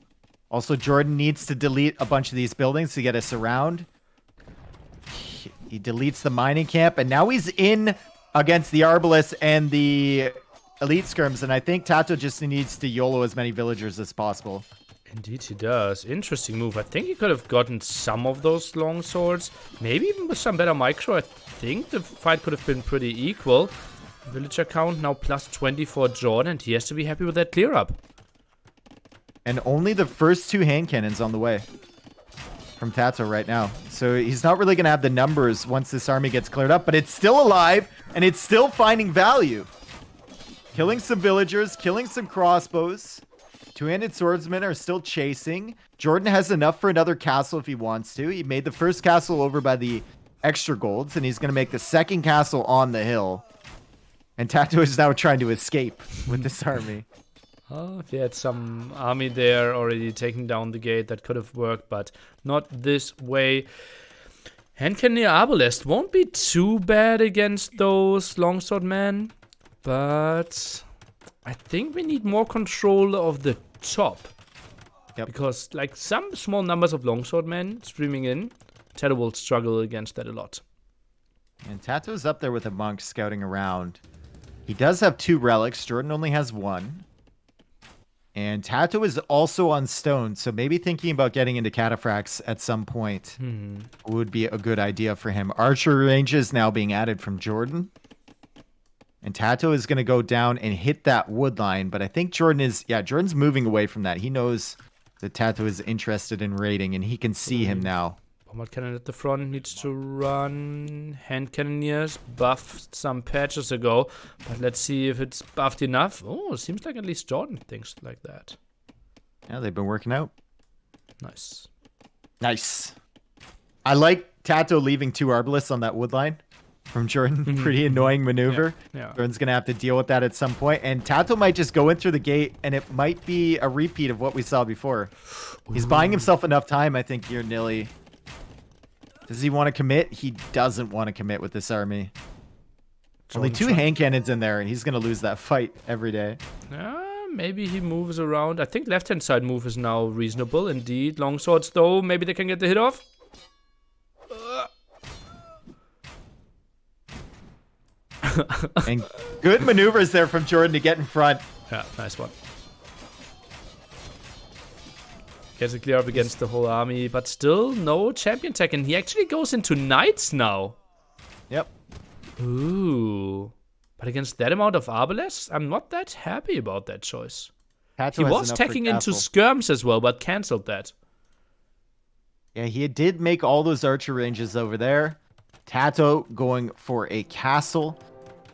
Also, JorDan needs to delete a bunch of these buildings to get us around. He deletes the mining camp, and now he's in against the Arbalists and the elite skirms, and I think TaToH just needs to YOLO as many villagers as possible.
Indeed he does. Interesting move. I think he could have gotten some of those long swords. Maybe even with some better micro. I think the fight could have been pretty equal. Villager count now plus 20 for JorDan, and he has to be happy with that clear up.
And only the first 2 hand cannons on the way from TaToH right now. So he's not really going to have the numbers once this army gets cleared up, but it's still alive, and it's still finding value. Killing some villagers, killing some crossbows. Two-handed swordsmen are still chasing. JorDan has enough for another castle if he wants to. He made the first castle over by the extra golds, and he's going to make the second castle on the hill. And TaToH is now trying to escape with this army.
Oh, if he had some army there already taking down the gate, that could have worked, but not this way. Hand cannon Arbalest won't be too bad against those longsword men, but I think we need more control of the top.
Yep.
Because, like, some small numbers of longsword men streaming in, TaToH will struggle against that a lot.
And TaToH's up there with a monk scouting around. He does have 2 relics. JorDan only has 1. And TaToH is also on stone, so maybe thinking about getting into cataphracts at some point would be a good idea for him. Archer ranges now being added from JorDan. And TaToH is going to go down and hit that wood line, but I think JorDan's moving away from that. He knows that TaToH is interested in raiding, and he can see him now.
Bombard cannon at the front needs to run. Hand cannoneers buffed some patches ago, but let's see if it's buffed enough. Oh, it seems like at least JorDan thinks like that.
Yeah, they've been working out.
Nice.
Nice. I like TaToH leaving 2 Arbalists on that wood line from JorDan. Pretty annoying maneuver.
Yeah.
JorDan's going to have to deal with that at some point. And TaToH might just go in through the gate, and it might be a repeat of what we saw before. He's buying himself enough time, I think, here, Nilly. Does he want to commit? He doesn't want to commit with this army. Only 2 hand cannons in there, and he's going to lose that fight every day.
Maybe he moves around. I think left-hand side move is now reasonable, indeed. Longswords, though, maybe they can get the hit off.
And good maneuvers there from JorDan to get in front.
Yeah, nice one. Gets it clear up against the whole army, but still no champion tech, and he actually goes into knights now.
Yep.
Ooh. But against that amount of Arbalest, I'm not that happy about that choice.
TaToH
He was teching into skirms as well, but cancelled that.
Yeah, he did make all those archer ranges over there. TaToH going for a castle.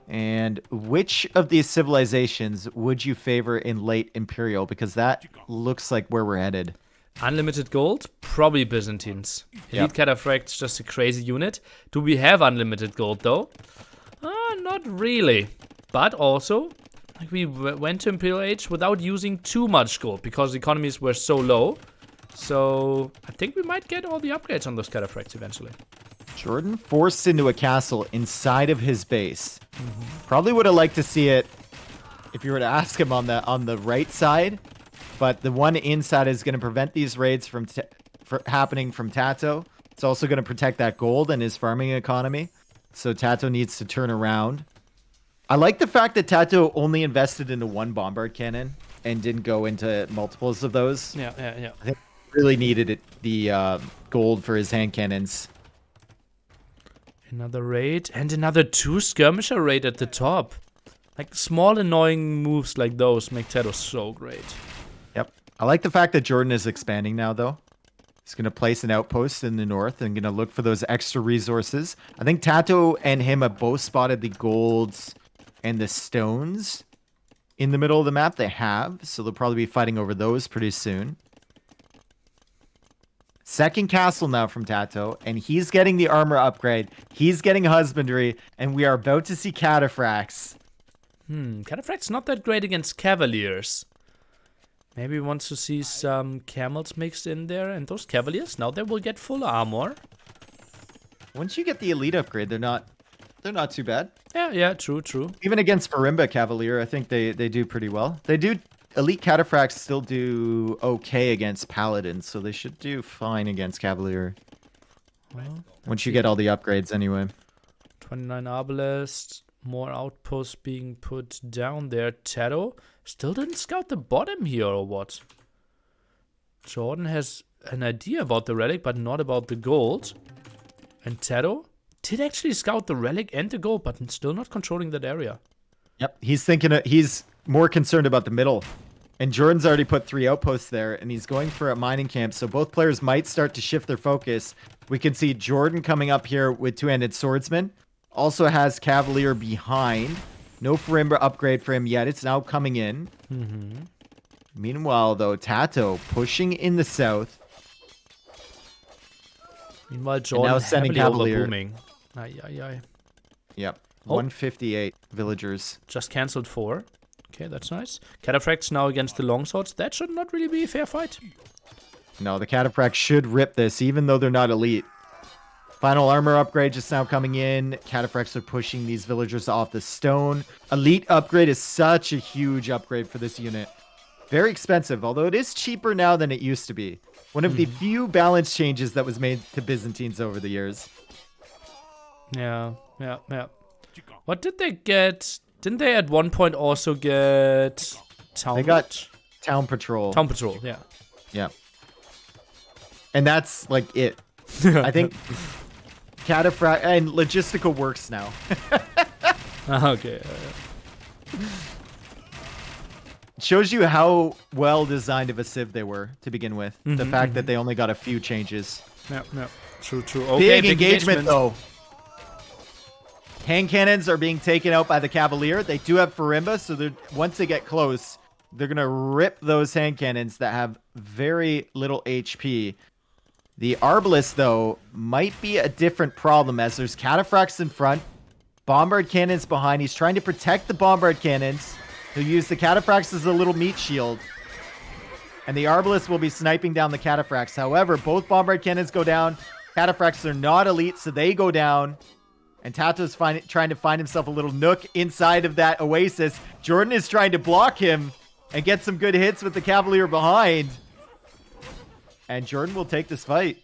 And which of these civilizations would you favor in late Imperial? Because that looks like where we're headed.
Unlimited gold? Probably Byzantines.
Yep.
Elite Cataphract's just a crazy unit. Do we have unlimited gold, though? Not really. But also, like, we went to Imperial Age without using too much gold because the economies were so low. So I think we might get all the upgrades on those Cataphracts eventually.
JorDan forced into a castle inside of his base. Probably would have liked to see it if you were to ask him on the right side. But the one inside is going to prevent these raids from happening from TaToH. It's also going to protect that gold and his farming economy. So TaToH needs to turn around. I like the fact that TaToH only invested into 1 bombard cannon and didn't go into multiples of those.
Yeah.
I think he really needed the gold for his hand cannons.
Another raid and another 2 skirmisher raid at the top. Like, small annoying moves like those make TaToH so great.
Yep. I like the fact that JorDan is expanding now, though. He's going to place an outpost in the north and going to look for those extra resources. I think TaToH and him have both spotted the golds and the stones in the middle of the map. They have, so they'll probably be fighting over those pretty soon. Second castle now from TaToH, and he's getting the armor upgrade. He's getting husbandry, and we are about to see cataphracts.
Cataphract's not that great against cavaliers. Maybe he wants to see some camels mixed in there, and those cavaliers, now they will get full armor.
Once you get the elite upgrade, they're not too bad.
Yeah, true.
Even against Marimba Cavalier, I think they do pretty well. They do. Elite Cataphracts still do okay against Paladins, so they should do fine against Cavalier.
Well,
once you get all the upgrades anyway.
29 Arbalest, more outposts being put down there. TaToH still didn't scout the bottom here, or what? JorDan has an idea about the relic, but not about the gold. And TaToH did actually scout the relic and the gold, but still not controlling that area.
Yep, he's more concerned about the middle. And JorDan's already put 3 outposts there, and he's going for a mining camp, so both players might start to shift their focus. We can see JorDan coming up here with 2-handed swordsman. Also has Cavalier behind. No Farimba upgrade for him yet. It's now coming in. Meanwhile, though, TaToH pushing in the south.
Meanwhile, Jordan
sending
heavily
Cavalier.
overbooming. Ay, ay, ay.
Yep.
Oh.
158 villagers.
Just cancelled 4. Okay, that's nice. Cataphracts now against the longswords. That should not really be a fair fight.
No, the Cataphract should rip this, even though they're not elite. Final armor upgrade just now coming in. Cataphracts are pushing these villagers off the stone. Elite upgrade is such a huge upgrade for this unit. Very expensive, although it is cheaper now than it used to be. One of the few balance changes that was made to Byzantines over the years.
Yeah. What did they get? Didn't they at one point also get town?
They got town patrol.
Town patrol, yeah.
Yeah. And that's like it. I think Cataphract and logistical works now.
Okay.
Shows you how well designed of a civ they were to begin with. The fact that they only got a few changes.
Yeah. True. Okay,
Big engagement though. Hand cannons are being taken out by the Cavalier. They do have Farimba, so once they get close, they're going to rip those hand cannons that have very little HP. The Arbalest, though, might be a different problem as there's Cataphracts in front, Bombard cannons behind. He's trying to protect the Bombard cannons. He'll use the Cataphracts as a little meat shield. And the Arbalest will be sniping down the Cataphracts. However, both Bombard cannons go down. Cataphracts are not elite, so they go down. And TaToH's trying to find himself a little nook inside of that oasis. JorDan is trying to block him and get some good hits with the Cavalier behind. And JorDan will take this fight.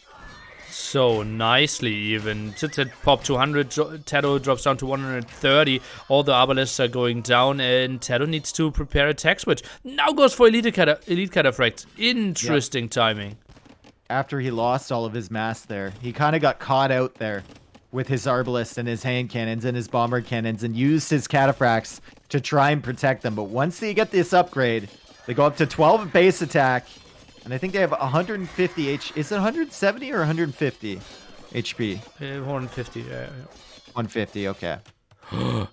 So nicely even. Sits at pop 200. TaToH drops down to 130. All the Arbalests are going down. And TaToH needs to prepare attack switch. Now goes for Elite Cataphract. Interesting timing.
After he lost all of his mass there, he kind of got caught out there with his Arbalest and his hand cannons and his Bombard cannons and used his Cataphracts to try and protect them. But once they get this upgrade, they go up to 12 base attack. And I think they have 150 Is it 170 or 150 HP?
150, yeah.
150, okay.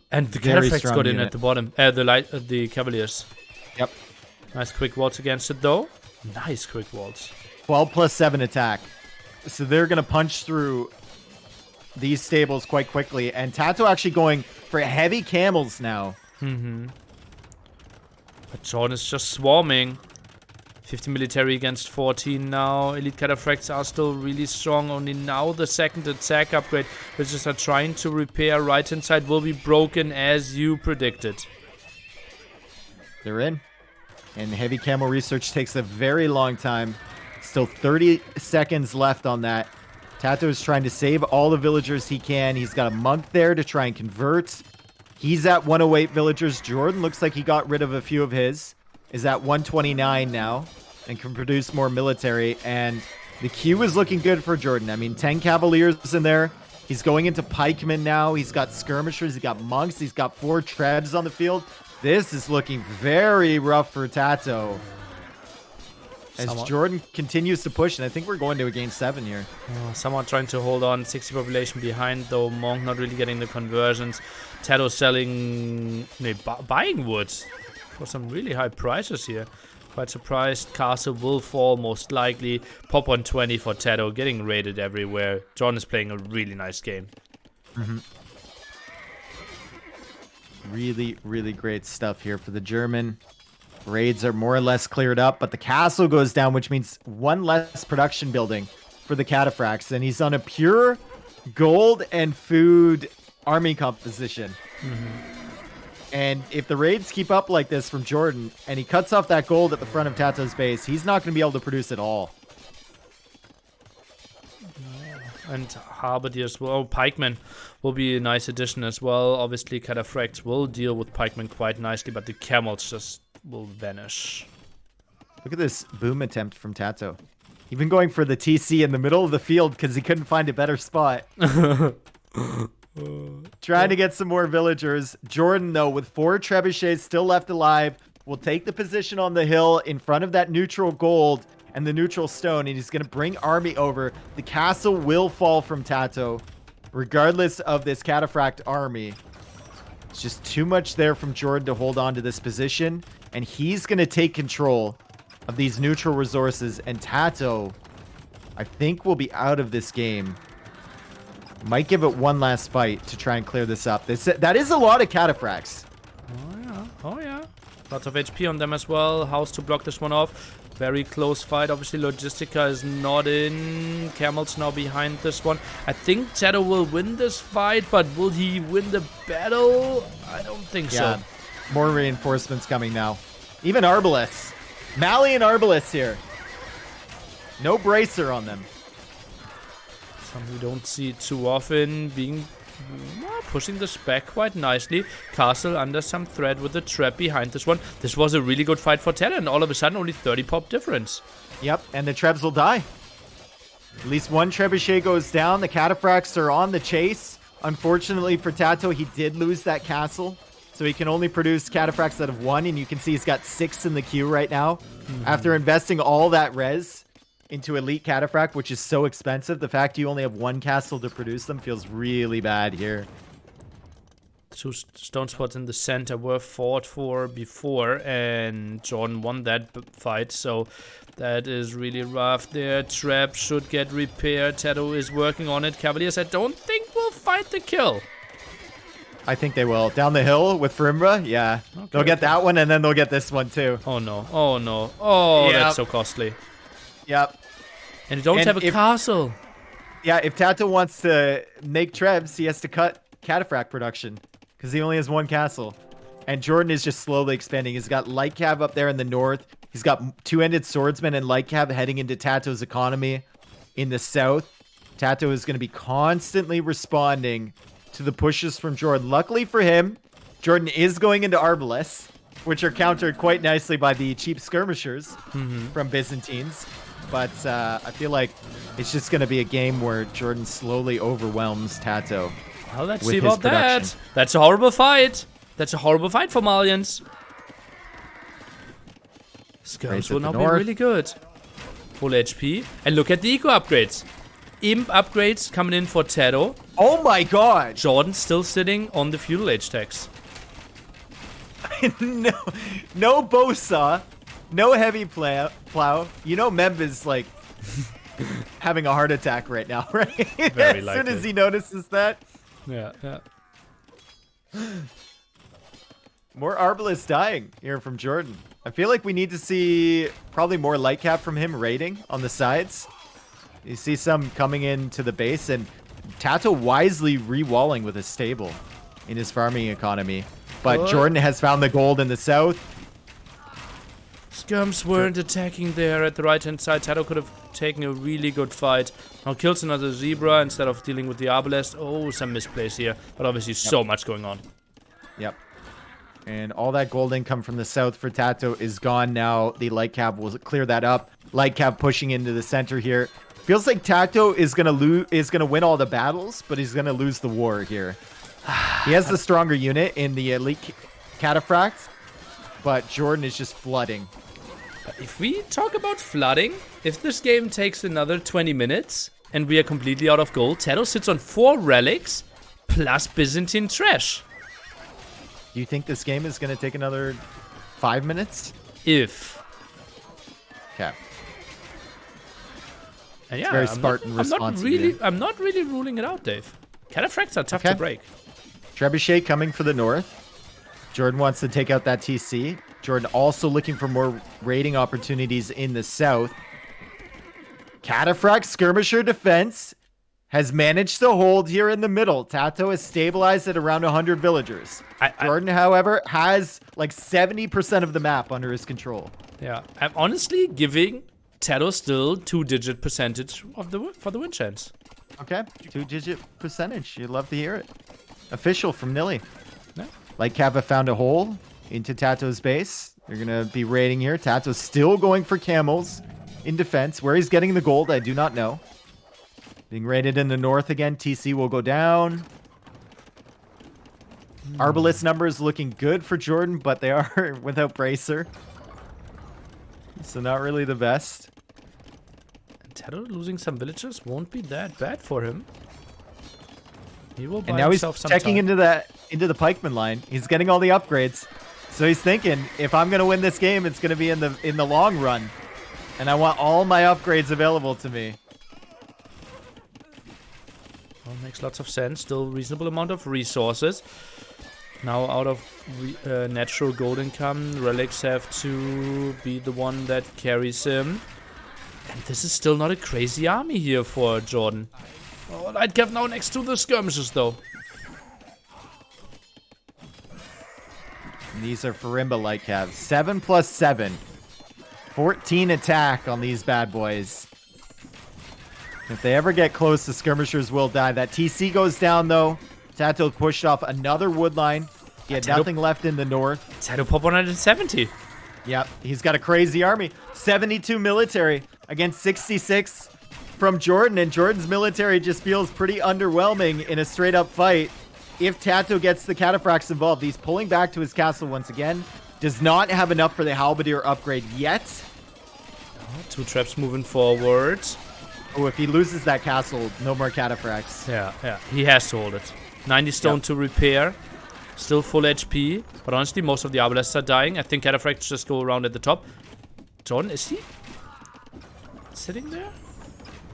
And the
Very
Cataphracts
strong
got in
unit.
at the bottom. The Cavaliers.
Yep.
Nice quick waltz against it, though. Nice quick waltz.
12 plus 7 attack. So they're going to punch through these stables quite quickly. And TaToH actually going for heavy camels now.
But Jordan is just swarming. 50 military against 14 now. Elite Cataphracts are still really strong. Only now the second attack upgrade, which is trying to repair right hand side, will be broken as you predicted.
They're in. And heavy camel research takes a very long time. Still 30 seconds left on that. TaToH is trying to save all the villagers he can. He's got a monk there to try and convert. He's at 108 villagers. JorDan looks like he got rid of a few of his. Is at 129 now and can produce more military. And the queue is looking good for JorDan. I mean, 10 Cavaliers in there. He's going into pikemen now. He's got skirmishers. He's got monks. He's got 4 trebs on the field. This is looking very rough for TaToH. As JorDan continues to push, and I think we're going to a game 7 here.
Someone trying to hold on. 60 population behind, though. Monk not really getting the conversions. TaToH selling... buying wood for some really high prices here. Quite surprised. Castle will fall, most likely. Pop 120 for TaToH, getting raided everywhere. John is playing a really nice game.
Really, really great stuff here for the German. Raids are more or less cleared up, but the castle goes down, which means 1 less production building for the Cataphracts. And he's on a pure gold and food army composition. And if the raids keep up like this from JorDan, and he cuts off that gold at the front of TaToH's base, he's not going to be able to produce it all.
And Halberdier as well. Pikemen will be a nice addition as well. Obviously, Cataphracts will deal with pikemen quite nicely, but the camels just will vanish.
Look at this boom attempt from TaToH. Even going for the TC in the middle of the field because he couldn't find a better spot. Trying to get some more villagers. JorDan, though, with 4 trebuchets still left alive, will take the position on the hill in front of that neutral gold and the neutral stone, and he's going to bring army over. The castle will fall from TaToH, regardless of this Cataphract army. It's just too much there from JorDan to hold on to this position, and he's going to take control of these neutral resources, and TaToH I think we'll be out of this game. Might give it one last fight to try and clear this up. That is a lot of cataphracts.
Oh, yeah. Oh, yeah. Lots of HP on them as well. House to block this one off. Very close fight. Obviously, Logistica is not in. Camel's now behind this one. I think TaToH will win this fight, but will he win the battle? I don't think so.
More reinforcements coming now. Even Arbalest. Mali and Arbalest here. No bracer on them.
Some we don't see too often. Pushing this back quite nicely. Castle under some threat with the trap behind this one. This was a really good fight for TaToH, and all of a sudden only 30 pop difference.
Yep, and the Trebs will die. At least one Trebuchet goes down. The Cataphracts are on the chase. Unfortunately for TaToH, he did lose that castle. So he can only produce Cataphracts out of 1, and you can see he's got 6 in the queue right now. After investing all that res into Elite Cataphract, which is so expensive, the fact you only have 1 castle to produce them feels really bad here.
2 stone spots in the center were fought for before, and JorDan won that fight, so that is really rough there. Trap should get repaired. TaToH is working on it. Cavaliers, I don't think will fight the kill.
I think they will. Down the hill with Farimbra, yeah. Okay, they'll get that one, and then they'll get this one too.
Oh no, oh no. Oh,
yep.
That's so costly.
Yep.
And you don't have a castle.
Yeah, if TaToH wants to make Trebs, he has to cut Cataphract production, because he only has 1 castle. And JorDan is just slowly expanding. He's got Light Cav up there in the north. He's got 2-ended swordsman and Light Cav heading into TaToH's economy in the south. TaToH is going to be constantly responding to the pushes from JorDan. Luckily for him, JorDan is going into Arbalest, which are countered quite nicely by the cheap skirmishers from Byzantines. But I feel like it's just going to be a game where JorDan slowly overwhelms TaToH.
Well, let's see about that. That's a horrible fight. That's a horrible fight for Malians. Skirms will now be really good. Full HP. And look at the eco upgrades. Imp upgrades coming in for TaToH.
Oh my god!
JorDan still sitting on the feudal age tax.
no bow saw, no heavy plow. You know Memb is like having a heart attack right now, right?
Very
as
likely.
soon as he notices that.
Yeah.
More Arbalest dying here from JorDan. I feel like we need to see probably more light cap from him raiding on the sides. You see some coming into the base, and TaToH wisely re-walling with his stable in his farming economy. But JorDan has found the gold in the south.
Skirms weren't attacking there at the right-hand side. TaToH could have taken a really good fight. Now kills another zebra instead of dealing with the Arbalest. Oh, some misplays here. But obviously so much going on.
Yep. And all that gold income from the south for TaToH is gone now. The Light Cav will clear that up. Light Cav pushing into the center here. Feels like TaToH is gonna win all the battles, but he's gonna lose the war here. He has the stronger unit in the Elite Cataphract, but JorDan is just flooding.
If we talk about flooding, if this game takes another 20 minutes and we are completely out of gold, TaToH sits on 4 relics plus Byzantine trash.
Do you think this game is gonna take another 5 minutes?
If.
Okay.
And yeah,
very Spartan response.
I'm not really ruling it out, Dave. Cataphracts are tough to break.
Trebuchet coming for the north. JorDan wants to take out that TC. JorDan also looking for more raiding opportunities in the south. Cataphract skirmisher defense has managed to hold here in the middle. TaToH is stabilized at around 100 villagers. JorDan, however, has like 70% of the map under his control.
Yeah, I'm honestly giving TaToH still 2-digit percentage for the win chance.
Okay, 2-digit percentage. You'd love to hear it. Official from Nilly.
Yeah.
Like Kava found a hole into TaToH's base. They're gonna be raiding here. TaToH's still going for camels in defense. Where he's getting the gold, I do not know. Being raided in the north again. TC will go down. Arbalest numbers looking good for JorDan, but they are without bracer. So not really the best.
And TaToH losing some villagers won't be that bad for him. He will buy
and now he's
himself some
checking
time.
into the pikeman line. He's getting all the upgrades. So he's thinking, if I'm gonna win this game, it's gonna be in the long run. And I want all my upgrades available to me.
Well, makes lots of sense. Still reasonable amount of resources. Now out of natural gold income, relics have to be the one that carries him. And this is still not a crazy army here for JorDan. Oh, Lightcav now next to the skirmishes though.
And these are Farimba Lightcavs. 7 plus 7. 14 attack on these bad boys. If they ever get close, the skirmishers will die. That TC goes down though. TaToH pushed off another wood line. He had nothing left in the north.
TaToH pop 170.
Yep, he's got a crazy army. 72 military against 66 from JorDan. And JorDan's military just feels pretty underwhelming in a straight up fight. If TaToH gets the cataphracts involved, he's pulling back to his castle once again. Does not have enough for the halberdier upgrade yet.
Oh, 2 traps moving forward.
Oh, if he loses that castle, no more cataphracts.
Yeah. He has to hold it. 90 stone to repair. Still full HP. But honestly, most of the arbalests are dying. I think cataphracts just go around at the top. JorDan, is he sitting there?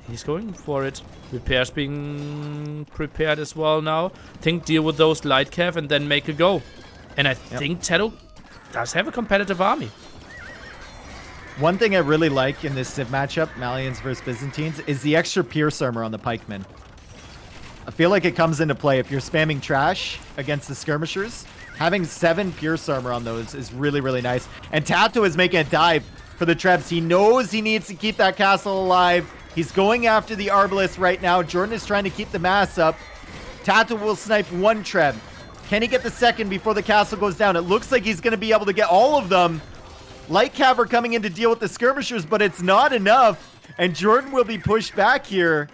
He's going for it. Repairs being prepared as well now. Think deal with those Lightcav and then make a go. And I think TaToH does have a competitive army.
One thing I really like in this Civ matchup, Malians versus Byzantines, is the extra Pierce armor on the pikemen. I feel like it comes into play if you're spamming trash against the skirmishers. Having 7 Pierce armor on those is really, really nice. And TaToH is making a dive for the trebs. He knows he needs to keep that castle alive. He's going after the arbalest right now. JorDan is trying to keep the mass up. TaToH will snipe 1 treb. Can he get the second before the castle goes down? It looks like he's going to be able to get all of them. Lightcav are coming in to deal with the skirmishers, but it's not enough. And JorDan will be pushed back here.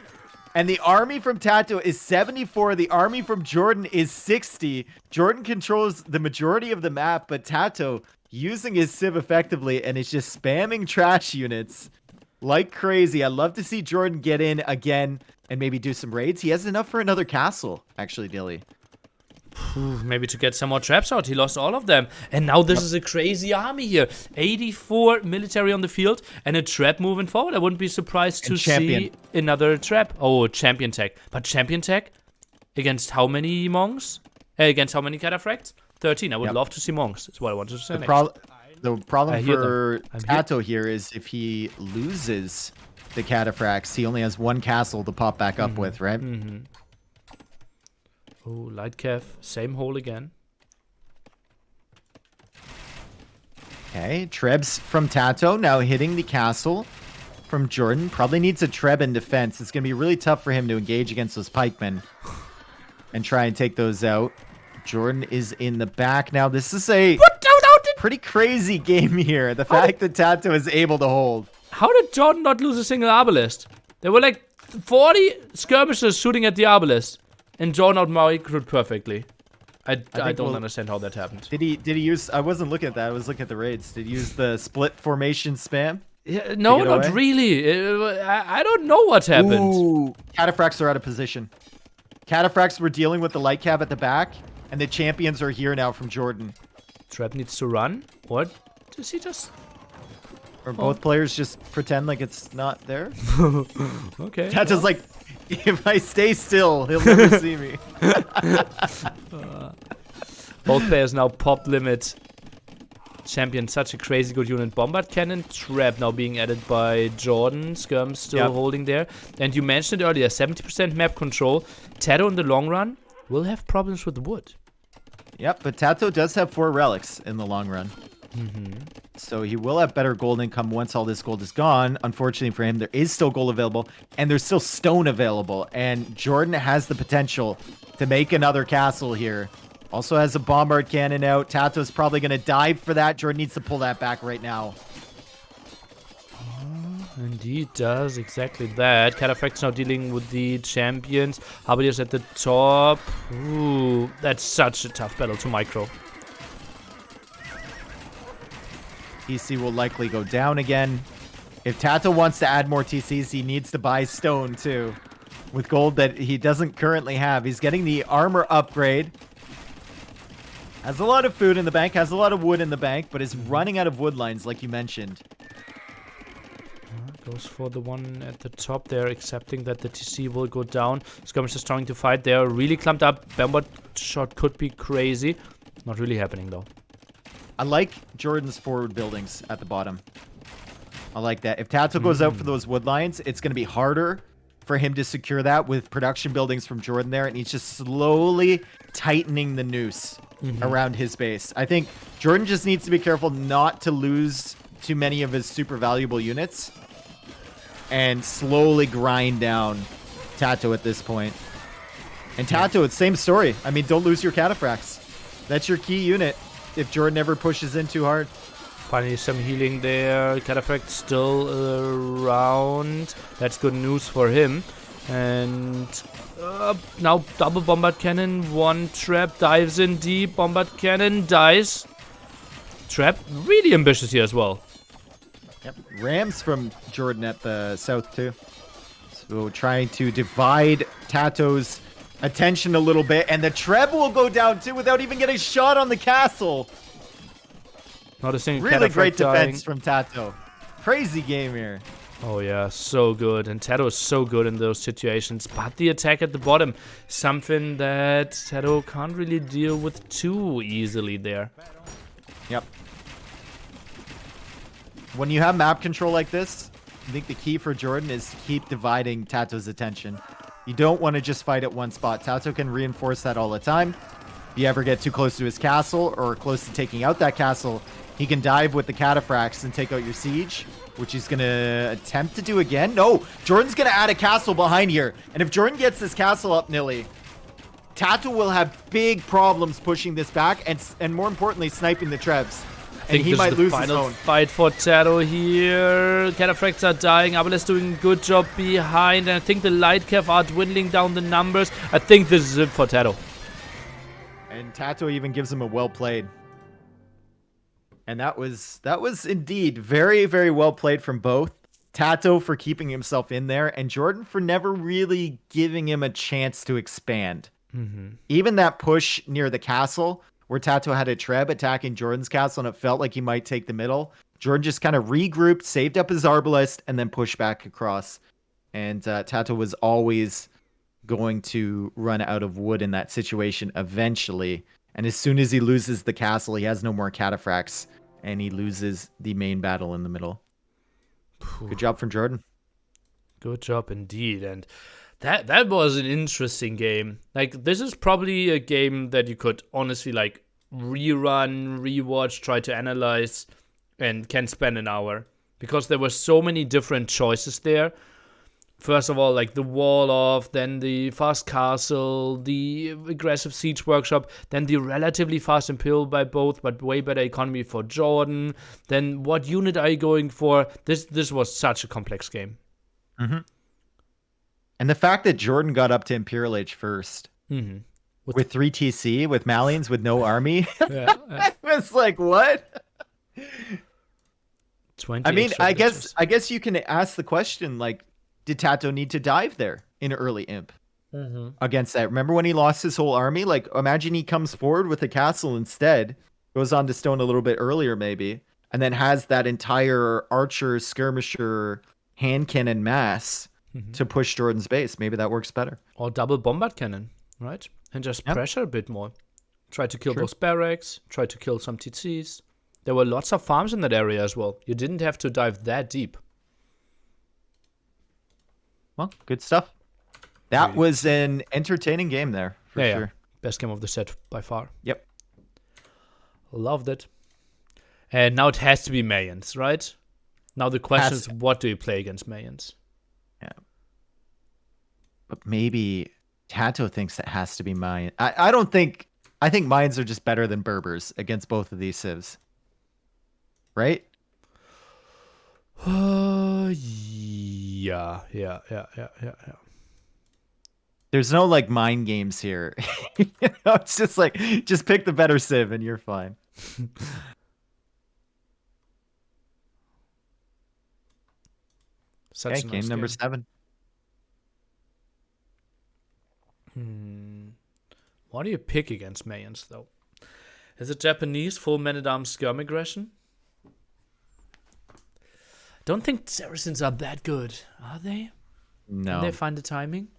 And the army from TaToH is 74. The army from JorDan is 60. JorDan controls the majority of the map, but TaToH using his Civ effectively and is just spamming trash units like crazy. I'd love to see JorDan get in again and maybe do some raids. He has enough for another castle, actually, Dilly.
Maybe to get some more traps out. He lost all of them. And now this is a crazy army here. 84 military on the field and a trap moving forward. I wouldn't be surprised to see another trap. Oh, champion tech. But champion tech against how many monks? Against how many cataphracts? 13. I would love to see monks. That's what I wanted to say.
The problem for TaToH here is if he loses the cataphracts, he only has 1 castle to pop back up with, right?
Oh, Lightcav, same hole again.
Okay, trebs from TaToH now hitting the castle from JorDan. Probably needs a treb in defense. It's going to be really tough for him to engage against those pikemen and try and take those out. JorDan is in the back now. This is a pretty crazy game here. The fact that TaToH is able to hold.
How did JorDan not lose a single arbalest? There were like 40 skirmishers shooting at the arbalest. And JorDan out microed perfectly. I don't understand how that happened.
Did he use... I wasn't looking at that. I was looking at the raids. Did he use the split formation spam?
Yeah, no, not really. I don't know what happened.
Ooh. Cataphracts are out of position. Cataphracts were dealing with the Lightcav at the back. And the champions are here now from JorDan.
Trap needs to run. What? Does he just...
Or both players just pretend like it's not there?
Okay.
TaToH's like... If I stay still, he'll never see me.
Both players now pop limit. Champion, such a crazy good unit. Bombard cannon, trap now being added by JorDan. Skirm still holding there. And you mentioned earlier, 70% map control. TaToH in the long run will have problems with the wood.
Yep, but TaToH does have 4 relics in the long run. So he will have better gold income once all this gold is gone. Unfortunately for him, there is still gold available, and there's still stone available. And JorDan has the potential to make another castle here. Also has a bombard cannon out. TaToH's probably going to dive for that. JorDan needs to pull that back right now.
Indeed does exactly that. Cataphracts now dealing with the champions. Halberdiers at the top. Ooh, that's such a tough battle to micro.
TC will likely go down again. If TaToH wants to add more TCs, he needs to buy stone too. With gold that he doesn't currently have. He's getting the armor upgrade. Has a lot of food in the bank, has a lot of wood in the bank, but is running out of wood lines like you mentioned.
Goes for the one at the top there, accepting that the TC will go down. Skirmish is trying to fight there. Really clumped up. Bombard shot could be crazy. Not really happening, though.
I like JorDan's forward buildings at the bottom. I like that. If TaToH goes out for those wood lines, it's going to be harder for him to secure that with production buildings from JorDan there. And he's just slowly tightening the noose around his base. I think JorDan just needs to be careful not to lose too many of his super valuable units and slowly grind down TaToH at this point. And TaToH, it's same story. I mean, don't lose your cataphracts. That's your key unit if JorDan ever pushes in too hard.
Finally, some healing there. Cataphract still around. That's good news for him. And now double bombard cannon. One trap dives in deep. Bombard cannon dies. Trap really ambitious here as well.
Yep. Rams from JorDan at the south too. So trying to divide TaToH's attention a little bit. And the Treb will go down too without even getting shot on the castle.
Not a single
really great
dying.
defense from TaToH. Crazy game here.
Oh yeah, so good. And TaToH is so good in those situations. But the attack at the bottom, something that TaToH can't really deal with too easily there.
Yep. When you have map control like this, I think the key for JorDan is to keep dividing TaToH's attention. You don't want to just fight at one spot. TaToH can reinforce that all the time. If you ever get too close to his castle or close to taking out that castle, he can dive with the cataphracts and take out your siege, which he's going to attempt to do again. No, JorDan's going to add a castle behind here. And if JorDan gets this castle up, Nilly, TaToH will have big problems pushing this back and more importantly, sniping the Trebs. And he might lose his own.
Fight for TaToH here. Cataphracts are dying. Abel doing a good job behind. And I think the light cav are dwindling down the numbers. I think this is it for TaToH.
And TaToH even gives him a well played. And that was indeed very, very well played from both. TaToH for keeping himself in there, and JorDan for never really giving him a chance to expand. Even that push near the castle, where TaToH had a Treb attacking JorDan's castle, and it felt like he might take the middle. JorDan just kind of regrouped, saved up his Arbalest, and then pushed back across. And TaToH was always going to run out of wood in that situation eventually. And as soon as he loses the castle, he has no more cataphracts, and he loses the main battle in the middle. Good job from JorDan.
Good job indeed. And that was an interesting game. Like, this is probably a game that you could honestly like rerun, rewatch, try to analyze, and can spend an hour. Because there were so many different choices there. First of all, like the wall off, then the fast castle, the aggressive siege workshop, then the relatively fast imperial by both, but way better economy for JorDan. Then what unit are you going for? This was such a complex game.
And the fact that JorDan got up to Imperial Age first, with 3 TC, with Malians, with no army, I was like, what?
20
I mean, I guess you can ask the question, like, did TaToH need to dive there in early imp against that? Remember when he lost his whole army? Like, imagine he comes forward with a castle instead, goes on to stone a little bit earlier maybe, and then has that entire archer, skirmisher, hand cannon mass to push JorDan's base. Maybe that works better.
Or double bombard cannon, right? And just pressure a bit more. Try to kill those barracks, try to kill some TCs. There were lots of farms in that area as well. You didn't have to dive that deep.
Well, good stuff. That was an entertaining game there, for sure. Yeah.
Best game of the set by far.
Yep.
Loved it. And now it has to be Mayans, right? Now the question is, what do you play against Mayans?
Yeah. But maybe TaToH thinks it has to be Mayan. I don't think... I think Mayans are just better than Berbers against both of these civs. Right?
Yeah.
There's no like mind games here. It's just like, just pick the better civ and you're fine.
Such
okay, game number 7.
What do you pick against Mayans though? Is it Japanese full man-at-arms skirm aggression? Don't think Saracens are that good, are they?
No.
Can they find the timing?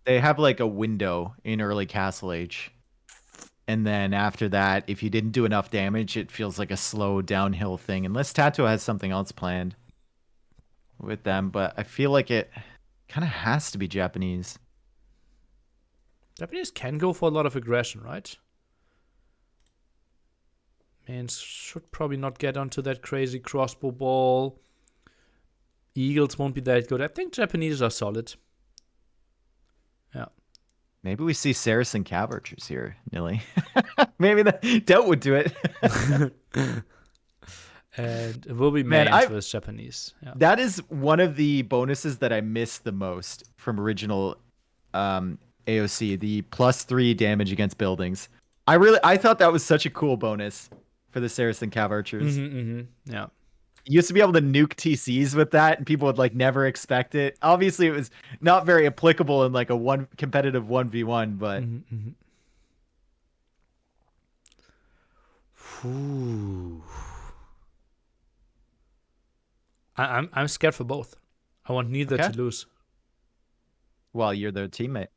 They have like a window in early Castle Age. And then after that, if you didn't do enough damage, it feels like a slow downhill thing. Unless TaToH has something else planned with them. But I feel like it kind of has to be Japanese.
Japanese can go for a lot of aggression, right? Man, should probably not get onto that crazy crossbow ball. Eagles won't be that good. I think Japanese are solid. Yeah.
Maybe we see Saracen cav archers here, Nilly. Maybe the TaToH would do it.
And it will be
Man,
mains versus Japanese. Yeah.
That is one of the bonuses that I miss the most from original AOC, the +3 damage against buildings. I thought that was such a cool bonus for the Saracen cav archers.
Yeah.
You used to be able to nuke TCs with that, and people would like never expect it. Obviously, it was not very applicable in like a competitive 1v1, but
I'm scared for both. I want neither to lose.
Well, you're their teammate.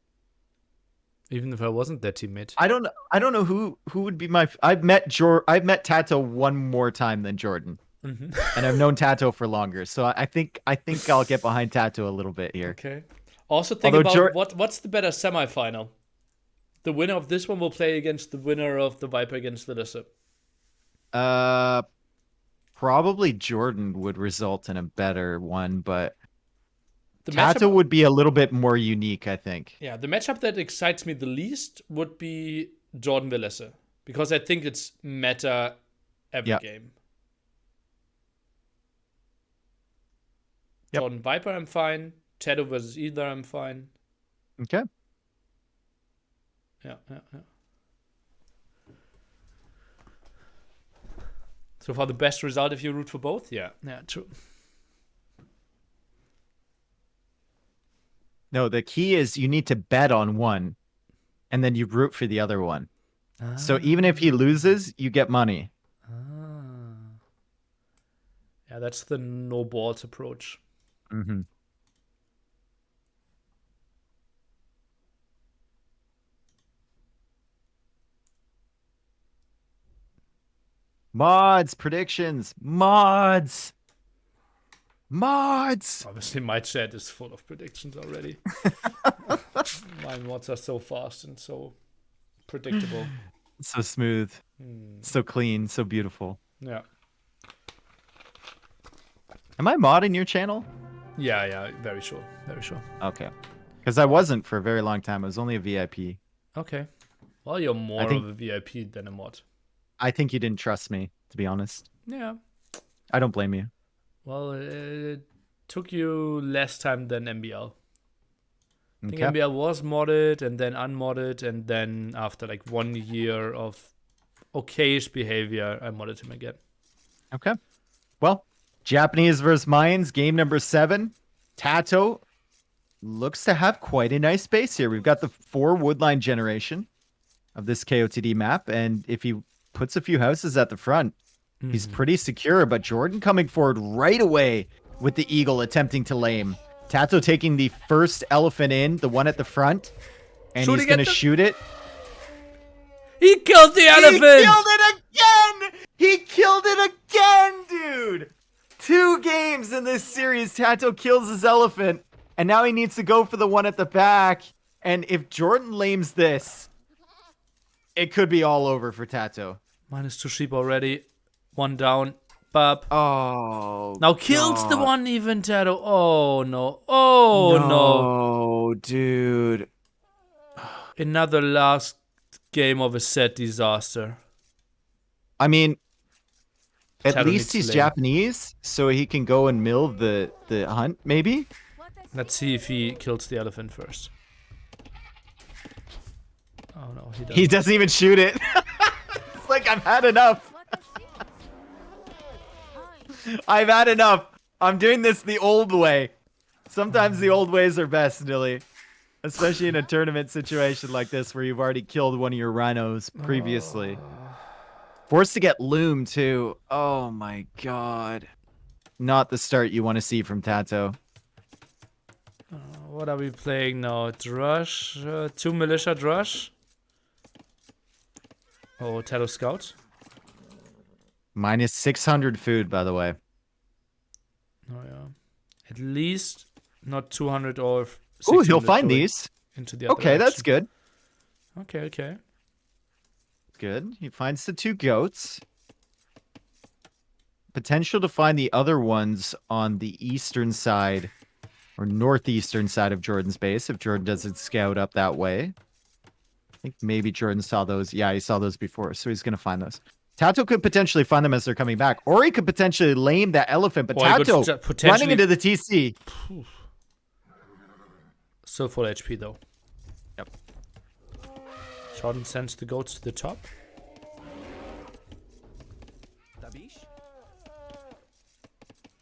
Even if I wasn't their teammate.
I don't know who would be my. I've met TaToH one more time than Jordan. And I've known TaToH for longer, so I think I'll get behind TaToH a little bit here.
Okay. Also think about what's the better semifinal. The winner of this one will play against the winner of the Viper against Vilissa.
Probably Jordan would result in a better one, but
The
TaToH would be a little bit more unique, I think.
Yeah, the matchup that excites me the least would be Jordan Vilissa, because I think it's meta every game.
Yep.
Jordan Viper, I'm fine. TaToH versus either, I'm fine.
Okay.
Yeah. So far, the best result if you root for both? Yeah, true.
No, the key is you need to bet on one, and then you root for the other one. So even if he loses, you get money.
Yeah, that's the no balls approach.
Mm-hmm. Mods, predictions, mods.
Obviously, my chat is full of predictions already. My mods are so fast and so predictable.
So smooth, so clean, so beautiful.
Yeah.
Am I modding your channel?
Yeah, very sure.
Okay. Because I wasn't for a very long time. I was only a VIP.
Okay. Well, you're more of a VIP than a mod.
I think you didn't trust me, to be honest.
Yeah.
I don't blame you.
Well, it took you less time than MBL. I think MBL was modded and then unmodded, and then after like 1 year of okayish behavior, I modded him again.
Okay. Well, Japanese versus Mayans, game number 7. TaToH looks to have quite a nice base here. We've got the 4 woodline generation of this KOTD map, and if he puts a few houses at the front, he's pretty secure. But JorDan coming forward right away with the eagle, attempting to lame. TaToH taking the first elephant in, the one at the front, and he's going to shoot it.
He killed the elephant!
He killed it again! He killed it again, dude! 2 games in this series, TaToH kills his elephant, and now he needs to go for the one at the back. And if JorDan lames this, it could be all over for TaToH.
-2 sheep already. 1 down. Bop.
Oh.
Now kills the one even TaToH. Oh no. Oh no.
Oh, dude.
Another last game of a set disaster.
I mean, at
TaToH
least he's Japanese, so he can go and mill the hunt, maybe?
Let's see if he kills the elephant first. Oh no, he doesn't.
He doesn't even shoot it. It's like, I've had enough. I've had enough. I'm doing this the old way. Sometimes the old ways are best, Nilly. Especially in a tournament situation like this where you've already killed one of your rhinos previously. Forced to get loom, too. Oh, my God. not the start you want to see from TaToH.
What are we playing now? Drush? 2 militia Drush? Oh, TaToH Scout?
Minus 600 food, by the way.
Oh, yeah. At least not 200 or 600.
Ooh, he'll find these.
Into the other
Okay, that's
direction.
good.
Okay.
Good. He finds the 2 goats. Potential to find the other ones on the eastern side or northeastern side of Jordan's base if Jordan doesn't scout up that way. I think maybe Jordan saw those. Yeah, he saw those before, so he's going to find those. TaToH could potentially find them as they're coming back, or he could potentially lame that elephant, but
Or he could
TaToH
potentially
running into the TC.
Still full HP though.
Yep.
Jordan sends the goats to the top.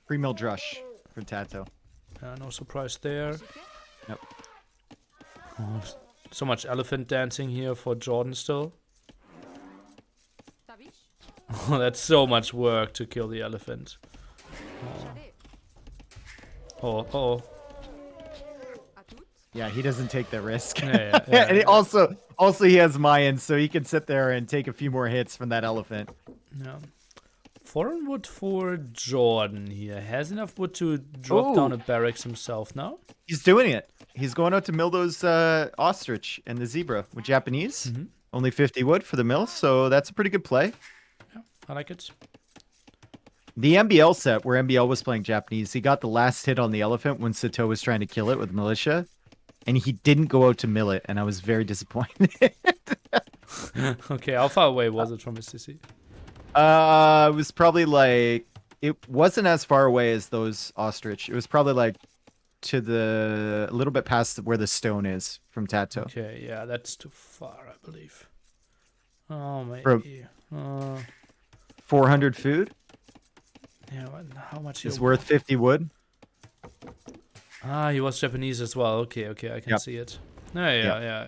Pre-mill drush for TaToH.
No surprise there.
Yep.
Oh, so much elephant dancing here for Jordan still. Oh, that's so much work to kill the elephant. Oh.
Yeah, he doesn't take that risk.
Yeah.
And it also he has Mayans, so he can sit there and take a few more hits from that elephant.
Yeah. Foreign wood for Jordan here. Has enough wood to drop down a barracks himself now.
He's doing it. He's going out to mill those ostrich and the zebra with Japanese. Only 50 wood for the mill, so that's a pretty good play.
Yeah, I like it.
The MBL set where MBL was playing Japanese, he got the last hit on the elephant when TaToH was trying to kill it with militia, and he didn't go out to mill it, and I was very disappointed.
Okay, how far away was it from his CC?
It was probably like, it wasn't as far away as those ostrich. It was probably like to a little bit past where the stone is from TaToH.
Okay, yeah, that's too far, I believe. Oh,
Bro.
maybe.
400 food
Yeah, how much
is worth 50 wood.
Ah, he was Japanese as well. Okay, I can see it. Yeah.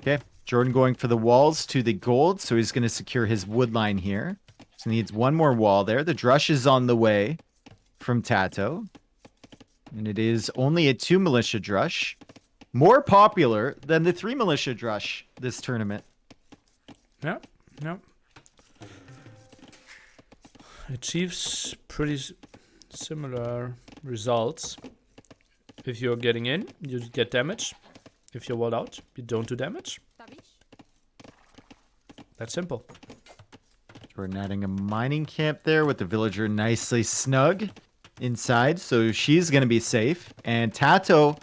Okay, Jordan going for the walls to the gold, so he's going to secure his wood line here. So he needs one more wall there. The drush is on the way from TaToH. And it is only a 2 militia drush. More popular than the 3 militia drush this tournament.
Yeah. Achieves pretty similar results. If you're getting in, you get damage. If you're walled out, you don't do damage. That's simple.
Jordan adding a mining camp there with the villager nicely snug inside, so she's going to be safe. And TaToH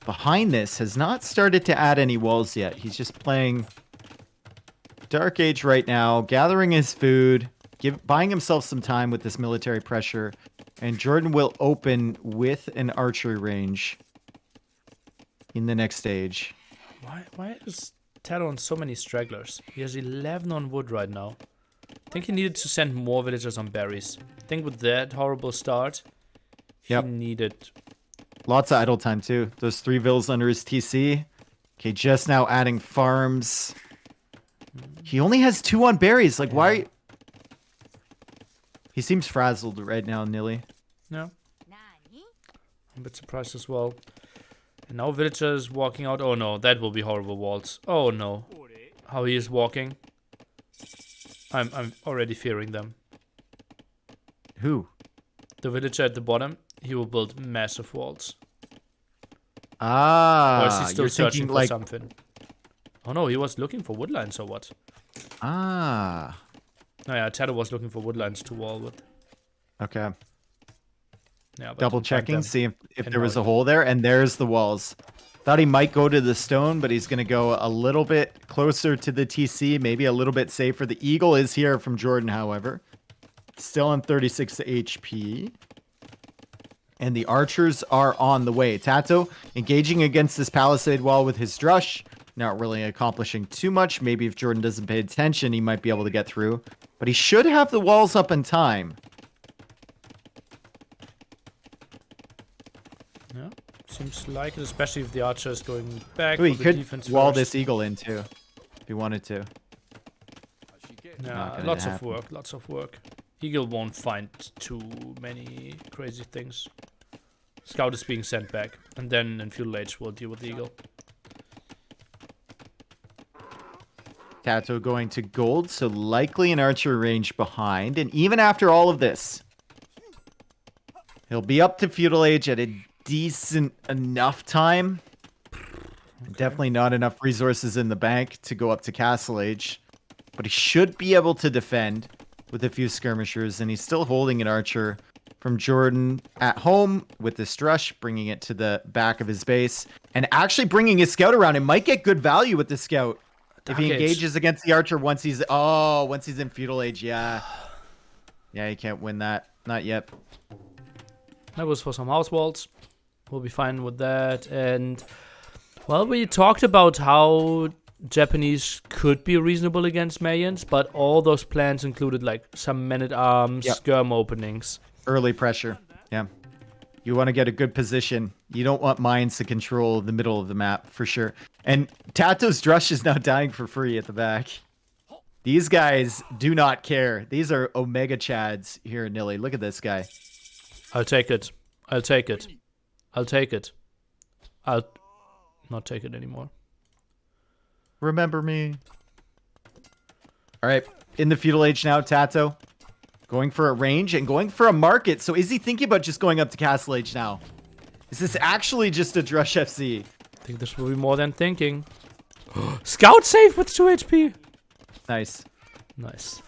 behind this has not started to add any walls yet. He's just playing Dark Age right now, gathering his food, buying himself some time with this military pressure. And Jordan will open with an archery range in the next stage.
Why is TaToH on so many stragglers? He has 11 on wood right now. I think he needed to send more villagers on berries. I think with that horrible start, he needed...
Lots of idle time too. Those 3 vills under his TC. Okay, just now adding farms. He only has 2 on berries. Like, why... He seems frazzled right now, Nilly.
Yeah. I'm a bit surprised as well. And now villagers walking out. Oh no, that will be horrible walls. Oh no. How he is walking. I'm already fearing them.
Who?
The villager at the bottom. He will build massive walls.
Ah.
Or is he still searching for
like...
something? Oh no, he was looking for woodlines or what?
Ah.
Oh yeah, TaToH was looking for woodlines to wall with.
Okay.
Yeah,
Double checking, see if there was a hole there, and there's the walls. Thought he might go to the stone, but he's going to go a little bit closer to the TC, maybe a little bit safer. The eagle is here from Jordan, however. Still on 36 HP. And the archers are on the way. TaToH engaging against this palisade wall with his drush. Not really accomplishing too much. Maybe if Jordan doesn't pay attention, he might be able to get through. But he should have the walls up in time.
Yeah, seems like it, especially if the archer is going back.
Ooh, he
for the
could
defense
wall
first.
this eagle in too, if he wanted to. Not gonna
lots of
happen.
work, lots of work. Eagle won't find too many crazy things. Scout is being sent back, and then in Feudal Age we'll deal with the Eagle.
TaToH going to gold, so likely an archer range behind. And even after all of this, he'll be up to Feudal Age at a decent enough time.
Okay.
Definitely not enough resources in the bank to go up to Castle Age. But he should be able to defend with a few skirmishers. And he's still holding an archer from JorDan at home with this Drush, bringing it to the back of his base. And actually bringing his scout around. It might get good value with the scout. If he engages against the archer once he's in Feudal Age, yeah. Yeah, he can't win that. Not yet.
That was for some house walls. We'll be fine with that. And well, we talked about how Japanese could be reasonable against Mayans, but all those plans included like some men-at-arms, skirm openings.
Early pressure. Yeah. You want to get a good position. You don't want mines to control the middle of the map, for sure. And TaToH's Drush is now dying for free at the back. These guys do not care. These are Omega Chads here in Nilly. Look at this guy.
I'll take it. I'll take it. I'll take it. I'll not take it anymore.
Remember me. All right. In the Feudal Age now, TaToH. Going for a range and going for a market. So is he thinking about just going up to Castle Age now? Is this actually just a Drush FC?
I think this will be more than thinking. Scout safe with 2 HP.
Nice.
Nice.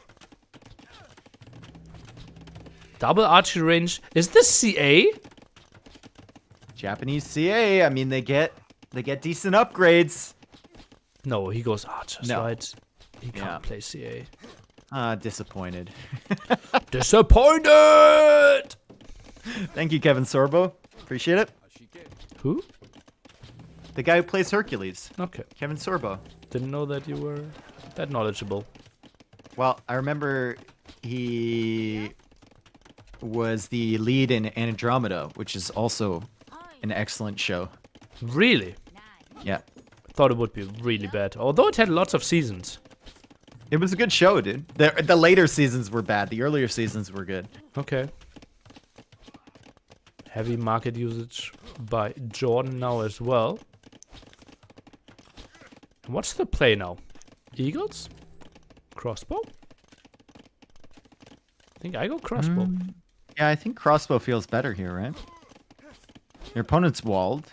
Double archery range. Is this CA?
Japanese CA. I mean, they get decent upgrades.
No, he goes archers,
No.
right? He can't play CA.
Disappointed.
Disappointed!
Thank you, Kevin Sorbo. Appreciate it.
Who?
The guy who plays Hercules.
Okay.
Kevin Sorbo.
Didn't know that you were that knowledgeable.
Well, I remember he was the lead in Andromeda, which is also an excellent show.
Really?
Yeah.
Thought it would be really bad. Although it had lots of seasons.
It was a good show, dude. The later seasons were bad. The earlier seasons were good.
Okay. Heavy market usage by JorDan now as well. What's the play now? Eagles? Crossbow? I think I go crossbow.
Yeah, I think crossbow feels better here, right? Your opponent's walled.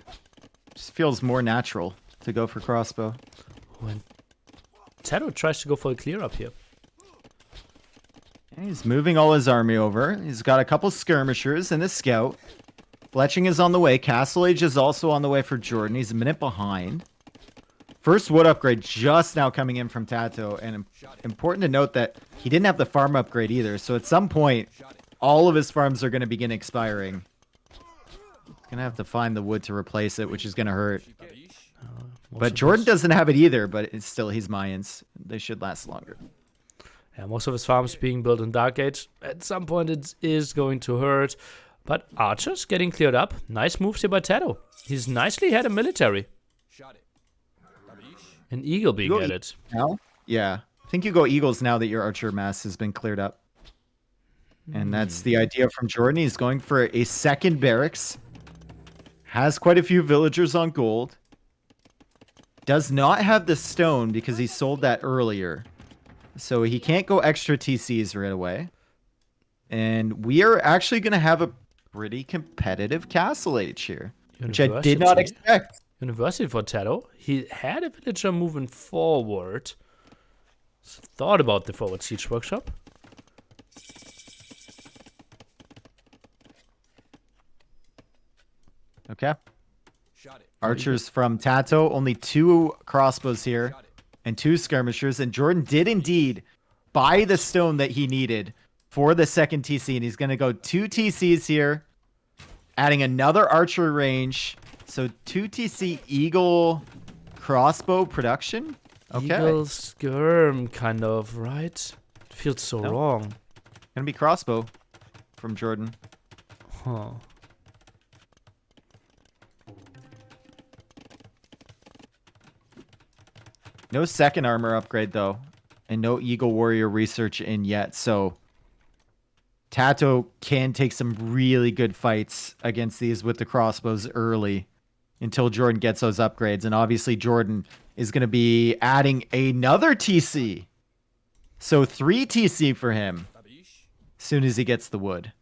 Just feels more natural to go for crossbow.
When TaToH tries to go for a clear up here.
And he's moving all his army over. He's got a couple skirmishers and a scout. Fletching is on the way. Castle Age is also on the way for JorDan. He's a minute behind. First wood upgrade just now coming in from TaToH. And important to note that he didn't have the farm upgrade either. So at some point, all of his farms are going to begin expiring. He's going to have to find the wood to replace it, which is going to hurt. But JorDan doesn't have it either, but it's still, he's Mayans. They should last longer.
Yeah, most of his farms being built in Dark Age. At some point it is going to hurt. But archers getting cleared up. Nice moves here by TaToH. He's nicely had a military. An eagle being added.
Now? Yeah. I think you go eagles now that your archer mass has been cleared up. And that's the idea from JorDan. He's going for a second barracks. Has quite a few villagers on gold. Does not have the stone because he sold that earlier. So he can't go extra TCs right away. And we are actually going to have a pretty competitive Castle Age here. Which I did not expect.
University for TaToH. He had a villager moving forward. So thought about the forward siege workshop.
Okay. Archers from TaToH. Only 2 crossbows here. And 2 skirmishers. And JorDan did indeed buy the stone that he needed for the second TC. And he's going to go 2 TCs here. Adding another archer range. So 2 TC Eagle crossbow production. Okay.
Eagle skirm, kind of, right? It feels so wrong.
Gonna be crossbow from JorDan.
Huh.
No second armor upgrade, though. And no Eagle Warrior research in yet. So TaToH can take some really good fights against these with the crossbows early until JorDan gets those upgrades. And obviously JorDan is going to be adding another TC. So 3 TC for him as soon as he gets the wood.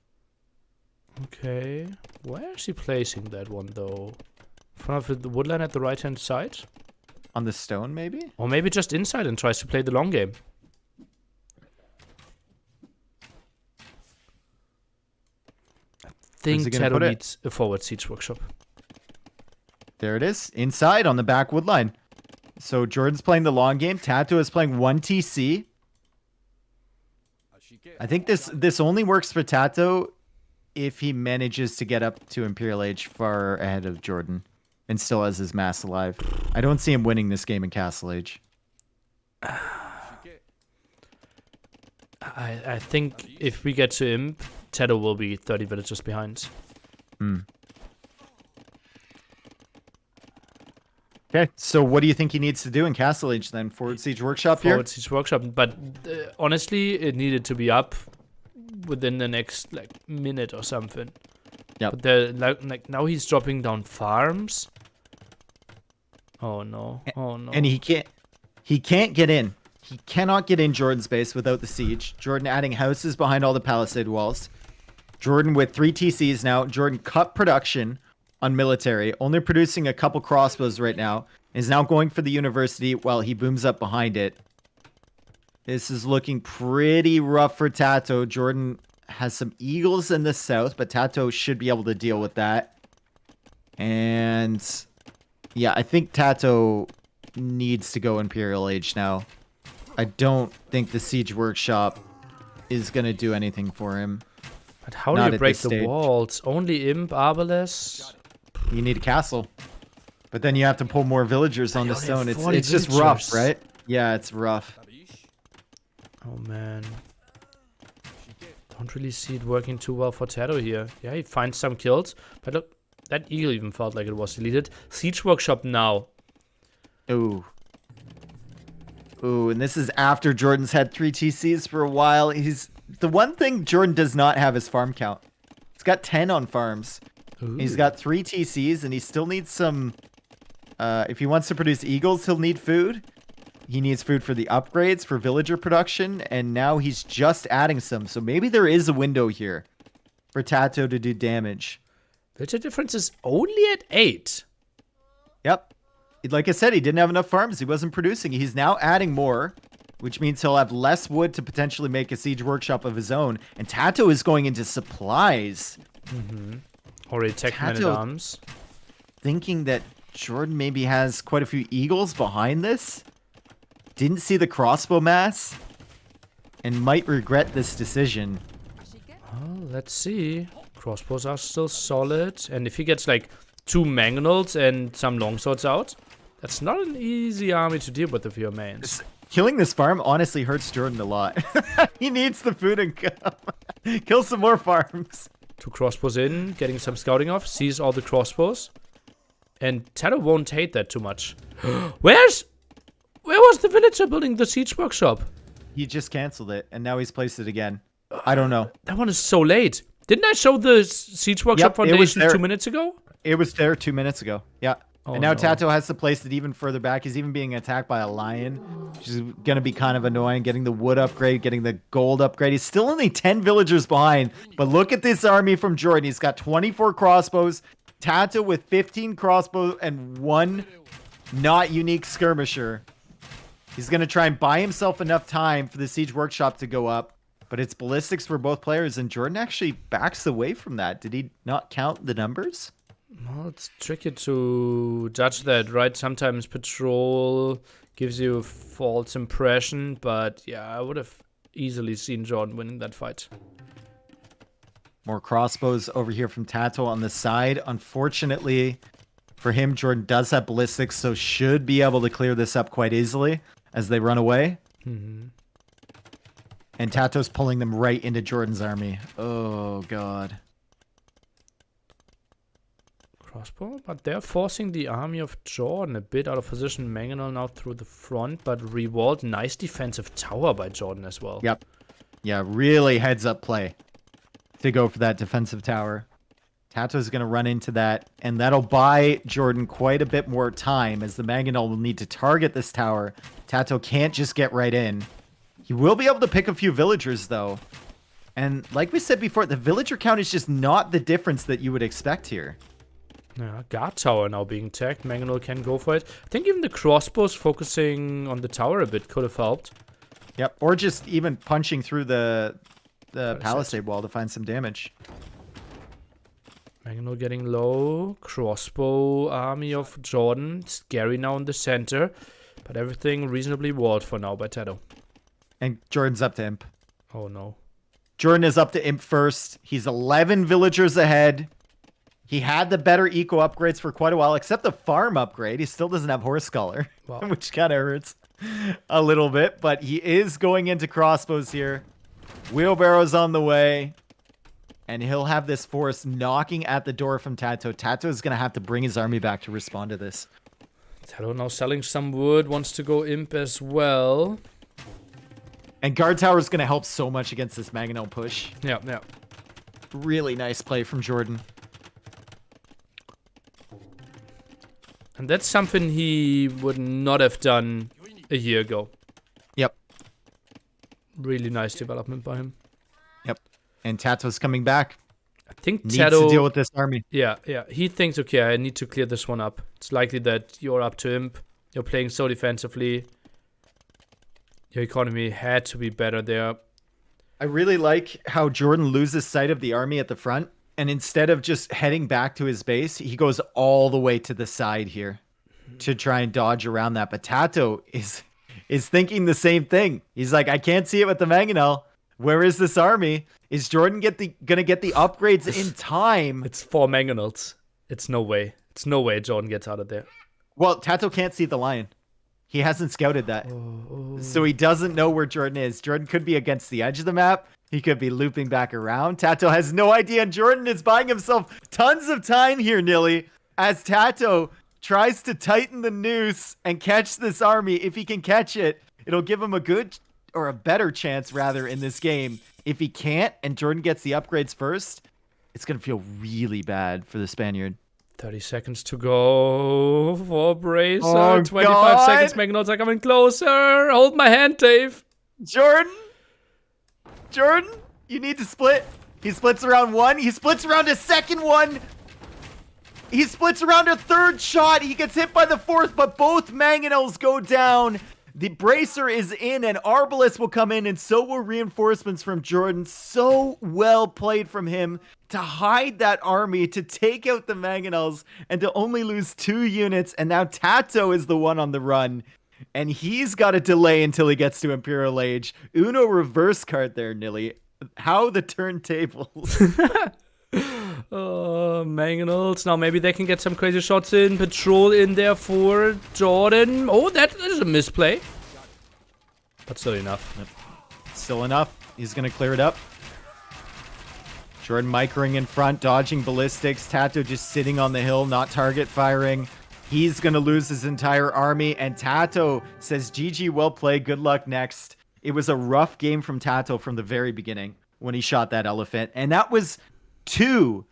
Okay. Where is he placing that one, though? In front of the woodline at the right-hand side?
On the stone, maybe?
Or maybe just inside and tries to play the long game. I think TaToH needs a forward siege workshop.
There it is. Inside on the back woodline. So JorDan's playing the long game. TaToH is playing 1 TC. I think this only works for TaToH if he manages to get up to Imperial Age far ahead of JorDan and still has his mass alive. I don't see him winning this game in Castle Age.
I think if we get to Imp, TaToH will be 30 villages behind.
Okay, so what do you think he needs to do in Castle Age then? Forward Siege Workshop here?
Forward Siege Workshop, but honestly, it needed to be up within the next minute or something.
Yeah.
But like now he's dropping down farms. Oh no! Oh no!
And he can't get in. He cannot get in JorDan's base without the siege. JorDan adding houses behind all the palisade walls. JorDan with 3 TCs now. JorDan cut production on military, only producing a couple crossbows right now. Is now going for the university while he booms up behind it. This is looking pretty rough for TaToH. JorDan has some eagles in the south, but TaToH should be able to deal with that. And yeah, I think TaToH needs to go Imperial Age now. I don't think the Siege Workshop is going to do anything for him.
But how do you break the walls? Only Imp, Arbalest?
You need a castle. But then you have to pull more villagers on the stone. It's just rough, right? Yeah, it's rough.
Oh, man. Don't really see it working too well for TaToH here. Yeah, he finds some kills. But look, that eagle even felt like it was deleted. Siege Workshop now.
Ooh. Ooh, and this is after JorDan's had 3 TCs for a while. The one thing JorDan does not have is farm count. He's got 10 on farms. Ooh. He's got 3 TCs, and he still needs some... if he wants to produce eagles, he'll need food. He needs food for the upgrades, for villager production, and now he's just adding some. So maybe there is a window here for TaToH to do damage.
Villager difference is only at 8.
Yep. Like I said, he didn't have enough farms. He wasn't producing. He's now adding more, which means he'll have less wood to potentially make a siege workshop of his own. And TaToH is going into supplies.
Already tech man-at-arms.
Thinking that JorDan maybe has quite a few eagles behind this. Didn't see the crossbow mass. And might regret this decision.
Well, let's see. Crossbows are still solid. And if he gets like 2 mangonels and some longswords out, that's not an easy army to deal with if you're mains.
Killing this farm honestly hurts JorDan a lot. He needs the food and kill some more farms.
2 crossbows in, getting some scouting off, sees all the crossbows. And TaToH won't hate that too much. Where was the villager building the siege workshop?
He just canceled it, and now he's placed it again. I don't know.
That one is so late. Didn't I show the siege workshop foundation 2 minutes ago?
It was there 2 minutes ago. Yeah.
Oh,
and now TaToH has to place it even further back. He's even being attacked by a lion, which is going to be kind of annoying. Getting the wood upgrade, getting the gold upgrade. He's still only 10 villagers behind. But look at this army from JorDan. He's got 24 crossbows. TaToH with 15 crossbows and 1 not unique skirmisher. He's going to try and buy himself enough time for the siege workshop to go up. But it's ballistics for both players, and JorDan actually backs away from that. Did he not count the numbers?
Well, it's tricky to judge that, right? Sometimes patrol gives you a false impression, but yeah, I would have easily seen JorDan winning that fight.
More crossbows over here from TaToH on the side. Unfortunately for him, JorDan does have ballistics, so should be able to clear this up quite easily as they run away. And TaToH's pulling them right into JorDan's army. Oh, God.
crossbow, but they're forcing the army of JorDan a bit out of position. Mangonel now through the front, but Rewald, nice defensive tower by JorDan as well.
Yep. Yeah, really heads up play to go for that defensive tower. TaToH's going to run into that, and that'll buy JorDan quite a bit more time as the Mangonel will need to target this tower. TaToH can't just get right in. He will be able to pick a few villagers, though. And like we said before, the villager count is just not the difference that you would expect here.
Yeah, guard tower now being tagged. Mangonel can go for it. I think even the crossbows focusing on the tower a bit could have helped.
Yep, or just even punching through the palisade wall to find some damage.
Mangonel getting low. Crossbow army of JorDan. Scary now in the center. But everything reasonably walled for now by TaToH.
And JorDan's up to Imp.
Oh no.
JorDan is up to Imp first. He's 11 villagers ahead. He had the better eco upgrades for quite a while, except the farm upgrade. He still doesn't have Horse Scholar,
Wow.
which kind of hurts a little bit. But he is going into crossbows here. Wheelbarrow's on the way. And he'll have this force knocking at the door from TaToH. TaToH is going to have to bring his army back to respond to this.
TaToH now selling some wood. Wants to go Imp as well.
And Guard Tower is going to help so much against this Mangonel push.
Yeah, yeah.
Really nice play from JorDan.
And that's something he would not have done a year ago.
Yep.
Really nice development by him.
Yep. And TaToH's coming back.
I think
Needs
TaToH
to deal with this army.
Yeah. He thinks, okay, I need to clear this one up. It's likely that you're up to Imp. You're playing so defensively. Your economy had to be better there.
I really like how JorDan loses sight of the army at the front. And instead of just heading back to his base, he goes all the way to the side here to try and dodge around that. But TaToH is thinking the same thing. He's like, I can't see it with the Mangonel. Where is this army? Is JorDan gonna get the upgrades in time?
It's 4 Mangonels. It's no way. It's no way JorDan gets out of there.
Well, TaToH can't see the lion. He hasn't scouted that. So he doesn't know where JorDan is. JorDan could be against the edge of the map. He could be looping back around. TaToH has no idea, and JorDan is buying himself tons of time here, Nilly, as TaToH tries to tighten the noose and catch this army. If he can catch it, it'll give him a good, or a better chance, rather, in this game. If he can't, and JorDan gets the upgrades first, it's going to feel really bad for the Spaniard.
30 seconds to go for Bracer.
Oh,
25
God.
seconds. Mangonels are coming closer. Hold my hand, Dave.
JorDan, you need to split. He splits around one. He splits around a second one. He splits around a third shot. He gets hit by the fourth, but both Mangonels go down. The Bracer is in, and Arbalest will come in, and so will reinforcements from JorDan. So well played from him to hide that army, to take out the Mangonels, and to only lose 2 units. And now TaToH is the one on the run. And he's got to delay until he gets to Imperial Age. Uno reverse card there, Nilly. How the turntables.
Oh, Mangonels. Now maybe they can get some crazy shots in. Patrol in there for JorDan. Oh, that is a misplay. But still enough.
Still enough. He's going to clear it up. JorDan microing in front, dodging ballistics. TaToH just sitting on the hill, not target firing. He's going to lose his entire army. And TaToH says, GG, well played. Good luck next. It was a rough game from TaToH from the very beginning when he shot that elephant. And that was 2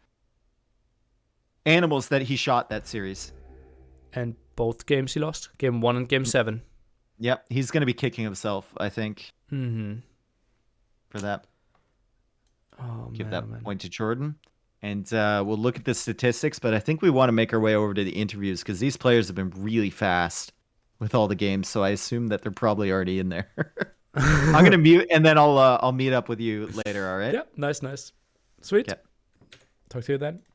animals that he shot that series.
And both games he lost. Game 1 and Game 7.
Yep. He's going to be kicking himself, I think,
Mm-hmm.
for that.
Oh,
Give
man,
that point to JorDan. And we'll look at the statistics, but I think we want to make our way over to the interviews because these players have been really fast with all the games, so I assume that they're probably already in there. I'm gonna mute, and then I'll meet up with you later. All right?
Yeah, nice. Sweet.
Okay.
Talk to you then.